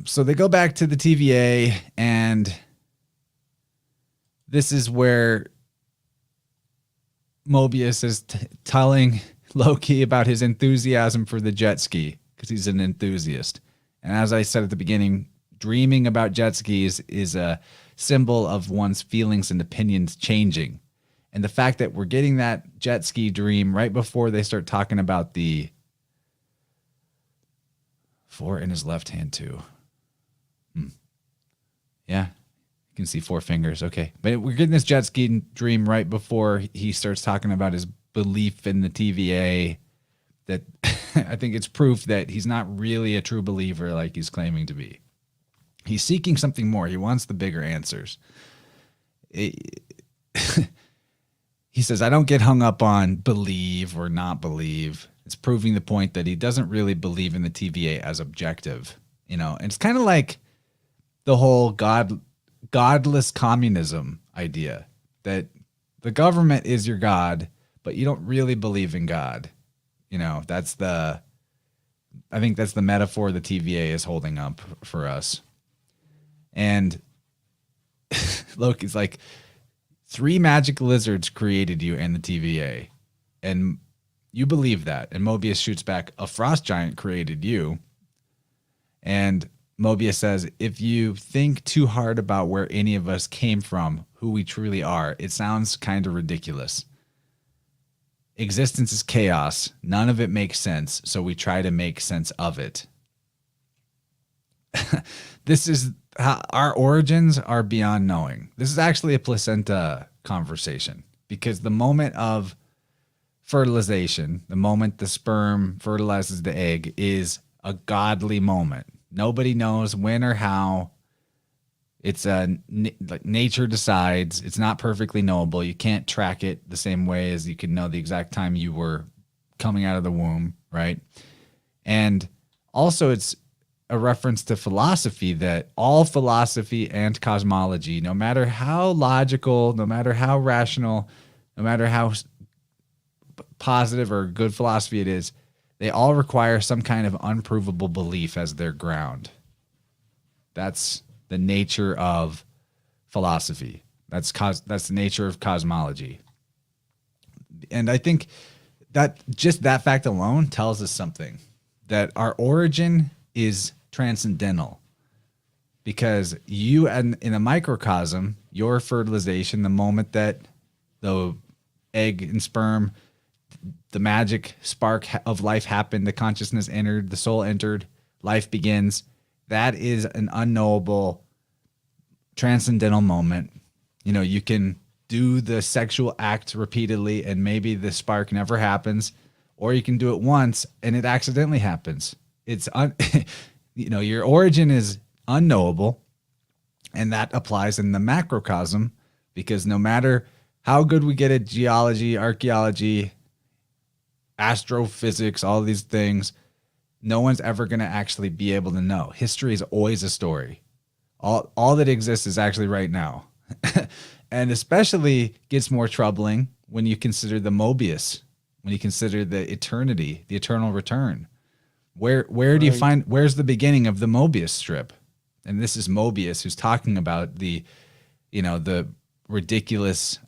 So they go back to the TVA, and this is where Mobius is telling Loki about his enthusiasm for the jet ski, because he's an enthusiast. And as I said at the beginning, dreaming about jet skis is a symbol of one's feelings and opinions changing. And the fact that we're getting that jet ski dream right before they start talking about the 4 in his left hand too. Yeah, you can see 4 fingers. Okay. But we're getting this jet ski dream right before he starts talking about his belief in the TVA, that I think it's proof that he's not really a true believer like he's claiming to be. He's seeking something more. He wants the bigger answers. He says, I don't get hung up on believe or not believe. It's proving the point that he doesn't really believe in the TVA as objective. And it's kind of like the whole godless communism idea, that the government is your God, but you don't really believe in God. I think that's the metaphor the TVA is holding up for us. And Loki's like, 3 magic lizards created you and the TVA. And you believe that. And Mobius shoots back, a frost giant created you. And Mobius says, if you think too hard about where any of us came from, who we truly are, it sounds kind of ridiculous. Existence is chaos. None of it makes sense, so we try to make sense of it. This is how our origins are beyond knowing. This is actually a placenta conversation, because the moment of fertilization, the moment the sperm fertilizes the egg, is a godly moment. Nobody knows when or how. It's like nature decides. It's not perfectly knowable. You can't track it the same way as you can know the exact time you were coming out of the womb, right? And also it's a reference to philosophy, that all philosophy and cosmology, no matter how logical, no matter how rational, no matter how positive or good philosophy it is, they all require some kind of unprovable belief as their ground. That's the nature of philosophy. That's the nature of cosmology. And I think that just that fact alone tells us something, that our origin is transcendental, because you and in a microcosm, your fertilization, the moment that the egg and sperm, the magic spark of life happened, the consciousness entered, the soul entered, life begins. That is an unknowable transcendental moment. You know, you can do the sexual act repeatedly and maybe the spark never happens, or you can do it once and it accidentally happens. It's you know, your origin is unknowable, and that applies in the macrocosm, because no matter how good we get at geology, archaeology, astrophysics, all these things, no one's ever going to actually be able to know. History is always a story. All that exists is actually right now. And especially gets more troubling when you consider the Mobius, when you consider the eternity, the eternal return. Where do you find, where's the beginning of the Mobius strip? And this is Mobius who's talking about the, you know, the ridiculous,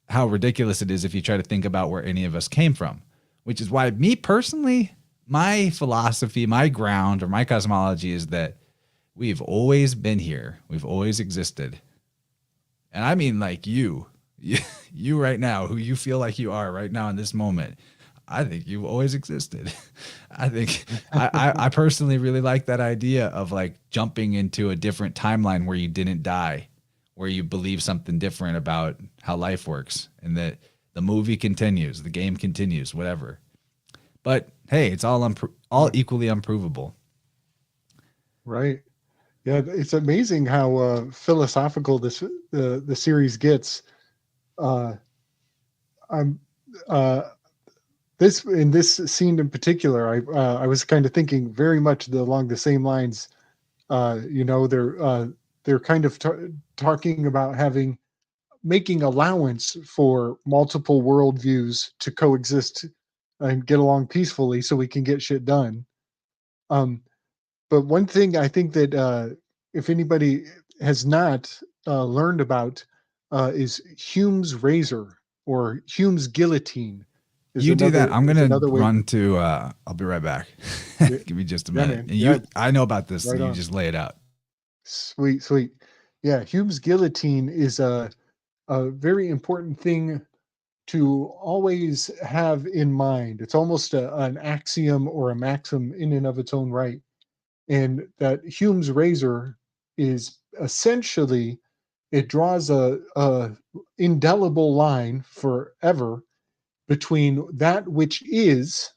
how ridiculous it is if you try to think about where any of us came from, which is why me personally, my philosophy, my ground, or my cosmology is that we've always been here. We've always existed. And I mean, like you right now, who you feel like you are right now in this moment. I think you've always existed. I think I personally really like that idea of like jumping into a different timeline where you didn't die, where you believe something different about how life works, and that the movie continues, the game continues, whatever. But hey, it's all equally unprovable.
Right. Yeah, it's amazing how philosophical the series gets. I'm this in this scene in particular. I was kind of thinking very much along the same lines. You know, they're kind of talking about making allowance for multiple worldviews to coexist and get along peacefully, so we can get shit done. But one thing I think that if anybody has not learned about is Hume's razor, or Hume's guillotine.
You do that. I'm gonna
way.
run to. I'll be right back. Give me just a minute.
Man. Yeah,
I know about this.
Right
So you
on.
just lay it out.
Sweet. Yeah, Hume's guillotine is a very important thing to always have in mind. It's almost an axiom or a maxim in and of its own right. And that Hume's razor is essentially, it draws a indelible line forever between that which is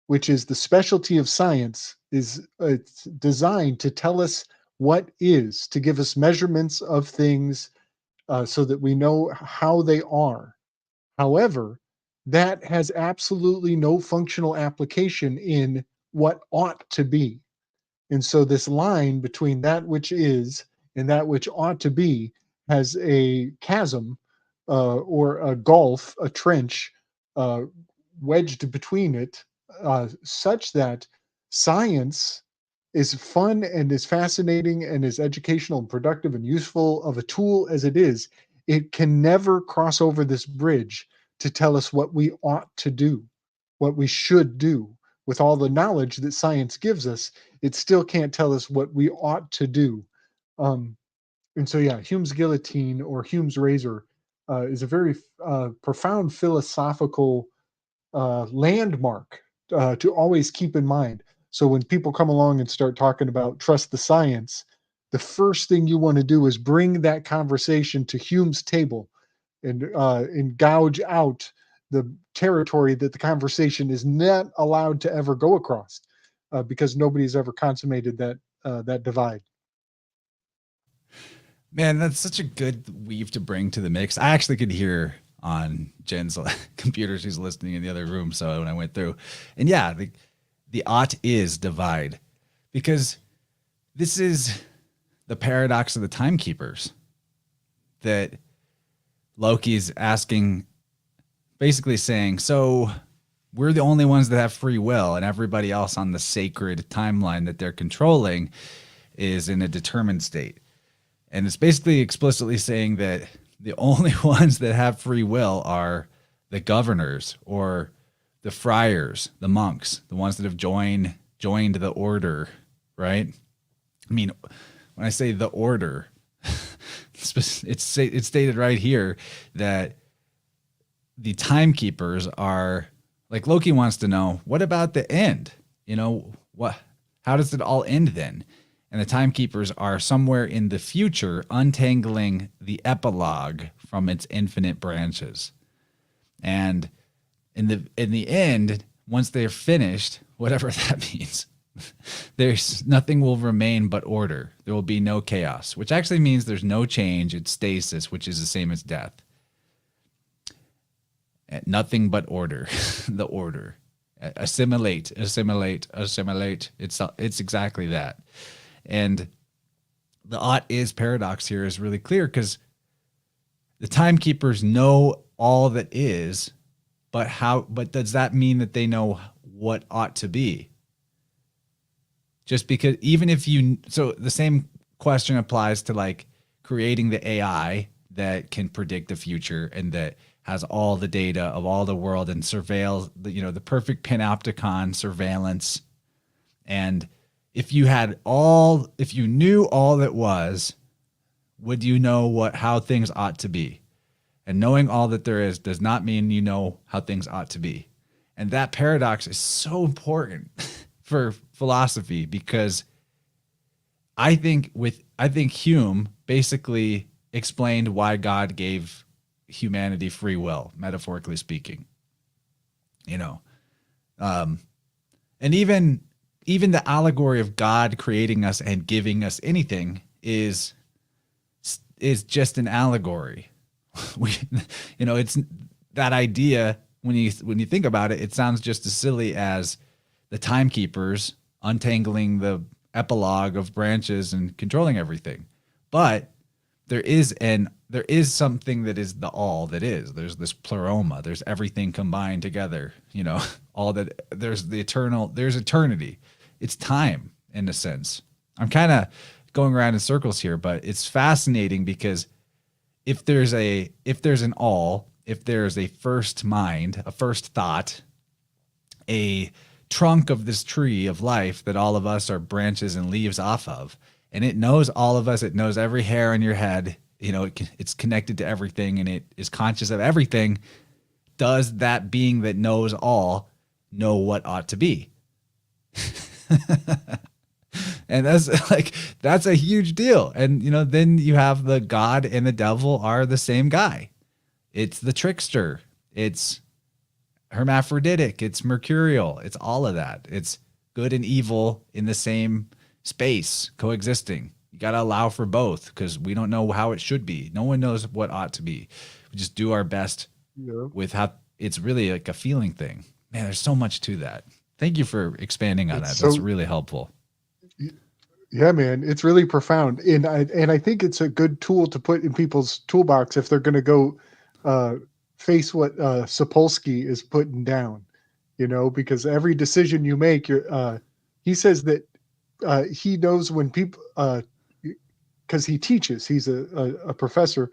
the specialty of science, is it's designed to tell us what is, to give us measurements of things, so that we know how they are. However, that has absolutely no functional application in what ought to be. And so this line between that which is and that which ought to be has a chasm, or a gulf, a trench, uh, wedged between it, such that science is fun and is fascinating and is educational and productive and useful of a tool as it is. It can never cross over this bridge to tell us what we ought to do, what we should do. With all the knowledge that science gives us, it still can't tell us what we ought to do. Um, and so, yeah, Hume's guillotine, or Hume's razor, is a very profound philosophical landmark to always keep in mind. So when people come along and start talking about trust the science, the first thing you want to do is bring that conversation to Hume's table, and gouge out the territory that the conversation is not allowed to ever go across, because nobody's ever consummated that divide.
Man, that's such a good weave to bring to the mix. I actually could hear on Jen's computer. She's listening in the other room. So when I went through, and yeah, the ought is divide, because this is the paradox of the timekeepers that Loki's asking, basically saying, so we're the only ones that have free will, and everybody else on the sacred timeline that they're controlling is in a determined state. And it's basically explicitly saying that the only ones that have free will are the governors or the friars, the monks, the ones that have joined the order, right? I mean, when I say the order, it's stated right here that the timekeepers are, like, Loki wants to know, what about the end? You know, how does it all end then? And the timekeepers are somewhere in the future, untangling the epilogue from its infinite branches. And in the end, once they're finished, whatever that means, there's nothing will remain but order. There will be no chaos, which actually means there's no change. It's stasis, which is the same as death. And nothing but order, the order. Assimilate. It's exactly that. And the ought is paradox here is really clear, because the timekeepers know all that is, but does that mean that they know what ought to be? Just because, so the same question applies to, like, creating the AI that can predict the future and that has all the data of all the world and surveils the perfect panopticon surveillance. And if you knew all that was, would you know how things ought to be? And knowing all that there is does not mean you know how things ought to be. And that paradox is so important for philosophy, because I think Hume basically explained why God gave humanity free will, metaphorically speaking. And even the allegory of God creating us and giving us anything is just an allegory. It's that idea. When you think about it, it sounds just as silly as the timekeepers untangling the epilogue of branches and controlling everything. But there is something that is the all that is. There's this pleroma. There's everything combined together. All that. There's the eternal. There's eternity. It's time, in a sense. I'm kind of going around in circles here, but it's fascinating, because if there's an all, if there's a first mind, a first thought, a trunk of this tree of life that all of us are branches and leaves off of, and it knows all of us, it knows every hair on your head, it's connected to everything, and it is conscious of everything. Does that being that knows all know what ought to be? And that's a huge deal. And then you have the God and the devil are the same guy. It's the trickster. It's hermaphroditic. It's mercurial. It's all of that. It's good and evil in the same space coexisting. You got to allow for both, because we don't know how it should be. No one knows what ought to be. We just do our best with how it's really like a feeling thing. Man, there's so much to that. Thank you for expanding on that. That's really helpful.
Yeah, man, it's really profound. And I think it's a good tool to put in people's toolbox if they're going to go face what Sapolsky is putting down, because every decision you make, he says that he knows when people, because he teaches, he's a professor,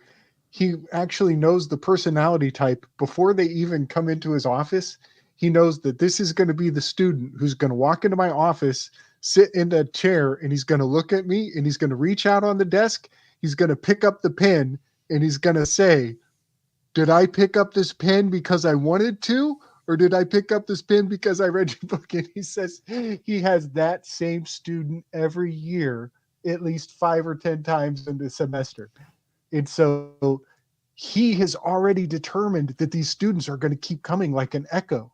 he actually knows the personality type before they even come into his office. He knows that this is going to be the student who's going to walk into my office, sit in a chair, and he's going to look at me, and he's going to reach out on the desk. He's going to pick up the pen, and he's going to say, did I pick up this pen because I wanted to, or did I pick up this pen because I read your book? And he says he has that same student every year, at least 5 or 10 times in the semester. And so he has already determined that these students are going to keep coming like an echo.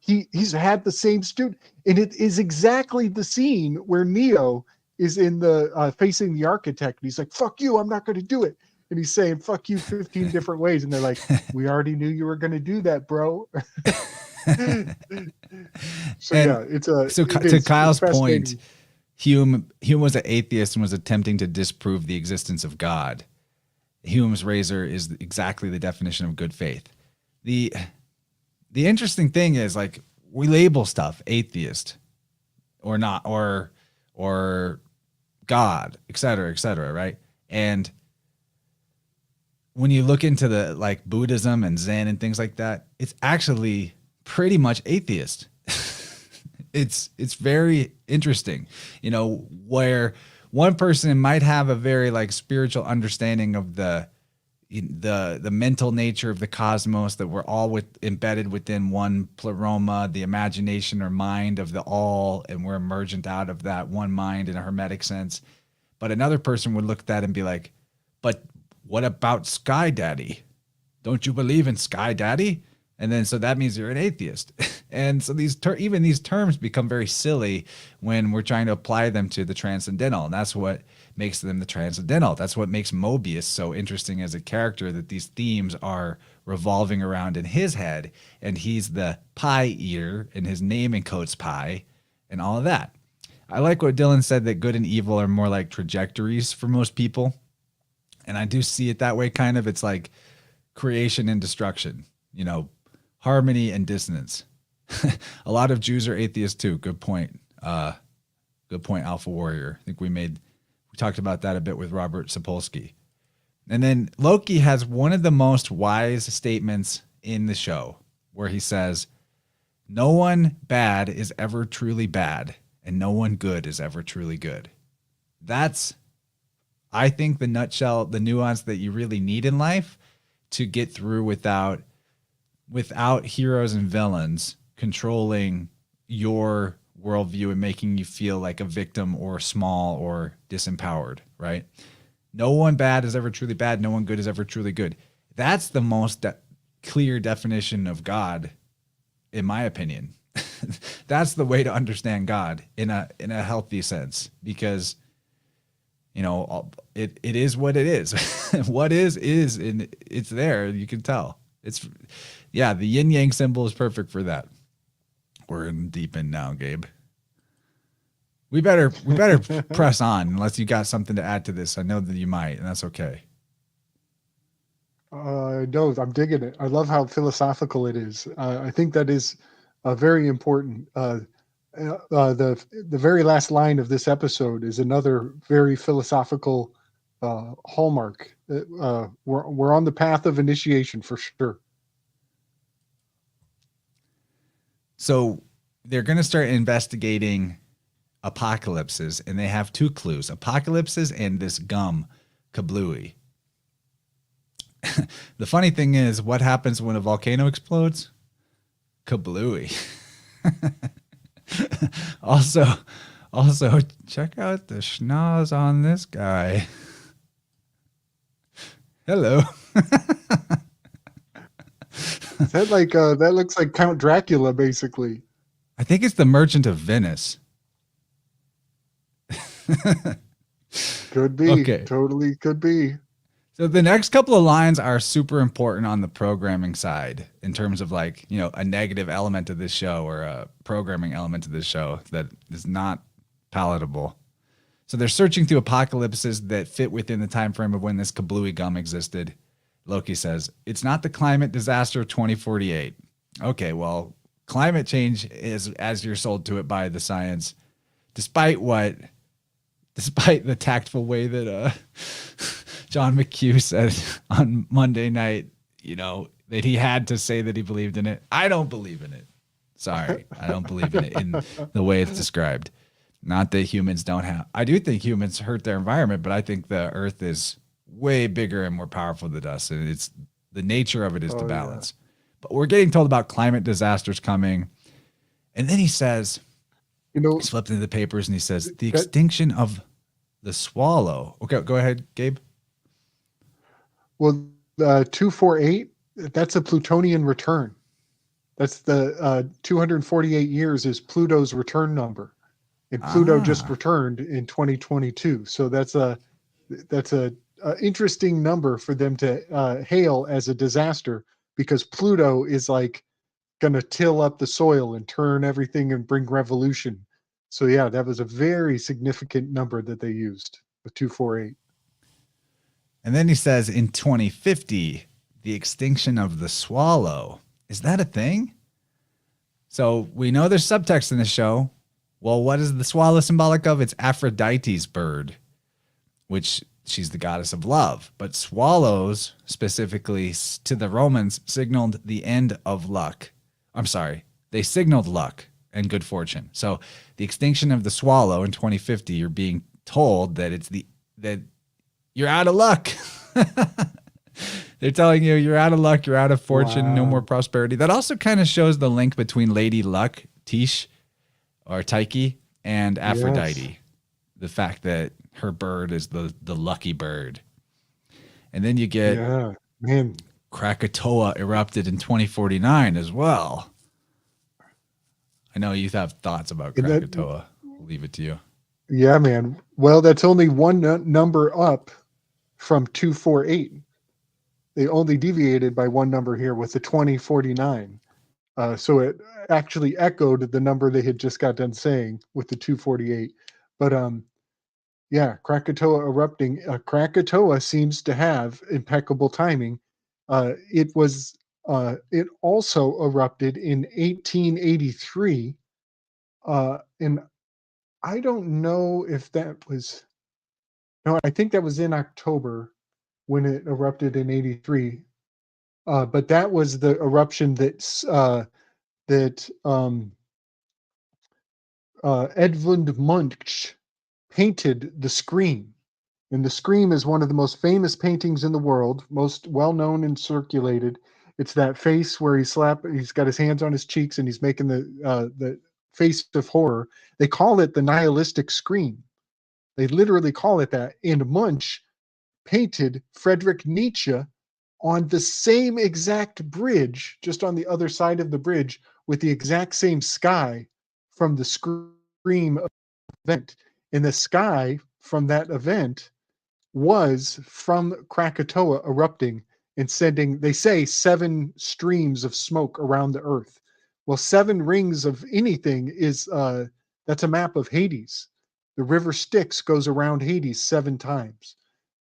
He's had the same student, and it is exactly the scene where Neo is in the facing the architect. And he's like, "Fuck you! I'm not going to do it." and he's saying "fuck you" 15 different ways, and they're like, "We already knew you were going to do that, bro." So
And
yeah,
to
it's
Kyle's point,
fascinating.
Hume was an atheist and was attempting to disprove the existence of God. Hume's razor is exactly the definition of good faith. The interesting thing is, like, we label stuff atheist or not, or God, et cetera, right? And when you look into the like Buddhism and Zen and things like that, it's actually pretty much atheist. It's very interesting, you know, where one person might have a very like spiritual understanding of the mental nature of the cosmos, that we're all embedded within one pleroma, the imagination or mind of the all, and we're emergent out of that one mind in a hermetic sense. But another person would look at that and be like, but what about Sky Daddy? Don't you believe in Sky Daddy? And then so that means you're an atheist. And so even these terms become very silly when we're trying to apply them to the transcendental. And that's what makes them the transcendental. That's what makes Mobius so interesting as a character, that these themes are revolving around in his head, and he's the pie eater, and his name encodes pie and all of that. I like what Dylan said, that good and evil are more like trajectories for most people. And I do see it that way, kind of. It's like creation and destruction, you know, harmony and dissonance. A lot of Jews are atheists too. Good point. Good point, Alpha Warrior. I think we talked about that a bit with Robert Sapolsky. And then Loki has one of the most wise statements in the show, where he says, no one bad is ever truly bad, and no one good is ever truly good. That's, I think, the nutshell, the nuance that you really need in life to get through without heroes and villains controlling your worldview and making you feel like a victim or small or disempowered, right? No one bad is ever truly bad. No one good is ever truly good. That's the most clear definition of God, in my opinion. That's the way to understand God in a healthy sense, because, you know, it is what it is. What is, and it's there. You can tell. The yin yang symbol is perfect for that. We're in deep in now, Gabe. We better press on, unless you got something to add to this. I know that you might, and that's okay.
No, I'm digging it. I love how philosophical it is. I think that is very important. The very last line of this episode is another very philosophical hallmark. We're on the path of initiation for sure.
So they're going to start investigating apocalypses, and they have two clues: apocalypses and this gum, kablooey. The funny thing is, what happens when a volcano explodes? Kablooey. Also, check out the schnoz on this guy. Hello.
Is that like that looks like Count Dracula, basically?
I think it's the Merchant of Venice.
Could be.
Okay.
Totally could be.
So the next couple of lines are super important on the programming side, in terms of, like, you know, a negative element of this show, or a programming element of this show that is not palatable. So they're searching through apocalypses that fit within the time frame of when this kablooey gum existed. Loki says, it's not the climate disaster of 2048. Okay, well, climate change is, as you're sold to it by the science, despite the tactful way that John McHugh said on Monday night, you know, that he had to say that he believed in it. I don't believe in it. Sorry, I don't believe in it in the way it's described. Not that humans don't have. I do think humans hurt their environment, but I think the Earth is way bigger and more powerful than us, and it's the nature of it is to balance. Yeah. But we're getting told about climate disasters coming, and then he says, you know, he's flipped into the papers and he says the extinction of the swallow. Okay, go ahead, Gabe.
Well, 248, that's a Plutonian return. That's the 248 years is Pluto's return number, and Pluto just returned in 2022. So that's a interesting number for them to hail as a disaster, because Pluto is like going to till up the soil and turn everything and bring revolution. So yeah, that was a very significant number that they used with 248.
And then he says in 2050, the extinction of the swallow. Is that a thing? So we know there's subtext in the show. Well, what is the swallow symbolic of? It's Aphrodite's bird, which she's the goddess of love. But swallows, specifically to the Romans, signaled the end of luck. I'm sorry. They signaled luck and good fortune. So the extinction of the swallow in 2050, you're being told that that you're out of luck. They're telling you you're out of luck, you're out of fortune,
Wow.
no more prosperity. That also kind of shows the link between Lady Luck, Tish, or Tyche, and Aphrodite.
Yes.
The fact that her bird is the lucky bird. And then you get
Yeah, man.
Krakatoa erupted in 2049 as well. I know you have thoughts about
And that-
Krakatoa. I'll leave it to you.
Yeah, man. Well, that's only one number up from 248. They only deviated by one number here with the 2049. So it actually echoed the number they had just got done saying with the 248. But yeah, Krakatoa erupting. Krakatoa seems to have impeccable timing. It also erupted in 1883. And I don't know if that was, no, I think that was in October when it erupted in 83. But that was the eruption that Edmund Munch painted the Scream. And the Scream is one of the most famous paintings in the world, most well-known and circulated. It's that face where he's got his hands on his cheeks and he's making the face of horror. They call it the nihilistic scream. They literally call it that. And Munch painted Friedrich Nietzsche on the same exact bridge, just on the other side of the bridge, with the exact same sky from the Scream event. And the sky from that event was from Krakatoa erupting and sending, they say, 7 streams of smoke around the earth. Well, 7 rings of anything is that's a map of Hades. The river Styx goes around Hades 7 times.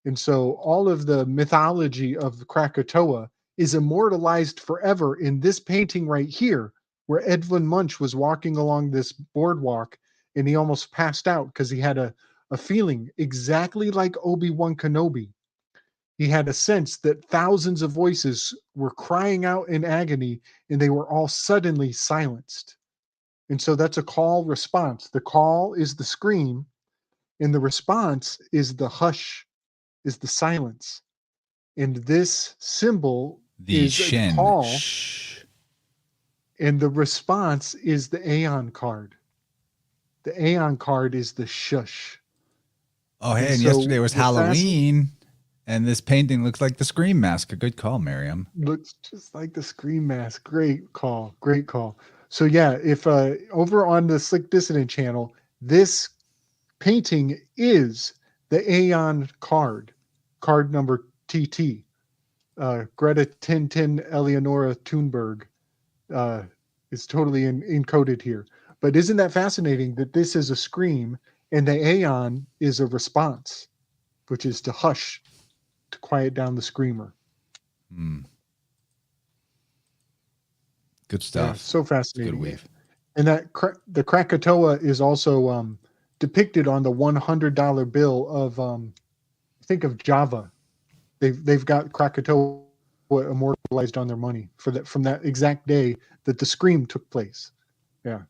And so all of the mythology of Krakatoa is immortalized forever in this painting right here, where Edwin Munch was walking along this boardwalk and he almost passed out because he had a feeling exactly like Obi-Wan Kenobi. He had a sense that thousands of voices were crying out in agony and they were all suddenly silenced. And so that's a call response. The call is the scream, and the response is the hush, is the silence. And this symbol
The
is
shin.
a call,
Shh.
and the response is the Aeon card. The Aeon card is the shush.
Oh, hey,
And
and
so
yesterday was
the fast-
Halloween, and this painting looks like the Scream mask. A good call, Miriam.
Looks just like the Scream mask. Great call. Great call. So yeah, if over on the Slick Dissident channel, this painting is the Aeon card number TT. Greta Tintin Eleonora Thunberg is totally encoded here. But isn't that fascinating that this is a scream and the Aeon is a response, which is to hush, to quiet down the screamer.
Good
Yeah,
stuff.
so
Good
fascinating.
weave.
And that the Krakatoa is also depicted on the $100 bill of I think of Java. They've got Krakatoa immortalized on their money for that from that exact day that the scream took place. Yeah.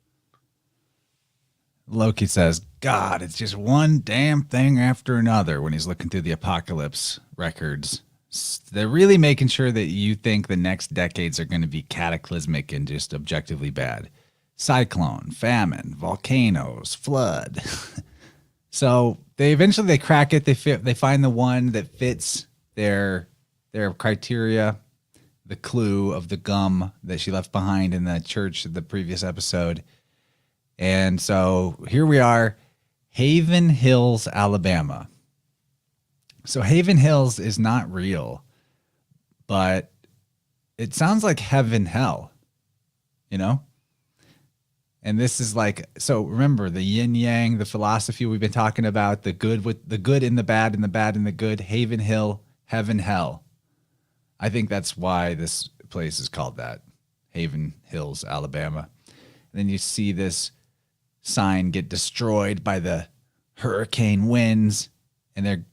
Loki says, God, it's just one damn thing after another when he's looking through the apocalypse records. They're really making sure that you think the next decades are going to be cataclysmic and just objectively bad. Cyclone, famine, volcanoes, flood. So they eventually crack it. They find the one that fits their criteria, the clue of the gum that she left behind in the church of the previous episode. And so here we are, Haven Hills, Alabama. So Haven Hills is not real, but it sounds like heaven hell, you know? And this is like, so remember the yin yang, the philosophy we've been talking about, the good with the good in the bad and the bad in the good, Haven Hill, heaven hell. I think that's why this place is called that, Haven Hills, Alabama. And then you see this sign get destroyed by the hurricane winds, and they're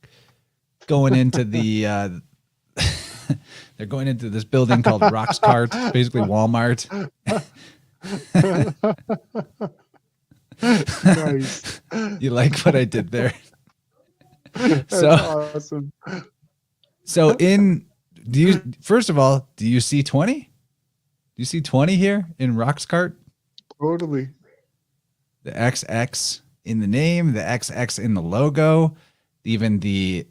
going into the they're going into this building called Roxxon, basically Walmart.
Nice.
You like what I did there?
That's
So
awesome.
so in do you first of all, do you see 20? Do you see 20 here in Roxxon?
Totally.
The XX in the name, the XX in the logo, even the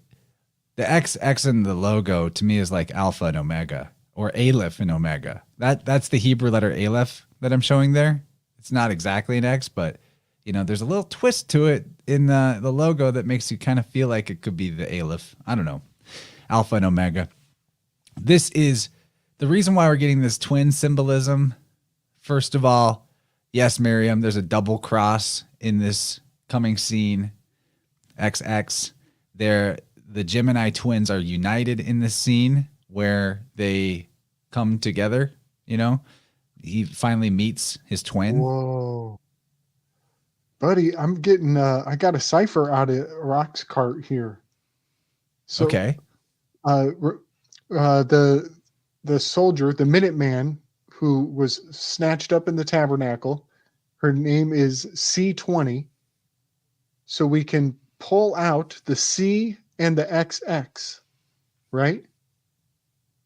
XX in the logo to me is like alpha and omega, or aleph and omega. That's the Hebrew letter aleph that I'm showing there. It's not exactly an X, but you know, there's a little twist to it in the logo that makes you kind of feel like it could be the aleph. I don't know. Alpha and omega. This is the reason why we're getting this twin symbolism. First of all, yes, Miriam, there's a double cross in this coming scene. XX. The Gemini twins are united in this scene where they come together, you know? He finally meets his twin.
Whoa. Buddy, I'm getting I got a cipher out of Rock's cart here. So
Okay.
The soldier, the Minuteman, who was snatched up in the tabernacle, her name is C20. So we can pull out the C and the XX, right?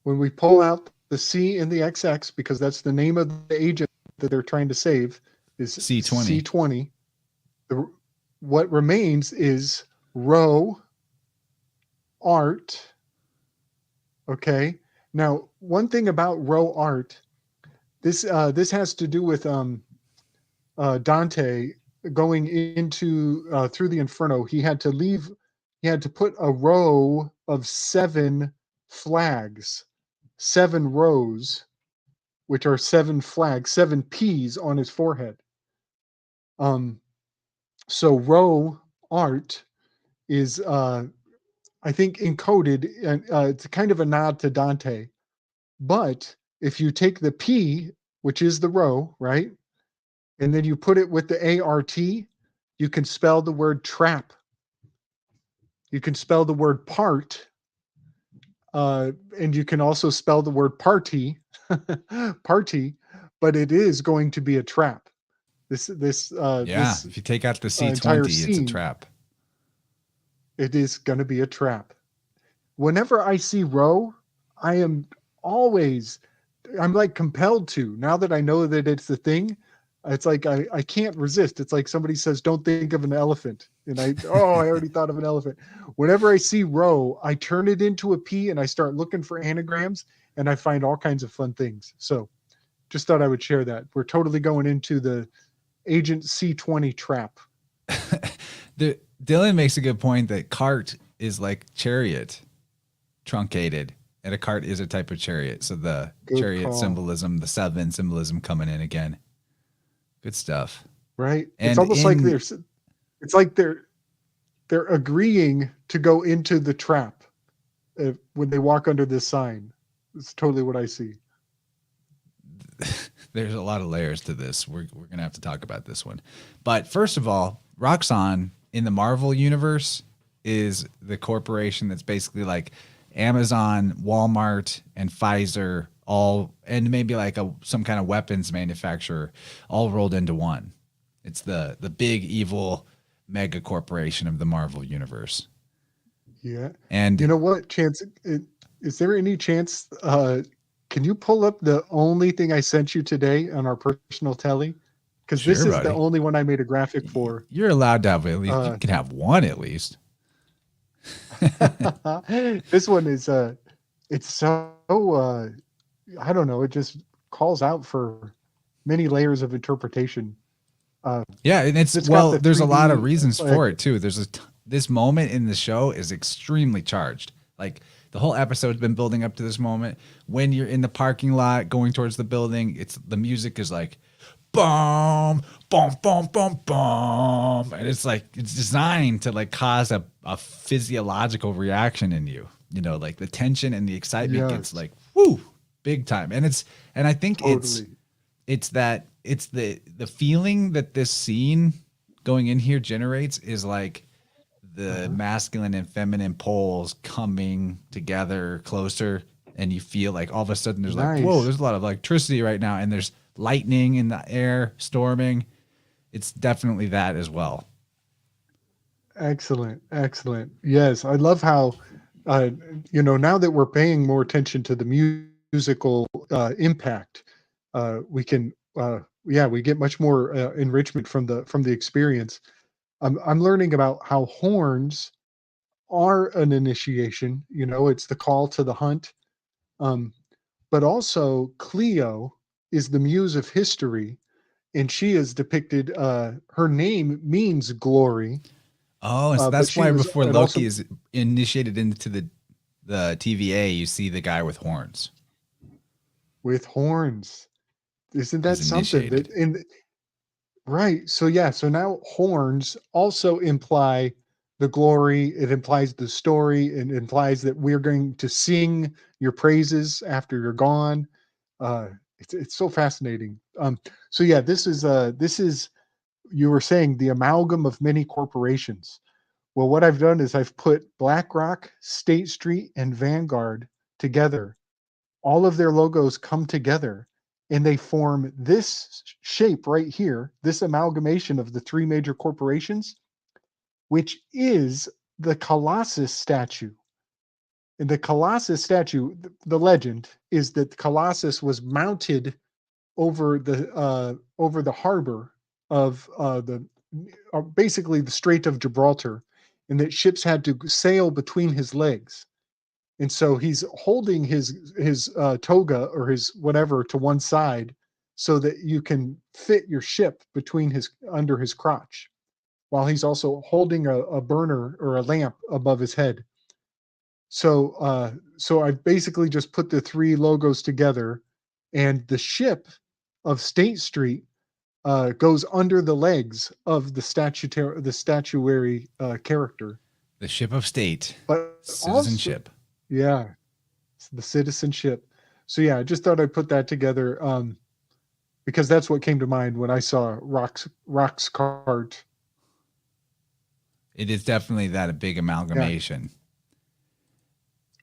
When we pull out the C and the XX, because that's the name of the agent that they're trying to save, is
C20.
C20. What remains is row art. Okay. Now, one thing about row art, this has to do with Dante going into through the Inferno. He had to put a row of 7 flags, 7 rows, which are 7 flags, 7 P's on his forehead. So row art is I think encoded, and it's kind of a nod to Dante. But if you take the P, which is the row, right, and then you put it with the ART, you can spell the word trap. You can spell the word part, and you can also spell the word party, party, but it is going to be a trap. This
If you take out the
entire
C20, it's a
scene,
trap.
it is going to be a trap. Whenever I see row, I am always, I'm like compelled to, now that I know that it's the thing, it's like I can't resist. It's like somebody says, don't think of an elephant. And I already thought of an elephant. Whenever I see row, I turn it into a P and I start looking for anagrams, and I find all kinds of fun things. So just thought I would share that. We're totally going into the Agent C20 trap.
Dylan makes a good point that cart is like chariot, truncated, and a cart is a type of chariot. So the
Good
chariot
call.
symbolism, the 7 symbolism coming in again. Good stuff.
Right?
And
It's almost like they're agreeing to go into the trap when they walk under this sign. It's totally what I see.
There's a lot of layers to this. We're going to have to talk about this one. But first of all, Roxxon in the Marvel universe is the corporation that's basically like Amazon, Walmart, and Pfizer all, and maybe like some kind of weapons manufacturer all rolled into one. It's the big evil mega corporation of the Marvel universe.
Yeah.
And
you know what, Chance? Is there any chance? Can you pull up the only thing I sent you today on our personal telly? Because
Sure,
this is
buddy.
the only one I made a graphic for.
You're allowed to have at least, you can have one at least.
This one is it's so I don't know, it just calls out for many layers of interpretation.
Yeah, and it's
got
well,
the
there's a lot of
3D,
reasons for it too. There's this moment in the show is extremely charged. Like the whole episode's been building up to this moment. When you're in the parking lot going towards the building, the music is like boom, boom, boom, boom, boom. And it's like, it's designed to like cause a physiological reaction in you. You know, like the tension and the excitement gets like, whoo, big time. And I think
Totally.
it's the feeling that this scene going in here generates is like the masculine and feminine poles coming together closer, and you feel like all of a sudden there's like, whoa, there's a lot of electricity right now, and there's lightning in the air, storming. It's definitely that as well.
Excellent. Excellent. Yes. I love how, now that we're paying more attention to the musical impact, we can, we get much more enrichment from the experience. I'm learning about how horns are an initiation. It's the call to the hunt. Um, but also Cleo is the muse of history, and she is depicted. Her name means glory.
Oh, and so
But
that's
she
why
was,
before
and
Loki
also
is initiated into the TVA, you see the guy with horns.
with horns. Isn't that
He's
something
initiated.
right? So yeah, so now horns also imply the glory. It implies the story. It implies that we're going to sing your praises after you're gone. It's so fascinating. So yeah, this is you were saying the amalgam of many corporations. Well, what I've done is I've put BlackRock, State Street, and Vanguard together. All of their logos come together and they form this shape right here, this amalgamation of the three major corporations, which is the Colossus statue. And the Colossus statue, the legend is that Colossus was mounted over the harbor of the basically the Strait of Gibraltar, and that ships had to sail between his legs. And so he's holding his toga or his whatever to one side so that you can fit your ship between his under his crotch, while he's also holding a burner or a lamp above his head. So I basically just put the three logos together, and the ship of State Street goes under the legs of the statuary character.
The ship of state,
But also,
citizenship.
yeah, it's the citizenship. So yeah, I just thought I'd put that together because that's what came to mind when I saw Rock's cart.
It is definitely that a big
Yeah,
amalgamation.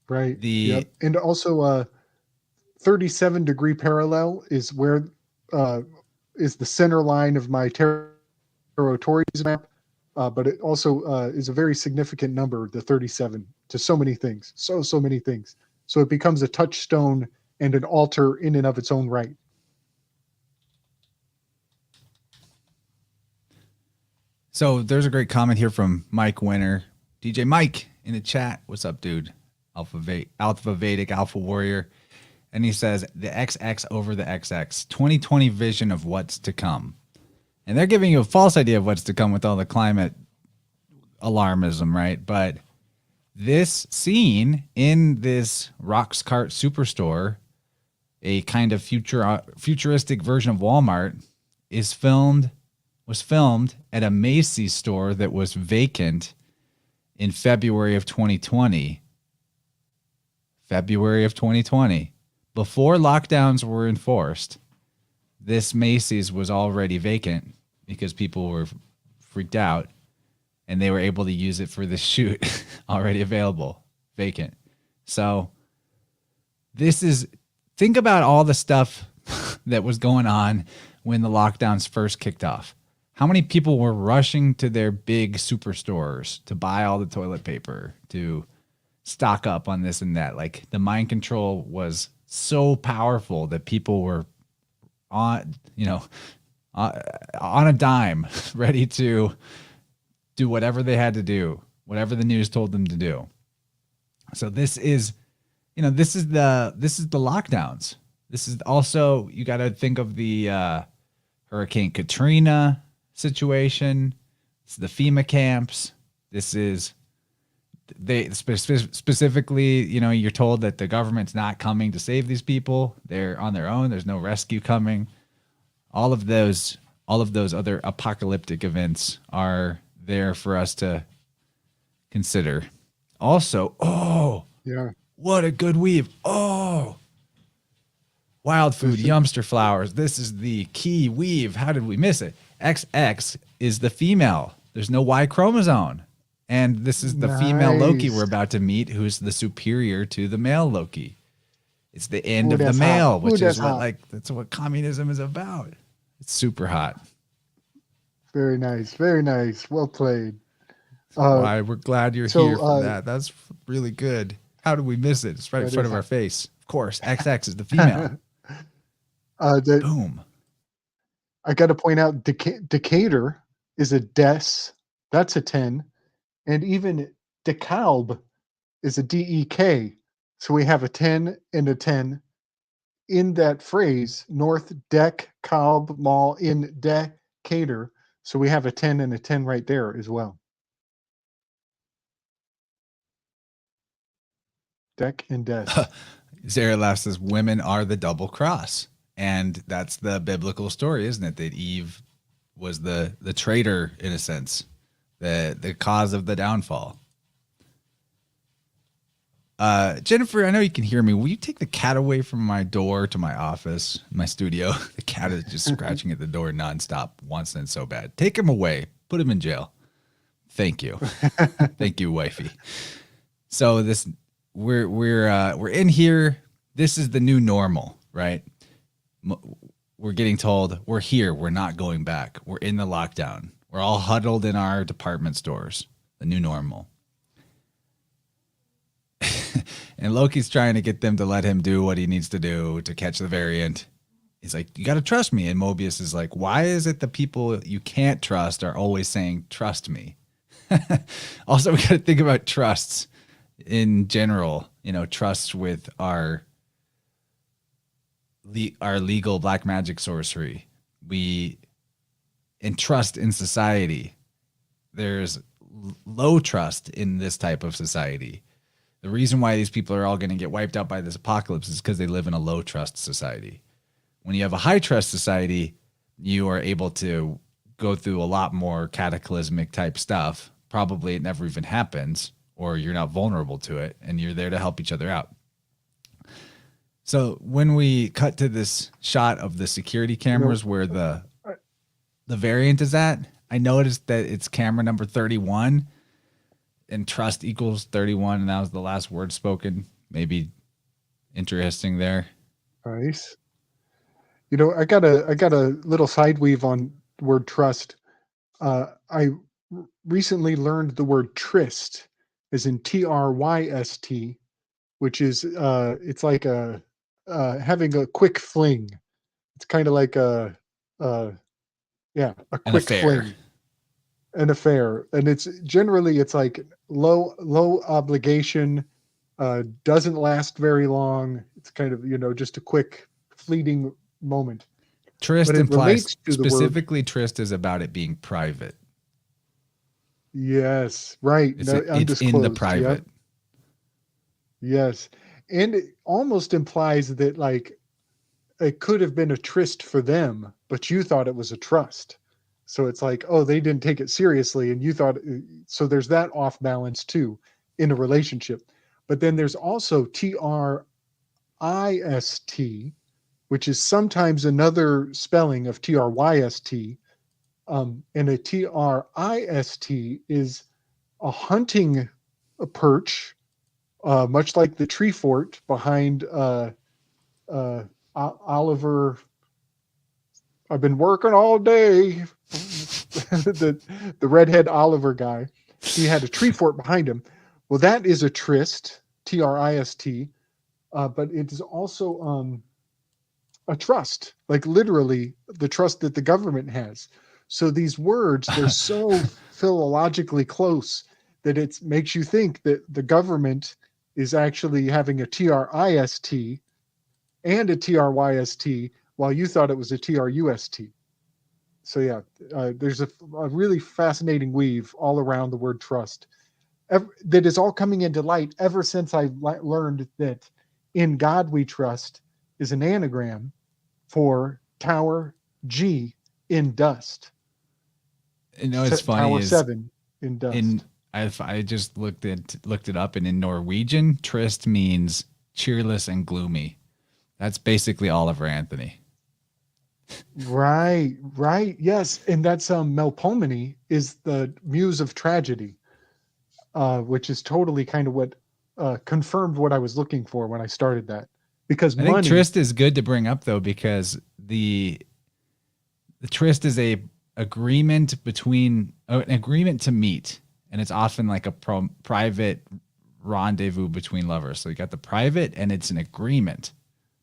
right.
The
Yep. And also 37-degree parallel is where uh, is the center line of my territories map. But it also is a very significant number, the 37, to so many things, so many things. So it becomes a touchstone and an altar in and of its own right.
So there's a great comment here from Mike Winter. DJ Mike in the chat. What's up, dude? Alpha Vedic, Alpha Warrior. And he says, the XX over the XX, 2020 vision of what's to come. And they're giving you a false idea of what's to come with all the climate alarmism, right? But this scene in this Rock's Cart Superstore, a kind of futuristic version of Walmart, was filmed at a Macy's store that was vacant in February of 2020. February of 2020. Before lockdowns were enforced, this Macy's was already vacant because people were freaked out, and they were able to use it for the shoot already available, vacant. So think about all the stuff that was going on when the lockdowns first kicked off. How many people were rushing to their big superstores to buy all the toilet paper, to stock up on this and that? Like, the mind control was so powerful that people were on a dime, ready to do whatever they had to do, whatever the news told them to do. So this is the lockdowns. This is also, you got to think of the Hurricane Katrina situation. It's the FEMA camps. This is specifically, you're told that the government's not coming to save these people. They're on their own. There's no rescue coming. All of those other apocalyptic events are there for us to consider. Also,
Yeah.
what a good weave. Oh, wild food, Yumster flowers. This is the key weave. How did we miss it? XX is the female. There's no Y chromosome. And this is the female Loki we're about to meet, who's the superior to the male Loki. It's the end of the male, which is that's what communism is about. It's super hot.
Very nice. Very nice. Well played.
Why we're glad you're here for that. That's really good. How did we miss it? It's right in front of our face. Of course, XX is the female. Boom.
I got to point out, Decatur is a des. That's a 10. And even DeKalb is a DEK. So we have a 10 and a 10 in that phrase, North Dec Kalb Mall in Decatur. So we have a 10 and a 10 right there as well. Dec and Des.
Zarelaf says women are the double cross. And that's the biblical story, isn't it? That Eve was the traitor, in a sense. The cause of the downfall. Jennifer, I know you can hear me. Will you take the cat away from my door to my office, my studio? The cat is just scratching at the door nonstop. Wants it so bad. Take him away. Put him in jail. Thank you. Thank you, wifey. So we're in here. This is the new normal, right? We're getting told we're here. We're not going back. We're in the lockdown. We're all huddled in our department stores, the new normal. And Loki's trying to get them to let him do what he needs to do to catch the variant. He's like, you got to trust me. And Mobius is like, why is it the people you can't trust are always saying, trust me? Also, we got to think about trusts in general, trusts with our legal black magic sorcery. And trust in society. There's low trust in this type of society. The reason why these people are all going to get wiped out by this apocalypse is because they live in a low trust society. When you have a high trust society, you are able to go through a lot more cataclysmic type stuff. Probably it never even happens, or you're not vulnerable to it, and you're there to help each other out. So when we cut to this shot of the security cameras where the variant is at, I noticed that it's camera number 31 and trust equals 31. And that was the last word spoken. Maybe interesting there.
Nice. I got a little side weave on the word trust. I recently learned the word tryst as in tryst, which is, it's like having a quick fling. It's kind of like a quick fling, an affair, and it's like low obligation, doesn't last very long. It's kind of just a quick fleeting moment.
Tryst implies specifically tryst is about it being private.
Yes, right.
It's in the private.
Yep. Yes, and it almost implies that like it could have been a tryst for them, but you thought it was a trust. So it's like, oh, they didn't take it seriously, and you thought so. There's that off balance too in a relationship. But then there's also TRIST, which is sometimes another spelling of TRYST. And a TRIST is a hunting perch, much like the tree fort behind Oliver. I've been working all day. the redhead Oliver guy, he had a tree fort behind him. Well, that is a tryst, TRIST, but it is also a trust, like literally the trust that the government has. So these words, they're so philologically close that it makes you think that the government is actually having a TRIST and a TRYST while you thought it was a TRUST. So yeah, there's a really fascinating weave all around the word trust that is all coming into light ever since I learned that in God we trust is an anagram for Tower G in dust.
You know, it's funny
Tower
is
7 in
in
dust.
I just looked it up, and in Norwegian, trist means cheerless and gloomy. That's basically Oliver Anthony.
Right, right. Yes. And that's Melpomene is the muse of tragedy, which is totally kind of what confirmed what I was looking for when I started that. Because
I think
money,
tryst is good to bring up though, because the tryst is a agreement between an agreement to meet, and it's often like a private rendezvous between lovers. So you got the private, and it's an agreement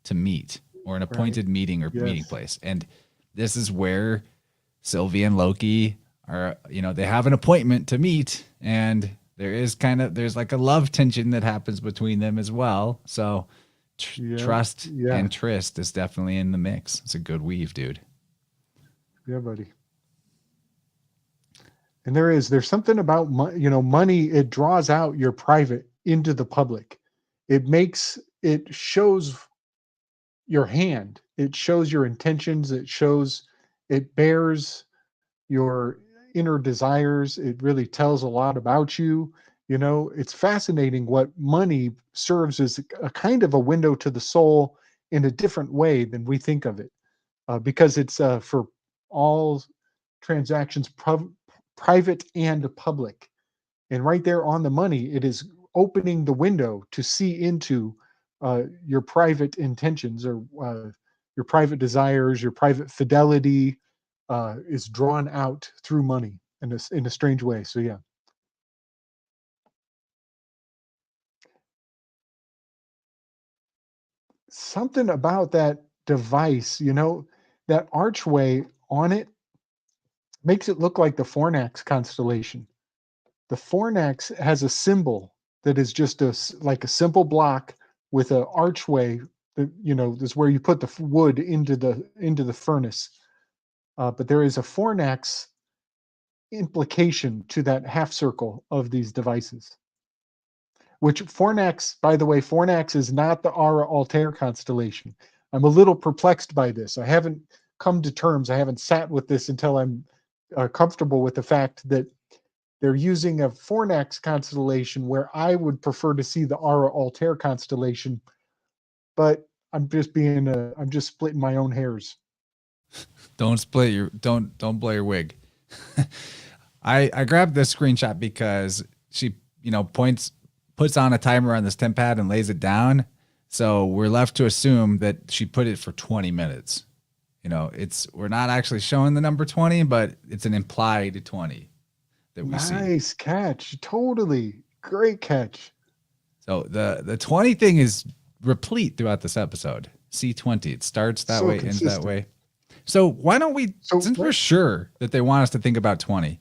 to meet, or an
right?
appointed meeting or meeting
Yes.
place. And this is where Sylvie and Loki are, they have an appointment to meet, and there's like a love tension that happens between them as well. So
Yeah.
trust
Yeah.
and tryst is definitely in the mix. It's a good weave, dude.
Yeah, buddy. And there's something about money. It draws out your private into the public. It shows your hand. It shows your intentions. It bears your inner desires. It really tells a lot about you. It's fascinating what money serves as a kind of a window to the soul in a different way than we think of it, because it's for all transactions, private and public. And right there on the money, it is opening the window to see into your private intentions, or your private desires, your private fidelity is drawn out through money in a strange way. So yeah, something about that device, that archway on it makes it look like the Fornax constellation. The Fornax has a symbol that is just like a simple block with an archway that is where you put the wood into the furnace. But there is a Fornax implication to that half circle of these devices. Which Fornax, by the way, Fornax is not the Ara Altair constellation. I'm a little perplexed by this. I haven't come to terms. I haven't sat with this until I'm comfortable with the fact that they're using a Fornax constellation where I would prefer to see the Ara Altair constellation, but I'm just splitting my own hairs.
Don't blow your wig. I grabbed this screenshot because she, puts on a timer on this temp pad and lays it down. So we're left to assume that she put it for 20 minutes. We're not actually showing the number 20, but it's an implied 20 that we see.
Nice catch. Totally. Great catch.
So the 20 thing is replete throughout this episode. C20. It starts that
So
way, ends that
consistent.
way. So why don't we, since we're sure that they want us to think about 20,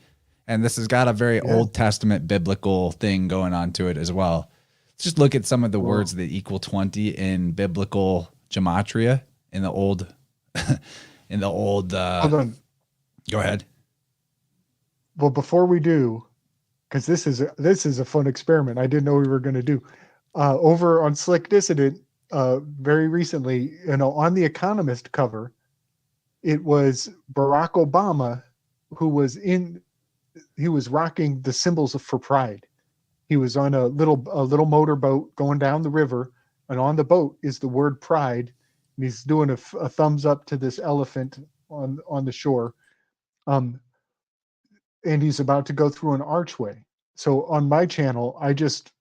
and this has got a very Old Testament biblical thing going on to it as well. Let's just look at some of the words that equal 20 in biblical gematria in the old,
Hold on.
Go ahead.
Well, before we do, because this is a fun experiment I didn't know we were going to do. Over on Slick Dissident, very recently, on the Economist cover, it was Barack Obama who was rocking the symbols for pride. He was on a little motorboat going down the river, and on the boat is the word pride, and he's doing a thumbs up to this elephant on the shore. And he's about to go through an archway. So on my channel, I just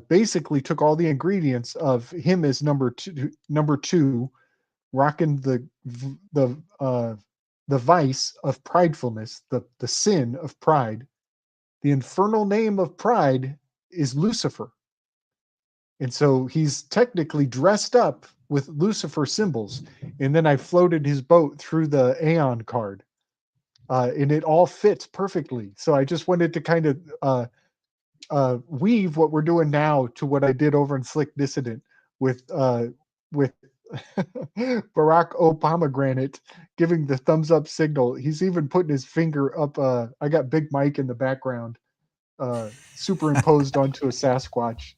basically took all the ingredients of him as number two, rocking the vice of pridefulness, the sin of pride. The infernal name of pride is Lucifer. And so he's technically dressed up with Lucifer symbols. And then I floated his boat through the Aeon card. And it all fits perfectly. So I just wanted to kind of weave what we're doing now to what I did over in Slick Dissident with Barack Obama granite giving the thumbs up signal. He's even putting his finger up. I got Big Mike in the background, superimposed onto a Sasquatch.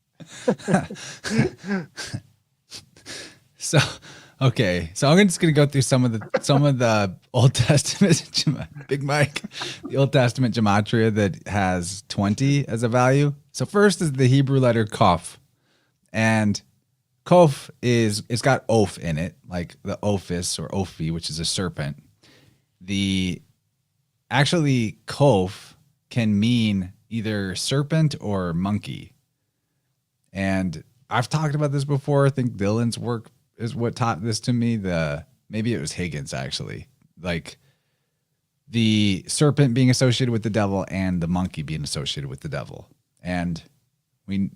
So, okay. So I'm just gonna go through some of the Old Testament Big Mike, the Old Testament gematria that has 20 as a value. So first is the Hebrew letter Kaf, and Kof it's got Oph in it, like the Ophis or Ophi, which is a serpent. Actually Kof can mean either serpent or monkey. And I've talked about this before. I think Dylan's work is what taught this to me. Maybe it was Higgins actually. Like the serpent being associated with the devil and the monkey being associated with the devil. And when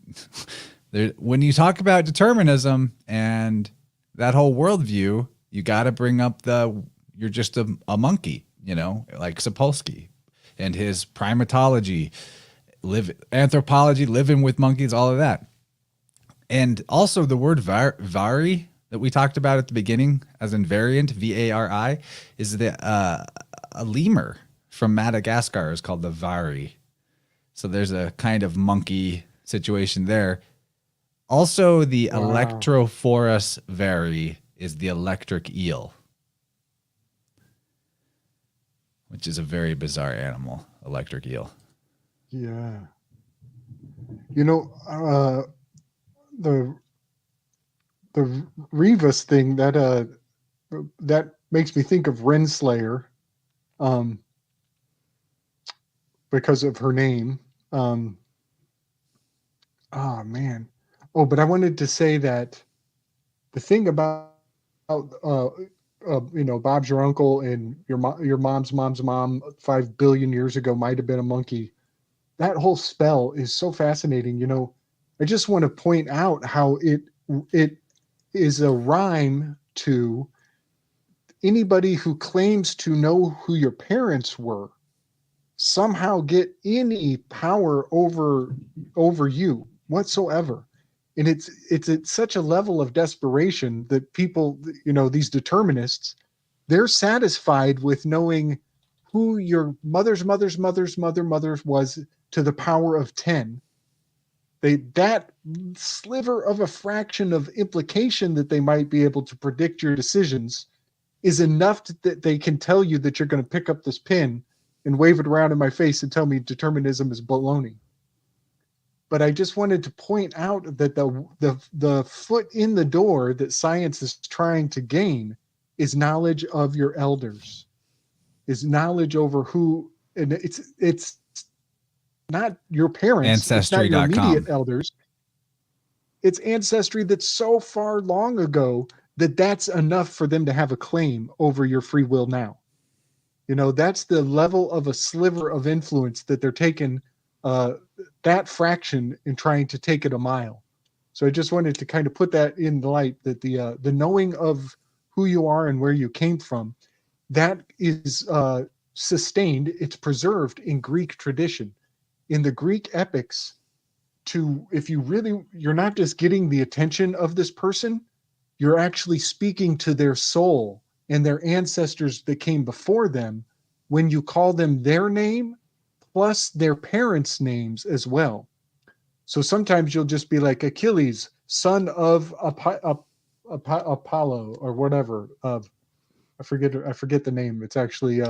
you talk about determinism and that whole worldview, you got to bring up you're just a monkey, like Sapolsky and his primatology, anthropology, living with monkeys, all of that. And also the word vari that we talked about at the beginning, as in variant, V-A-R-I, is a lemur from Madagascar is called the vari. So there's a kind of monkey situation there. Also, the Electrophorus vari is the electric eel, which is a very bizarre animal, electric eel.
Yeah. The Rivas thing that makes me think of Renslayer, because of her name. Oh man. Oh, but I wanted to say that the thing about Bob's your uncle and your mom's mom 5 billion years ago might have been a monkey. That whole spell is so fascinating. I just want to point out how it is a rhyme to anybody who claims to know who your parents were somehow get any power over you whatsoever. And it's at such a level of desperation that people, these determinists, they're satisfied with knowing who your mother's mother was to the power of 10. That sliver of a fraction of implication that they might be able to predict your decisions is enough that they can tell you that you're going to pick up this pin and wave it around in my face and tell me determinism is baloney. But I just wanted to point out that the foot in the door that science is trying to gain is knowledge of your elders, is knowledge over who, and it's not your parents,
Ancestry.com.
It's not your immediate elders. It's ancestry that's so far long ago that's enough for them to have a claim over your free will now. That's the level of a sliver of influence that they're taking that fraction and trying to take it a mile. So I just wanted to kind of put that in the light that the knowing of who you are and where you came from, that is sustained, it's preserved in Greek tradition. In the Greek epics, if you're not just getting the attention of this person, you're actually speaking to their soul and their ancestors that came before them when you call them their name plus their parents' names as well. So sometimes you'll just be like Achilles, son of Apollo or whatever. I forget the name. It's actually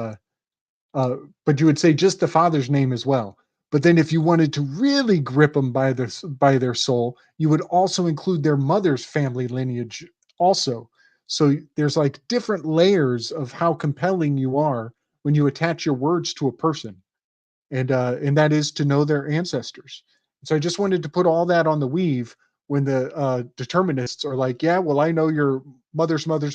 but you would say just the father's name as well. But then if you wanted to really grip them by their soul, you would also include their mother's family lineage also. So there's like different layers of how compelling you are when you attach your words to a person. And that is to know their ancestors. So I just wanted to put all that on the weave when the determinists are like, yeah, well, I know your mother's uncle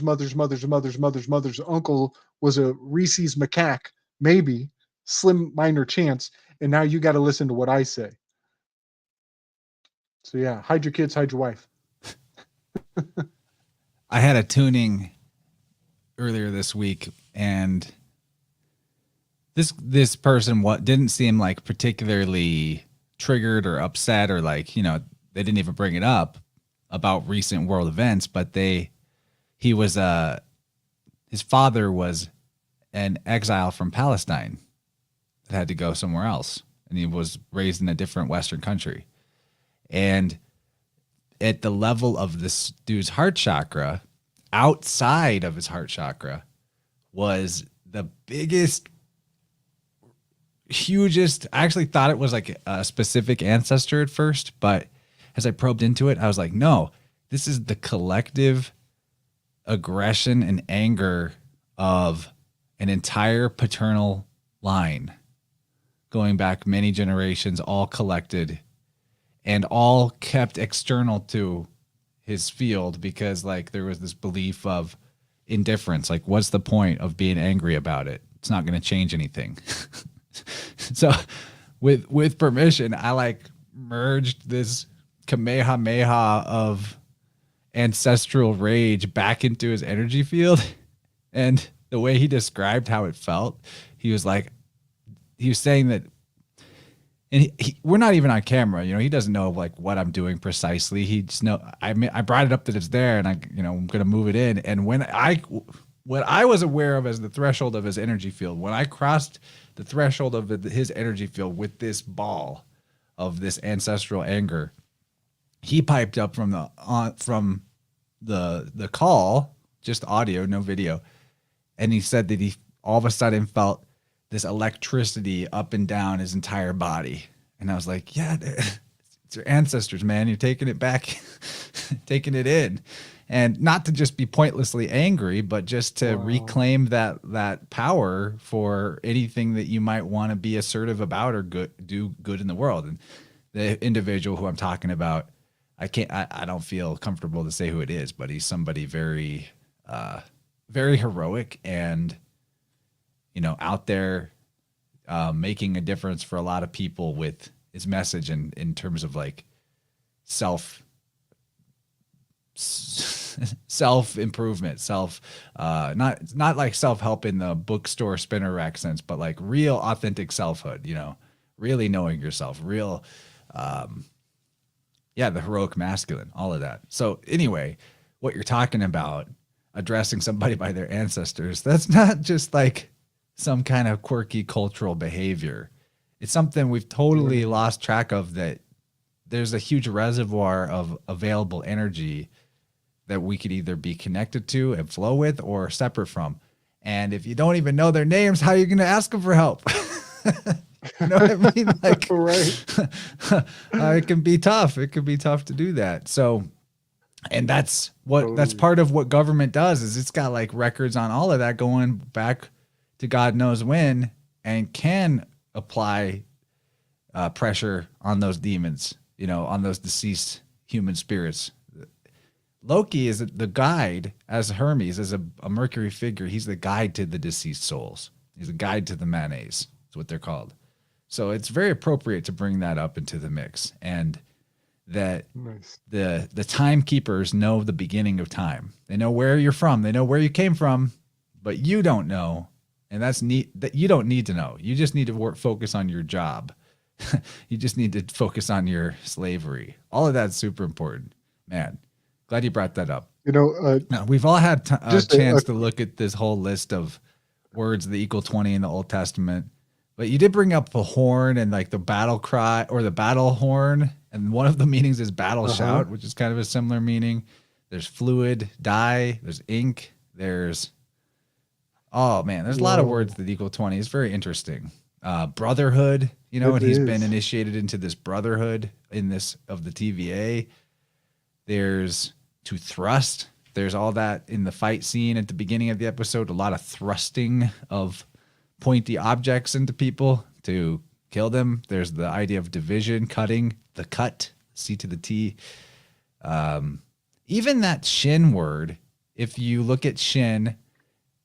was a Reese's macaque, maybe, slim minor chance, and now you got to listen to what I say. So yeah, hide your kids, hide your wife.
I had a tuning earlier this week, and this person didn't seem like particularly triggered or upset, or like, they didn't even bring it up about recent world events, but they he was his father was an exile from Palestine that had to go somewhere else, and he was raised in a different Western country. And at the level of this dude's heart chakra, outside of his heart chakra, was the biggest, hugest. I actually thought it was like a specific ancestor at first, but as I probed into it, I was like, no, this is the collective aggression and anger of an entire paternal line going back many generations, all collected and all kept external to his field, because like there was this belief of indifference. Like, what's the point of being angry about it? It's not going to change anything. So with permission, I like merged this Kamehameha of ancestral rage back into his energy field. And the way he described how it felt, he was saying that, and we're not even on camera, you know, he doesn't know like what I'm doing precisely. He just know, I brought it up that it's there, and I'm going to move it in. And what I was aware of as the threshold of his energy field, when I crossed the threshold of his energy field with this ball of this ancestral anger, he piped up from the call, just audio, no video. And he said that he all of a sudden felt this electricity up and down his entire body. And I was like, yeah, it's your ancestors, man. You're taking it back, taking it in. And not to just be pointlessly angry, but just to reclaim that power for anything that you might want to be assertive about or do good in the world. And the individual who I'm talking about, I don't feel comfortable to say who it is, but he's somebody very, very heroic and, out there making a difference for a lot of people with his message and in terms of like self-improvement, not like self-help in the bookstore spinner rack sense, but like real authentic selfhood, really knowing yourself, real, the heroic masculine, all of that. So anyway, what you're talking about, addressing somebody by their ancestors, that's not just like some kind of quirky cultural behavior. It's something we've totally lost track of, that there's a huge reservoir of available energy that we could either be connected to and flow with or separate from. And if you don't even know their names, how are you going to ask them for help? You know what I mean? Like,
Right.
It can be tough. It can be tough to do that. So, and that's part of what government does, is it's got like records on all of that going back to God knows when, and can apply pressure on those demons, on those deceased human spirits. Loki is the guide, as Hermes, as a Mercury figure. He's the guide to the deceased souls. He's a guide to the manes. That's what they're called. So it's very appropriate to bring that up into the mix, and that the timekeepers know the beginning of time. They know where you're from. They know where you came from, but you don't know. And that's neat. That you don't need to know. You just need to focus on your job. You just need to focus on your slavery. All of that's super important, man. Glad you brought that up. Now, we've all had a chance to look at this whole list of words that equal 20 in the Old Testament, but you did bring up the horn and like the battle cry or the battle horn. And one of the meanings is battle shout, which is kind of a similar meaning. There's fluid, dye, there's ink, there's a lot of words that equal 20. It's very interesting. Brotherhood, and he's been initiated into this brotherhood of the TVA. There's to thrust. There's all that in the fight scene at the beginning of the episode, a lot of thrusting of pointy objects into people to kill them. There's the idea of division, cutting, the cut, C to the T. Even that shin word, if you look at shin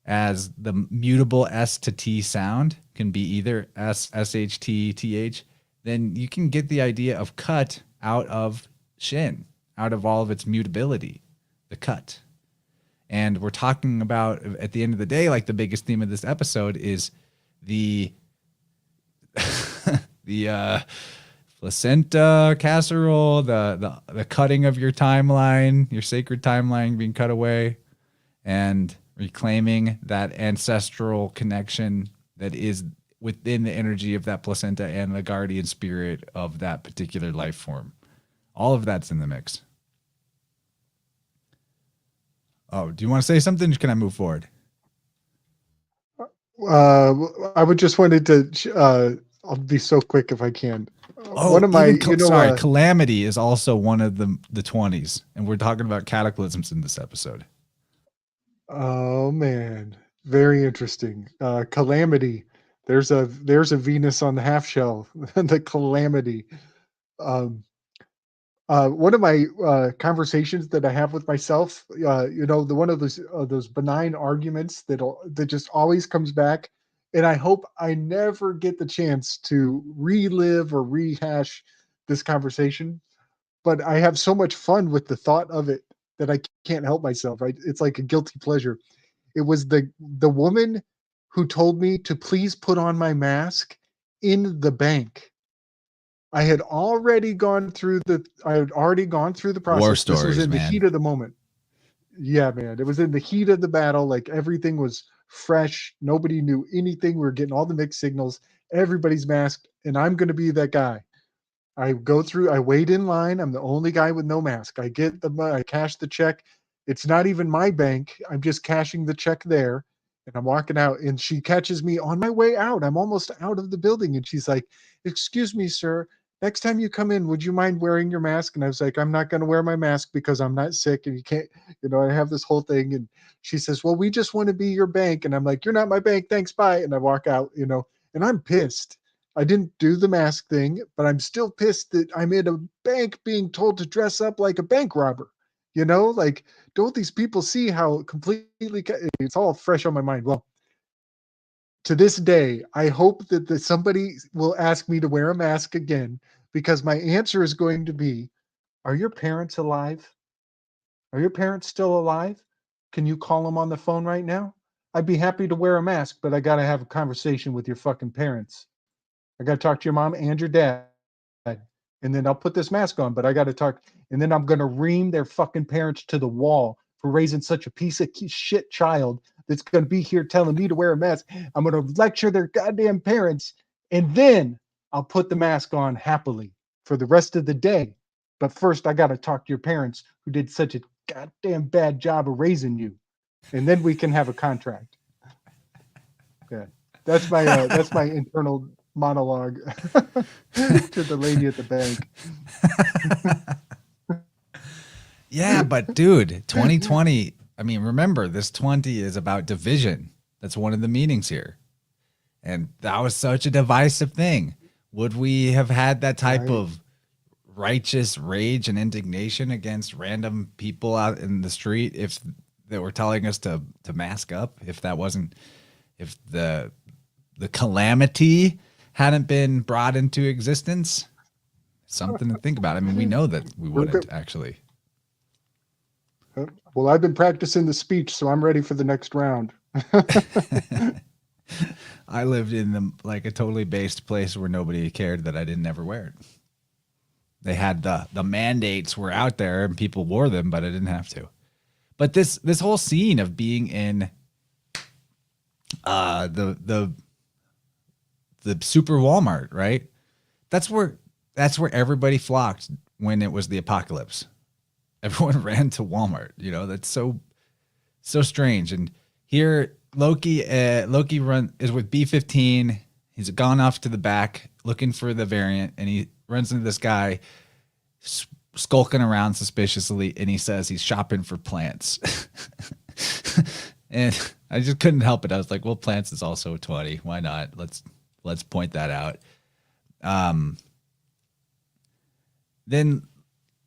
as the mutable S to T sound, can be either S, S-H, T, T-H, then you can get the idea of cut out of shin, out of all of its mutability, the cut. And we're talking about, at the end of the day, like the biggest theme of this episode is the placenta, casserole, the cutting of your timeline, your sacred timeline being cut away. and reclaiming that ancestral connection that is within the energy of that placenta and the guardian spirit of that particular life form. All of that's in the mix. Oh, do you want to say something? Or can I move forward?
I would just wanted to. I'll be so quick if I can.
Oh,
One of my,
sorry, calamity is also one of the 20s, and we're talking about cataclysms in this episode.
Oh man, very interesting. Calamity. There's a Venus on the half shell. The calamity. One of my conversations that I have with myself, the one of those benign arguments that just always comes back, and I hope I never get the chance to relive or rehash this conversation. But I have so much fun with the thought of it that I can't help myself. It's like a guilty pleasure. It was the woman who told me to please put on my mask in the bank. I had already gone through the process.
War
This was
stories,
in the
man.
heat of the moment. Yeah, man. It was in the heat of the battle. Like everything was fresh. Nobody knew anything. We were getting all the mixed signals. Everybody's masked, and I'm going to be that guy. I wait in line. I'm the only guy with no mask. I cash the check. It's not even my bank. I'm just cashing the check there. And I'm walking out, and she catches me on my way out. I'm almost out of the building. And she's like, "Excuse me, sir. Next time you come in, would you mind wearing your mask?" And I was like, "I'm not going to wear my mask because I'm not sick. And you can't, I have this whole thing." And she says, "Well, we just want to be your bank." And I'm like, "You're not my bank. Thanks. Bye." And I walk out, and I'm pissed. I didn't do the mask thing, but I'm still pissed that I'm in a bank being told to dress up like a bank robber. Like, don't these people see how completely it's all fresh on my mind? Well, to this day, I hope that somebody will ask me to wear a mask again, because my answer is going to be, are your parents alive? Are your parents still alive? Can you call them on the phone right now? I'd be happy to wear a mask, but I got to have a conversation with your fucking parents. I got to talk to your mom and your dad. And then I'll put this mask on, but I got to talk. And then I'm going to ream their fucking parents to the wall for raising such a piece of shit child that's going to be here telling me to wear a mask. I'm going to lecture their goddamn parents. And then I'll put the mask on happily for the rest of the day. But first, I got to talk to your parents who did such a goddamn bad job of raising you. And then we can have a contract. Yeah. That's my internal monologue to the lady at the bank.
Yeah, but dude, 2020, I mean, remember, this 20 is about division. That's one of the meanings here. And that was such a divisive thing. Would we have had that type of righteous rage and indignation against random people out in the street if they were telling us to mask up? If the calamity hadn't been brought into existence? Something to think about. I mean, we know that we wouldn't actually.
Well, I've been practicing the speech, so I'm ready for the next round.
I lived in a totally based place where nobody cared that I didn't ever wear it. They had the mandates were out there and people wore them, but I didn't have to. But this whole scene of being in the super Walmart, right? That's where everybody flocked when it was the apocalypse. Everyone ran to Walmart. That's so strange. And here Loki is with B-15. He's gone off to the back looking for the variant, and he runs into this guy skulking around suspiciously, and he says he's shopping for plants. And I just couldn't help it. I was like, well, plants is also 20. Why not? Let's point that out. Then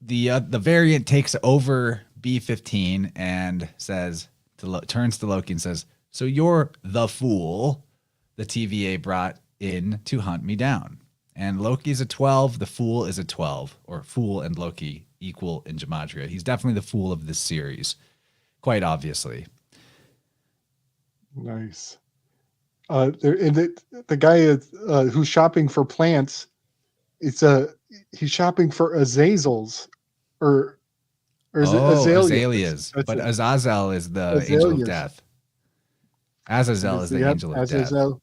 the variant takes over B-15 and turns to Loki and says, "So you're the fool the TVA brought in to hunt me down." And Loki's a 12. The fool is a 12, or fool and Loki equal in gematria. He's definitely the fool of this series, quite obviously.
Nice. The guy who's shopping for plants, he's shopping for azazels, or Or is it
Oh,
Azalea?
azaleas.
That's
But
it.
Azazel is the angel of
Azaleas.
death.
It
Azazel
is
is
the
the
yep,
angel of death.
Azazel.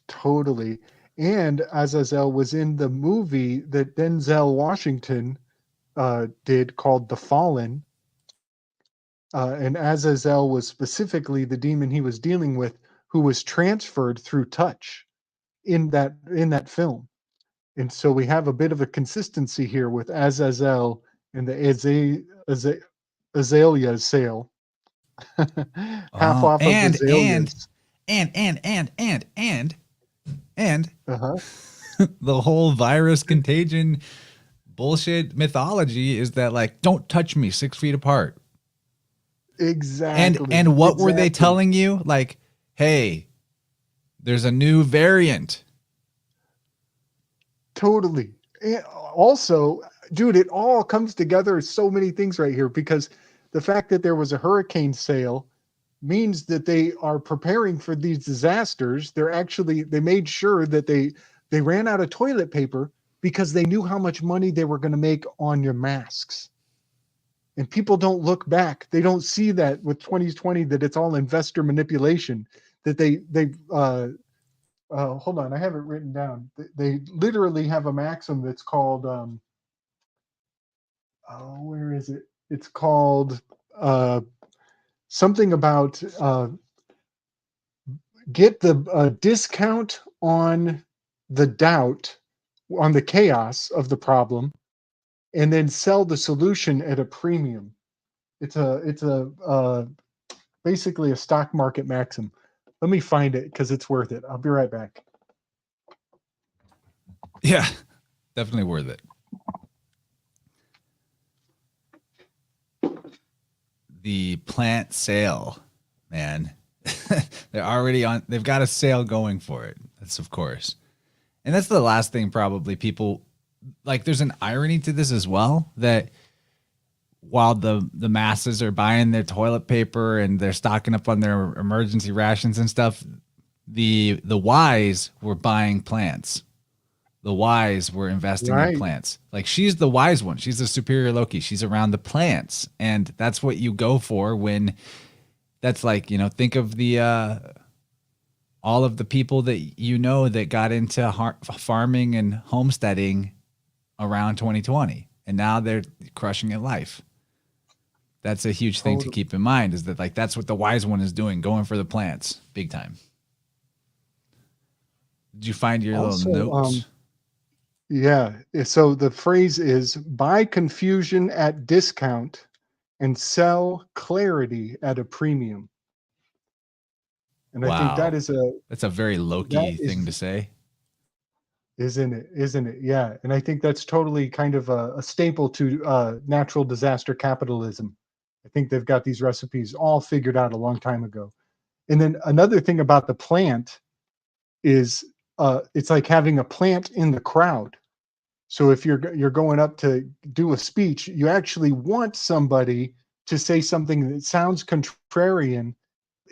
Totally. And Azazel was in the movie that Denzel Washington did called The Fallen. And Azazel was specifically the demon he was dealing with, who was transferred through touch in that film. And so we have a bit of a consistency here with Azazel and the Azalea sale. Half
Oh,
off of azaleas.
and and
Uh-huh.
the whole virus contagion bullshit mythology is that like don't touch me 6 feet apart.
Exactly.
And what were they
Exactly.
telling you? Like, hey, there's a new variant.
Totally. And also, dude, it all comes together as so many things right here because the fact that there was a hurricane sale means that they are preparing for these disasters. They made sure that they ran out of toilet paper because they knew how much money they were going to make on your masks. And people don't look back. They don't see that with 2020 that it's all investor manipulation. That they hold on, I have it written down. They literally have a maxim that's called oh, where is it? It's called something about get the discount on the doubt, on the chaos of the problem, and then sell the solution at a premium. It's basically a stock market maxim. Let me find it because it's worth it. I'll be right back.
Yeah, definitely worth it. The plant sale, man. They're already on, they've got a sale going for it. That's of course. And that's the last thing probably people like there's an irony to this as well that while the masses are buying their toilet paper and they're stocking up on their emergency rations and stuff, the wise were buying plants. The wise were investing in
Right.
plants. Like she's the wise one. She's the superior Loki. She's around the plants. And that's what you go for when that's like, think of the all of the people that that got into farming and homesteading around 2020 and now they're crushing it life. That's a huge thing to
Totally.
keep in mind is that like that's what the wise one is doing, going for the plants big time. Did you find your little
Also,
notes?
yeah. So the phrase is buy confusion at discount and sell clarity at a premium. And I think that
Wow.
is a
That's a very
that
Loki thing
is
to say.
isn't it? Isn't it? Yeah. And I think that's totally kind of a staple to natural disaster capitalism. I think they've got these recipes all figured out a long time ago. And then another thing about the plant is it's like having a plant in the crowd. So if you're going up to do a speech, you actually want somebody to say something that sounds contrarian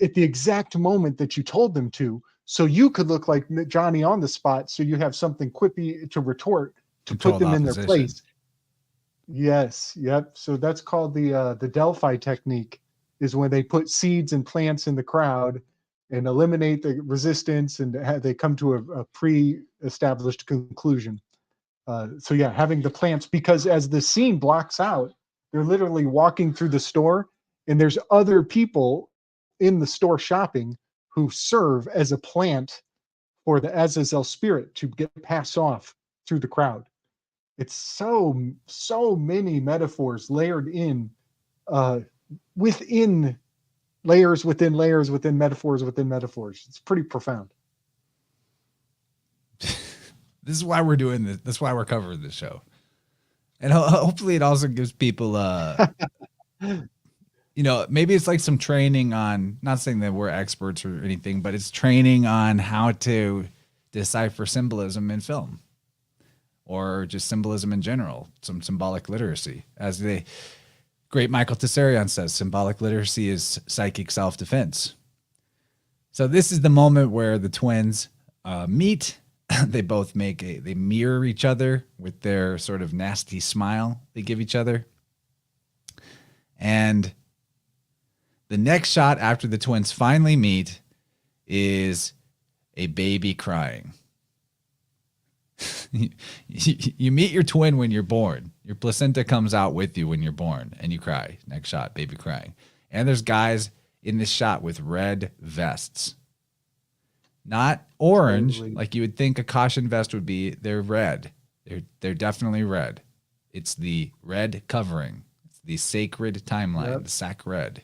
at the exact moment that you told them to, so you could look like Johnny on the spot. So you have something quippy to retort to put
Controlled
them in their
opposition.
place. Yes, yep. So that's called the Delphi technique. Is when they put seeds and plants in the crowd and eliminate the resistance, and they come to a pre-established conclusion. So yeah, having the plants, because as the scene blocks out, they're literally walking through the store, and there's other people in the store shopping who serve as a plant for the Azazel spirit to get pass off through the crowd. It's so many metaphors layered in, uh, within layers within layers within metaphors within metaphors. It's pretty profound.
This is why we're doing this. That's why we're covering this show. And hopefully it also gives people maybe it's like some training on, not saying that we're experts or anything, but it's training on how to decipher symbolism in film or just symbolism in general, some symbolic literacy. As the great Michael Tessarion says, symbolic literacy is psychic self-defense. So this is the moment where the twins meet. They both they mirror each other with their sort of nasty smile they give each other. And the next shot after the twins finally meet is a baby crying. You meet your twin when you're born. Your placenta comes out with you when you're born, and you cry. Next shot, baby crying. And there's guys in this shot with red vests. Not orange,
Totally.
like you would think a caution vest would be. They're red. They're definitely red. It's the red covering. It's the sacred timeline, the sac red.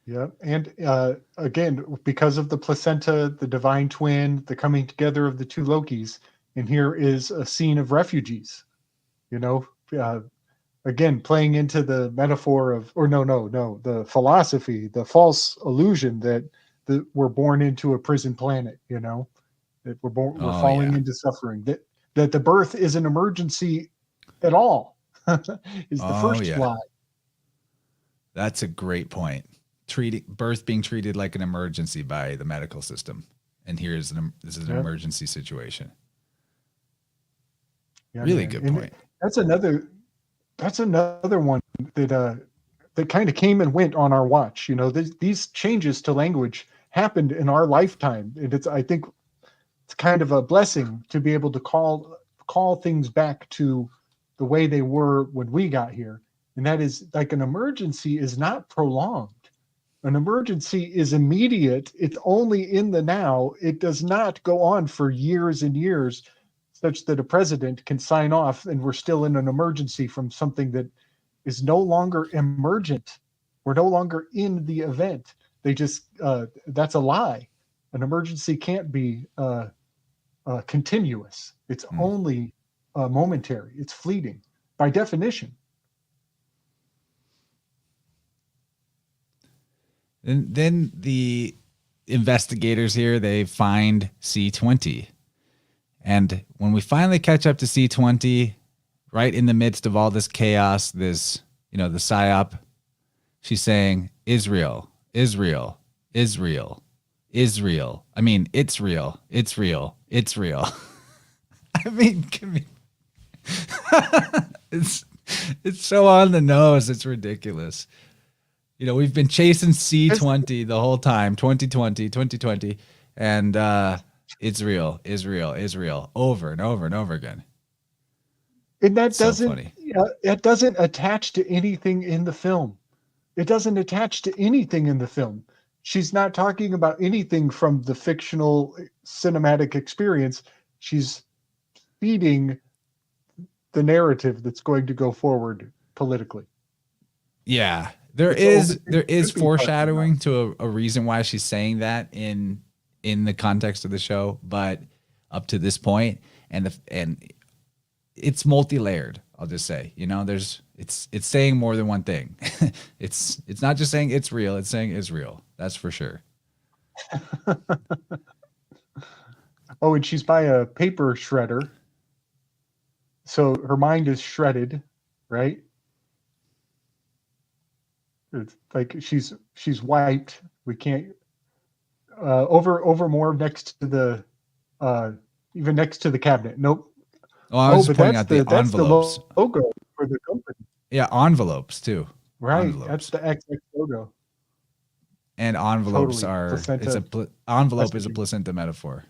Yep. And again, because of the placenta, the divine twin, the coming together of the two Lokis, and here is a scene of refugees, again, playing into the metaphor of, the philosophy, the false illusion that we're born into a prison planet, that we're falling into suffering, that the birth is an emergency at all is the first lie.
That's a great point. Birth being treated like an emergency by the medical system, and this is an emergency situation.
Yeah,
really good point.
That's another one that kind of came and went on our watch. These changes to language happened in our lifetime, and I think it's kind of a blessing to be able to call things back to the way they were when we got here. And that is, like, an emergency is not prolonged. An emergency is immediate. It's only in the now. It does not go on for years and years, such that a president can sign off and we're still in an emergency from something that is no longer emergent. We're no longer in the event. That's a lie. An emergency can't be continuous. It's only momentary. It's fleeting by definition.
And then the investigators here, they find C20. And when we finally catch up to C20, right in the midst of all this chaos, the psyop, she's saying, Israel, Israel, Israel, Israel. I mean, it's real. It's real. It's real. I mean, it's so on the nose. It's ridiculous. We've been chasing C20 the whole time, 2020, and it's real, Israel, Israel, over and over and over again.
And that doesn't attach to anything in the film. It doesn't attach to anything in the film. She's not talking about anything from the fictional cinematic experience. She's feeding the narrative that's going to go forward politically.
Yeah. There is foreshadowing to a reason why she's saying that in the context of the show, but up to this point, and it's multi-layered. I'll just say, it's saying more than one thing. It's not just saying it's real; it's saying Israel. That's for sure.
Oh, and she's by a paper shredder, so her mind is shredded, right? It's like she's wiped. We can't over more next to the even next to the cabinet. Nope.
Oh, I was pointing out the envelopes.
That's the logo for the company.
Yeah, envelopes too.
Right.
Envelopes.
That's the XX logo.
And envelopes
totally.
Envelope is a placenta metaphor.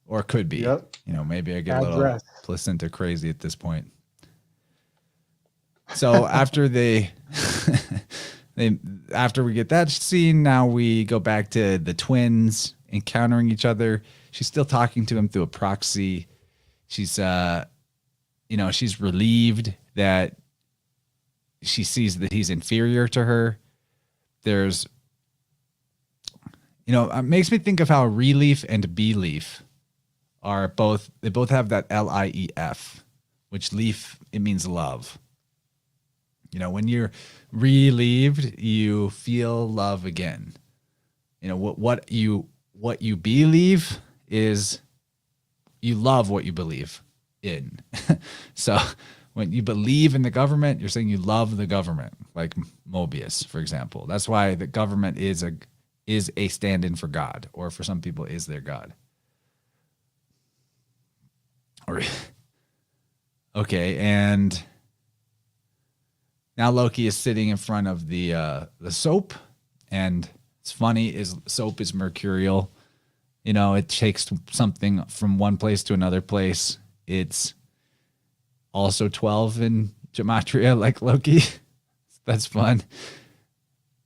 Or could be.
Yep.
Maybe I get a little placenta crazy at this point. So after after we get that scene, now we go back to the twins encountering each other. She's still talking to him through a proxy. She's she's relieved that she sees that he's inferior to her. There's it makes me think of how relief and belief are both have that LIEF, which leaf, it means love. When you're relieved, you feel love again. What you believe is you love what you believe in. So when you believe in the government, you're saying you love the government, like Mobius, for example. That's why the government is a stand-in for God, or for some people is their God. Okay, and Now Loki is sitting in front of the soap, and it's funny is soap is mercurial. You know, it takes something from one place to another place. It's also 12 in gematria like Loki. That's fun.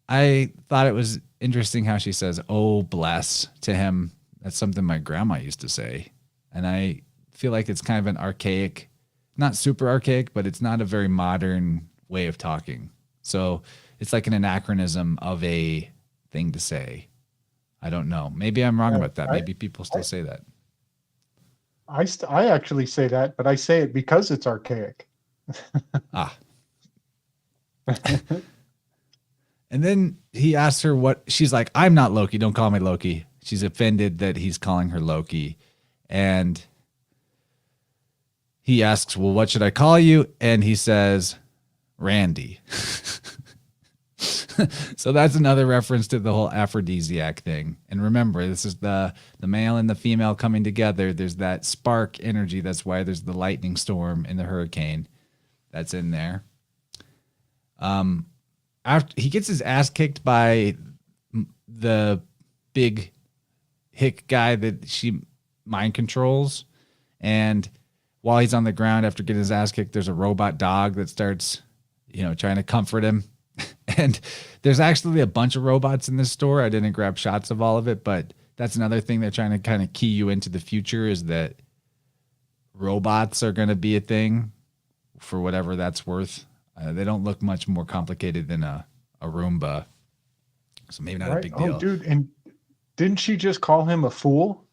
I thought it was interesting how she says, "Oh, bless" to him. That's something my grandma used to say. And I feel like it's kind of an archaic, not super archaic, but it's not a very modern way of talking. So it's like an anachronism of a thing to say. I don't know. Maybe I'm wrong about that. Maybe people still say that.
I actually say that, but I say it because it's archaic.
Ah. And then he asks her what she's like, "I'm not Loki. Don't call me Loki." She's offended that he's calling her Loki. And he asks, "Well, what should I call you?" And he says, "Randy." So that's another reference to the whole aphrodisiac thing. And remember, this is the male and the female coming together. There's that spark energy. That's why there's the lightning storm and the hurricane that's in there. After he gets his ass kicked by the big hick guy that she mind controls, and while he's on the ground after getting his ass kicked, there's a robot dog that starts, trying to comfort him. And there's actually a bunch of robots in this store. I didn't grab shots of all of it, but that's another thing they're trying to kind of key you into the future, is that robots are going to be a thing for whatever that's worth. They don't look much more complicated than a Roomba. So maybe not a big deal.
Oh, dude. And didn't she just call him a fool?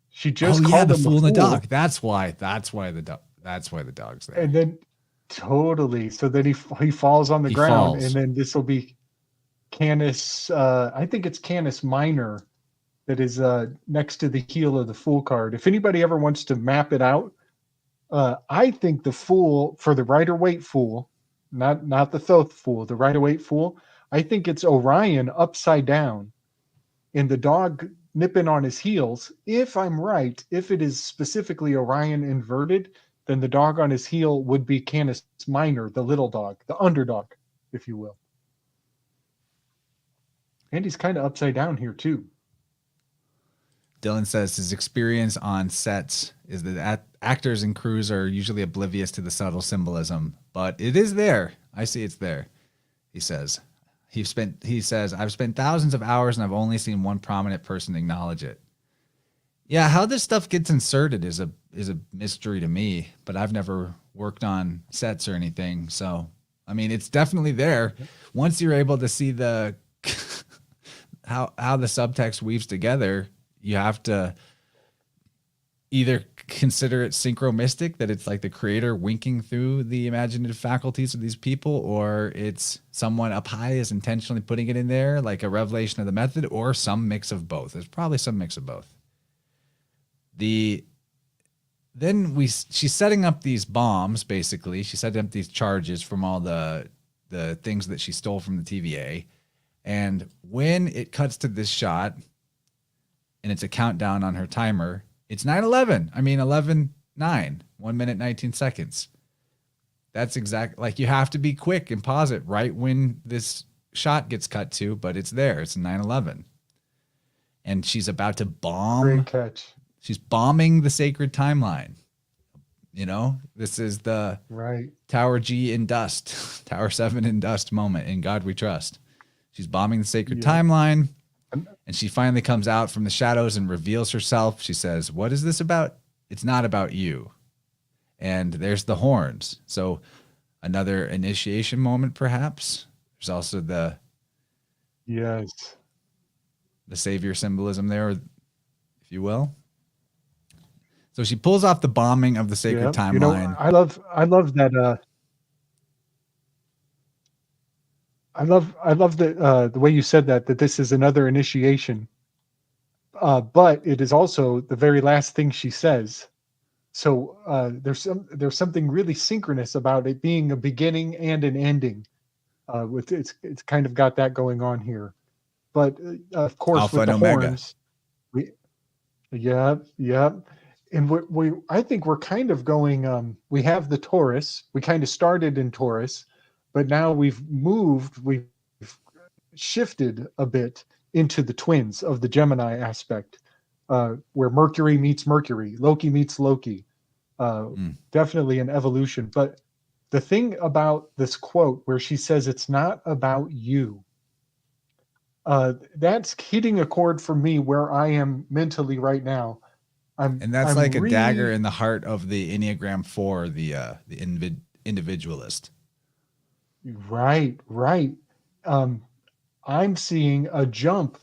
She just called
the
him
fool
a
and the
fool.
dog. That's why the dog's there.
And then totally. So then he falls on the ground, and then this will be Canis. I think it's Canis Minor that is next to the heel of the Fool card. If anybody ever wants to map it out, I think the Fool for the Rider-Waite Fool, not the Thoth Fool, the Rider-Waite Fool, I think it's Orion upside down, and the dog nipping on his heels. If I'm right, if it is specifically Orion inverted, then the dog on his heel would be Canis Minor, the little dog, the underdog, if you will. And he's kind of upside down here too.
Dylan says his experience on sets is that actors and crews are usually oblivious to the subtle symbolism, but it is there. I see it's there. He says, I've spent thousands of hours and I've only seen one prominent person acknowledge it. Yeah, how this stuff gets inserted is a mystery to me, but I've never worked on sets or anything. So, I mean, it's definitely there. Once you're able to see the how the subtext weaves together, you have to either consider it synchromistic, that it's like the creator winking through the imaginative faculties of these people, or it's someone up high is intentionally putting it in there, like a revelation of the method, or some mix of both. There's probably some mix of both. She's setting up these bombs, basically. She's setting up these charges from all the things that she stole from the TVA. And when it cuts to this shot, and it's a countdown on her timer, it's 9/11. I mean, 11:09, 1 minute, 19 seconds. That's like, you have to be quick and pause it right when this shot gets cut to, but it's there. It's 9/11. And she's about to bomb.
Great catch.
She's bombing the sacred timeline. This is the Tower G in dust, Tower 7 in dust moment. In God we trust. She's bombing the sacred timeline. And she finally comes out from the shadows and reveals herself. She says, "What is this about? It's not about you." And there's the horns. So another initiation moment, perhaps. There's also the savior symbolism there, if you will. So she pulls off the bombing of the sacred timeline.
I love that. I love the way you said that this is another initiation, but it is also the very last thing she says. So there's something really synchronous about it being a beginning and an ending. With it's kind of got that going on here, but of course
Alpha
with the
and Omega.
horns, and I think we're kind of going. We have the Taurus. We kind of started in Taurus. but now we've shifted a bit into the twins of the Gemini aspect, where Mercury meets Mercury, Loki meets Loki. Definitely an evolution. But the thing about this quote where she says it's not about you, that's hitting a chord for me where I am mentally right now.
And that's like a dagger in the heart of the Enneagram 4, the individualist.
Right. I'm seeing a jump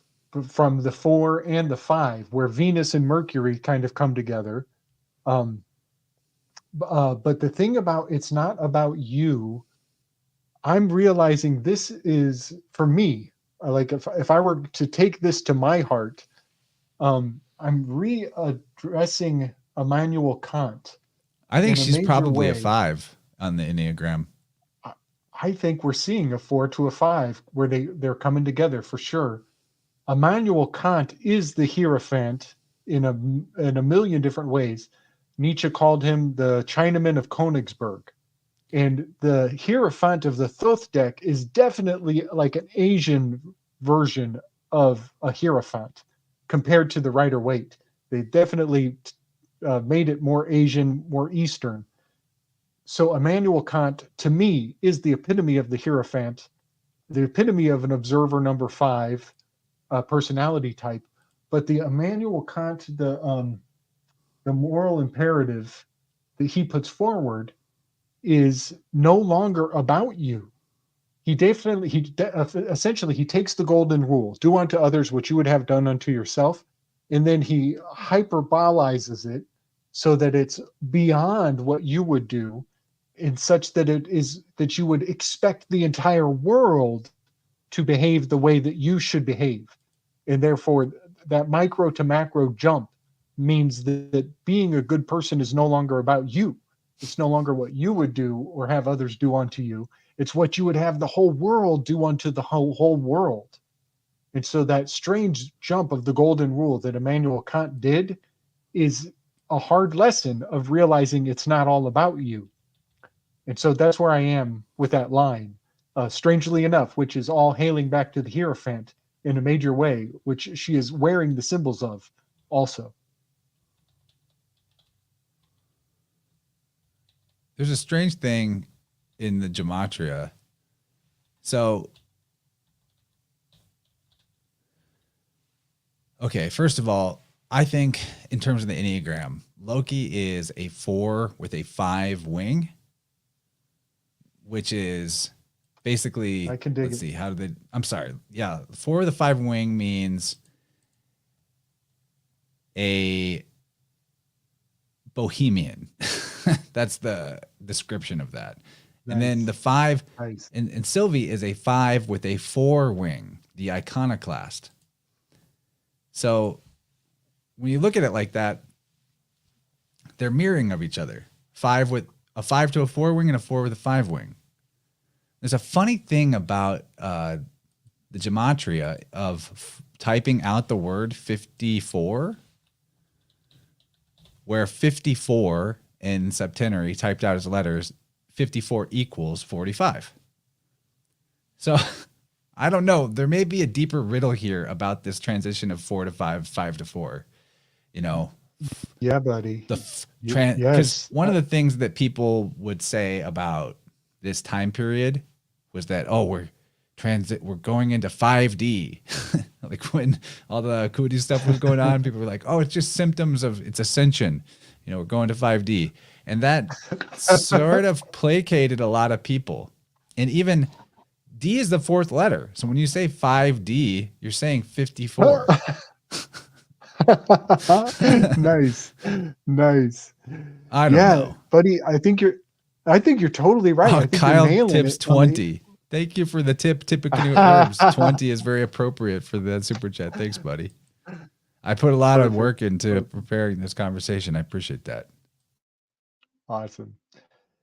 from the 4 and the 5, where Venus and Mercury kind of come together. But the thing about it's not about you, I'm realizing this is for me. Like if I were to take this to my heart, I'm readdressing Immanuel Kant.
I think she's probably a 5 on the Enneagram.
I think we're seeing a 4 to a 5 where they're coming together for sure. Immanuel Kant is the Hierophant in a million different ways. Nietzsche called him the Chinaman of Königsberg. And the Hierophant of the Thoth deck is definitely like an Asian version of a Hierophant compared to the Rider-Waite. They definitely made it more Asian, more Eastern. So Immanuel Kant, to me, is the epitome of the Hierophant, the epitome of an observer number 5 personality type. But the Immanuel Kant, the moral imperative that he puts forward is no longer about you. Essentially he takes the golden rule, do unto others what you would have done unto yourself, and then he hyperbolizes it so that it's beyond what you would do, in such that it is that you would expect the entire world to behave the way that you should behave. And therefore that micro to macro jump means that being a good person is no longer about you. It's no longer what you would do or have others do unto you. It's what you would have the whole world do unto the whole world. And so that strange jump of the golden rule that Immanuel Kant did is a hard lesson of realizing it's not all about you. And so that's where I am with that line, strangely enough, which is all hailing back to the Hierophant in a major way, which she is wearing the symbols of also.
There's a strange thing in the gematria. So, okay, first of all, I think in terms of the Enneagram, Loki is a 4 with a 5 wing, which is basically,
I can dig
let's
it.
see, how do they, I'm sorry. Yeah, 4 with a 5 wing means a bohemian. That's the description of that. Nice. And then the 5, nice. And Sylvie is a 5 with a 4 wing, the iconoclast. So when you look at it like that, they're mirroring of each other. 5 with a 5 to a 4 wing and a 4 with a 5 wing. There's a funny thing about the gematria of typing out the word 54, where 54 in septenary typed out as letters, 54 equals 45. So I don't know. There may be a deeper riddle here about this transition of 4 to 5, 5 to 4. You know?
Yeah, buddy.
Because one of the things that people would say about this time period was that, oh, we're going into 5D. Like when all the Kuti stuff was going on, people were like, oh, it's just symptoms of its ascension. You know, we're going to 5D. And that sort of placated a lot of people. And even D is the 4th letter. So when you say 5D, you're saying 54.
Nice.
I don't know,
buddy. I think you're totally right. I think
Kyle
you're nailing
tips
it
20. Thank you for the tip. Typically herbs 20 is very appropriate for the super chat. Thanks, buddy. I put a lot of work into preparing this conversation. I appreciate that.
Awesome.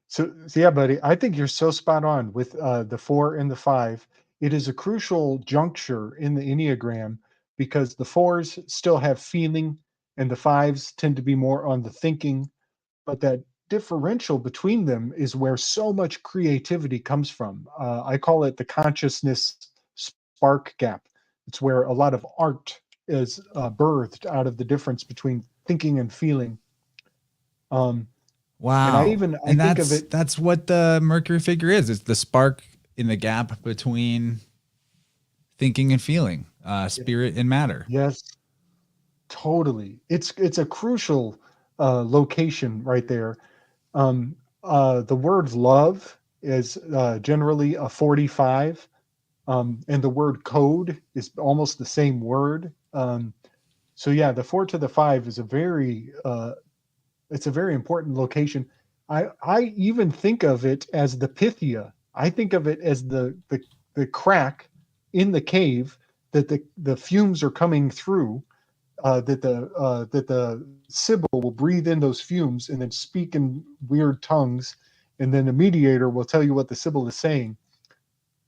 So yeah, buddy. I think you're so spot on with the 4 and the 5. It is a crucial juncture in the Enneagram because the 4s still have feeling and the 5s tend to be more on the thinking, but that differential between them is where so much creativity comes from. I call it the consciousness spark gap. It's where a lot of art is birthed out of the difference between thinking and feeling. And
Wow.
I
And
think of it.
that's what the Mercury figure is. It's the spark in the gap between thinking and feeling, spirit and matter.
Yes, totally. It's a crucial location right there. The word love is generally a 45, and the word code is almost the same word. So yeah, the 4 to the 5 is a very it's a very important location. I even think of it as the Pythia. I think of it as the crack in the cave that the fumes are coming through, that the Sybil will breathe in those fumes and then speak in weird tongues, and then the mediator will tell you what the Sybil is saying.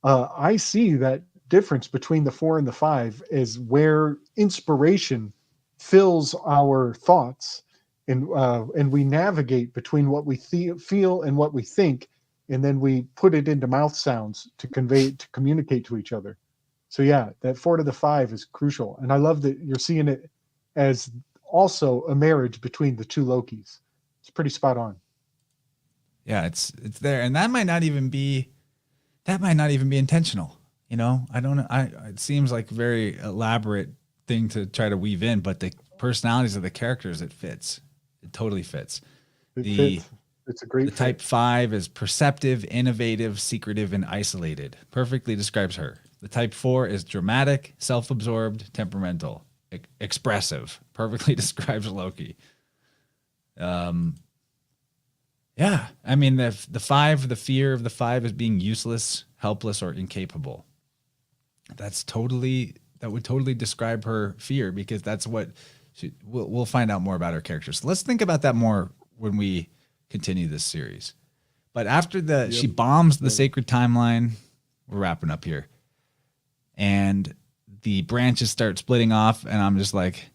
I see that difference between the 4 and the 5 is where inspiration fills our thoughts, and we navigate between what we feel and what we think, and then we put it into mouth sounds to communicate to each other. So yeah, that 4 to the 5 is crucial, and I love that you're seeing it as also a marriage between the two Lokis. It's pretty spot on.
Yeah, it's there, and that might not even be intentional. You know, I don't know. It seems like a very elaborate thing to try to weave in, but the personalities of the characters, it fits. It totally fits.
It fits. It's a great
The
fit.
type 5 is perceptive, innovative, secretive, and isolated. Perfectly describes her. The type 4 is dramatic, self-absorbed, temperamental, expressive. Perfectly describes Loki. Yeah, I mean the 5, the fear of the 5 is being useless, helpless, or incapable. That would totally describe her fear, because that's what we'll find out more about her character. So let's think about that more when we continue this series. But after she bombs the sacred timeline, we're wrapping up here, and the branches start splitting off, and I'm just like,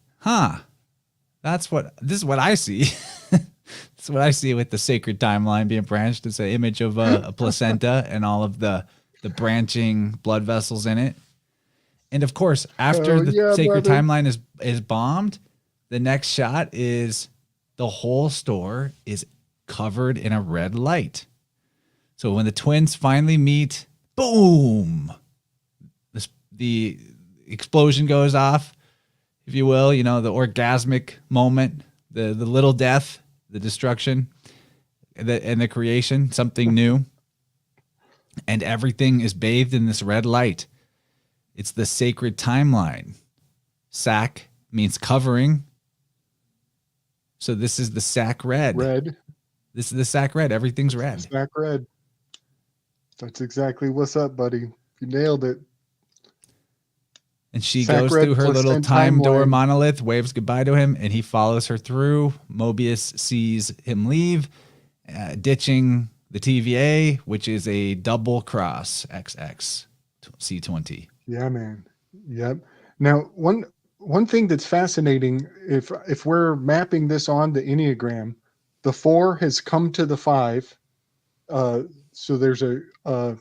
this is what I see. That's what I see with the sacred timeline being branched. It's an image of a placenta and all of the branching blood vessels in it. And of course, after the sacred timeline is bombed, the next shot is the whole store is covered in a red light. So when the twins finally meet, boom, the explosion goes off, if you will, you know, the orgasmic moment, the little death, the destruction, and the creation, something new. And everything is bathed in this red light. It's the sacred timeline. Sac means covering. So this is the sac red. This is the sac red. Everything's red.
Sac red. That's exactly what's up, buddy. You nailed it.
And she goes through her little time door monolith, waves goodbye to him, and he follows her through. Mobius sees him leave, ditching the TVA, which is a double cross XX C20.
Yeah, man. Yep. Now, one thing that's fascinating, if we're mapping this on the Enneagram, the 4 has come to the 5. So there's a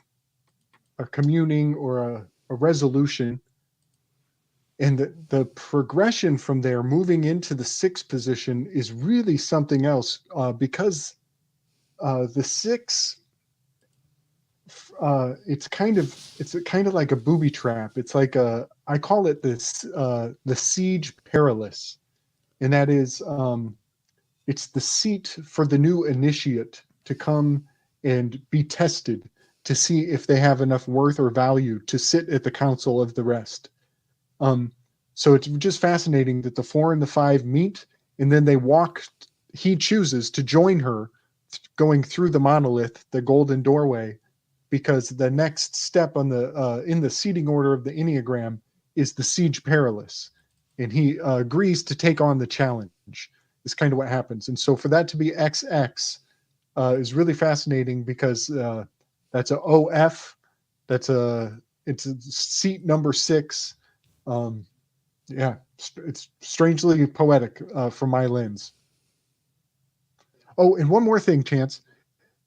communing or a resolution. And the progression from there, moving into the 6th position, is really something else, because the 6, it's kind of like a booby trap. It's like I call it the siege perilous, and that is it's the seat for the new initiate to come and be tested to see if they have enough worth or value to sit at the council of the rest. So it's just fascinating that the 4 and the 5 meet, and then he chooses to join her going through the monolith, the golden doorway, because the next step on in the seating order of the Enneagram is the siege perilous, and he agrees to take on the challenge. Is kind of what happens. And so for that to be XX is really fascinating, because that's a OF, it's a seat number 6. Yeah, it's strangely poetic from my lens. Oh, and one more thing, Chance.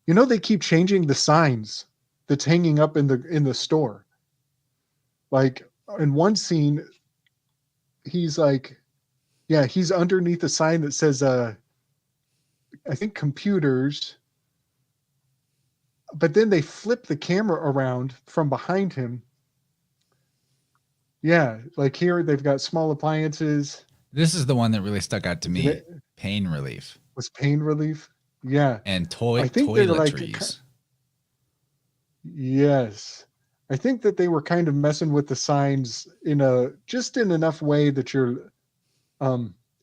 You know they keep changing the signs that's hanging up in the store. Like in one scene, he's like, yeah, he's underneath a sign that says I think computers, but then they flip the camera around from behind him. Yeah, like here they've got small appliances.
This is the one that really stuck out to
And
me.
it
Pain relief
was pain relief. Yeah.
and
I think they're like,
toiletries.
yes. I think that they were kind of messing with the signs in enough way that you're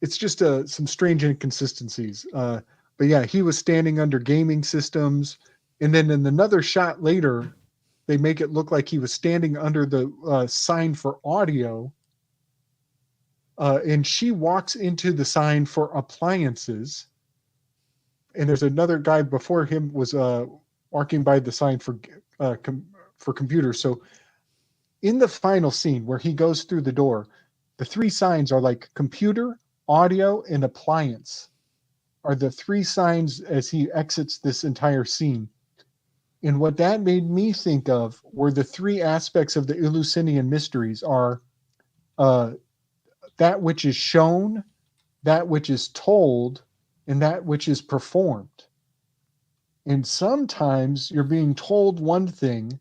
it's just some strange inconsistencies. But yeah, he was standing under gaming systems, and then in another shot later, they make it look like he was standing under the sign for audio, and she walks into the sign for appliances, and there's another guy before him was walking by the sign for computers. So in the final scene where he goes through the door, the three signs are like computer, audio, and appliance are the three signs as he exits this entire scene. And what that made me think of were the three aspects of the Eleusinian mysteries are that which is shown, that which is told, and that which is performed. And sometimes you're being told one thing,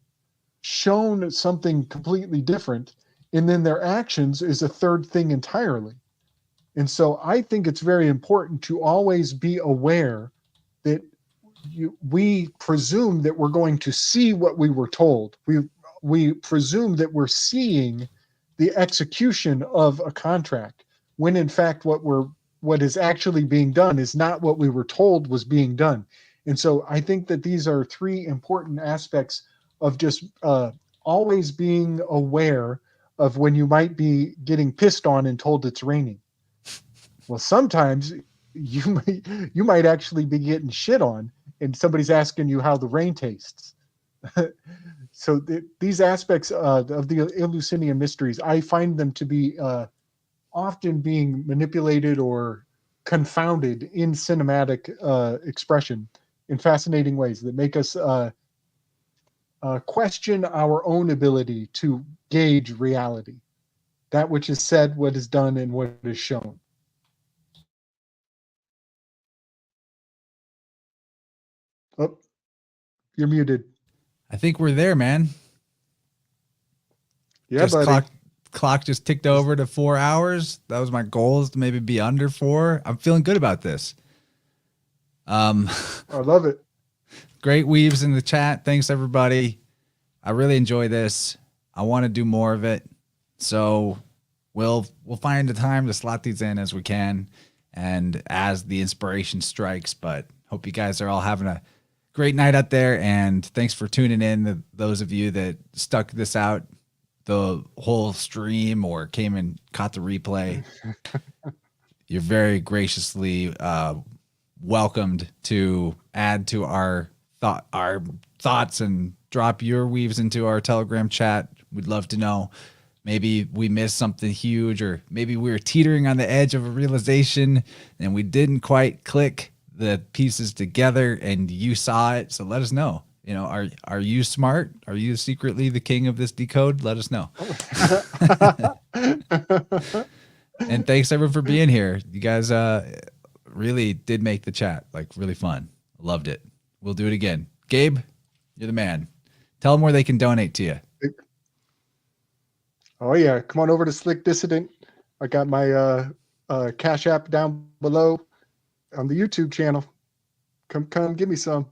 shown something completely different, and then their actions is a third thing entirely. And so I think it's very important to always be aware that we presume that we're going to see what we were told. We presume that we're seeing the execution of a contract, when in fact what is actually being done is not what we were told was being done. And so I think that these are three important aspects of just always being aware of when you might be getting pissed on and told it's raining. Well, sometimes you might actually be getting shit on, and somebody's asking you how the rain tastes. So these aspects of the Eleusinian mysteries, I find them to be often being manipulated or confounded in cinematic expression in fascinating ways that make us question our own ability to gauge reality, that which is said, what is done, and what is shown. Oh, you're muted.
I think we're there, man.
Yeah,
Just
buddy.
clock just ticked over to 4 hours. That was my goal, is to maybe be under 4. I'm feeling good about this.
I love it.
Great weaves in the chat. Thanks everybody. I really enjoy this. I want to do more of it. So we'll find the time to slot these in as we can and as the inspiration strikes. But hope you guys are all having a great night out there, and thanks for tuning in. Those of you that stuck this out the whole stream or came and caught the replay, you're very graciously welcomed to add to our thoughts and drop your weaves into our Telegram chat. We'd love to know. Maybe we missed something huge, or maybe we were teetering on the edge of a realization and we didn't quite click the pieces together and you saw it. So let us know. You know, are you smart? Are you secretly the king of this decode? Let us know. And thanks everyone for being here. You guys really did make the chat like really fun. Loved it. We'll do it again. Gabe, you're the man. Tell them where they can donate to you.
Oh yeah, come on over to Slick Dissident. I got my Cash App down below on the YouTube channel. Come give me some.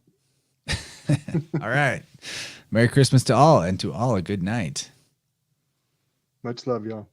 All right. Merry Christmas to all, and to all a good night.
Much love, y'all.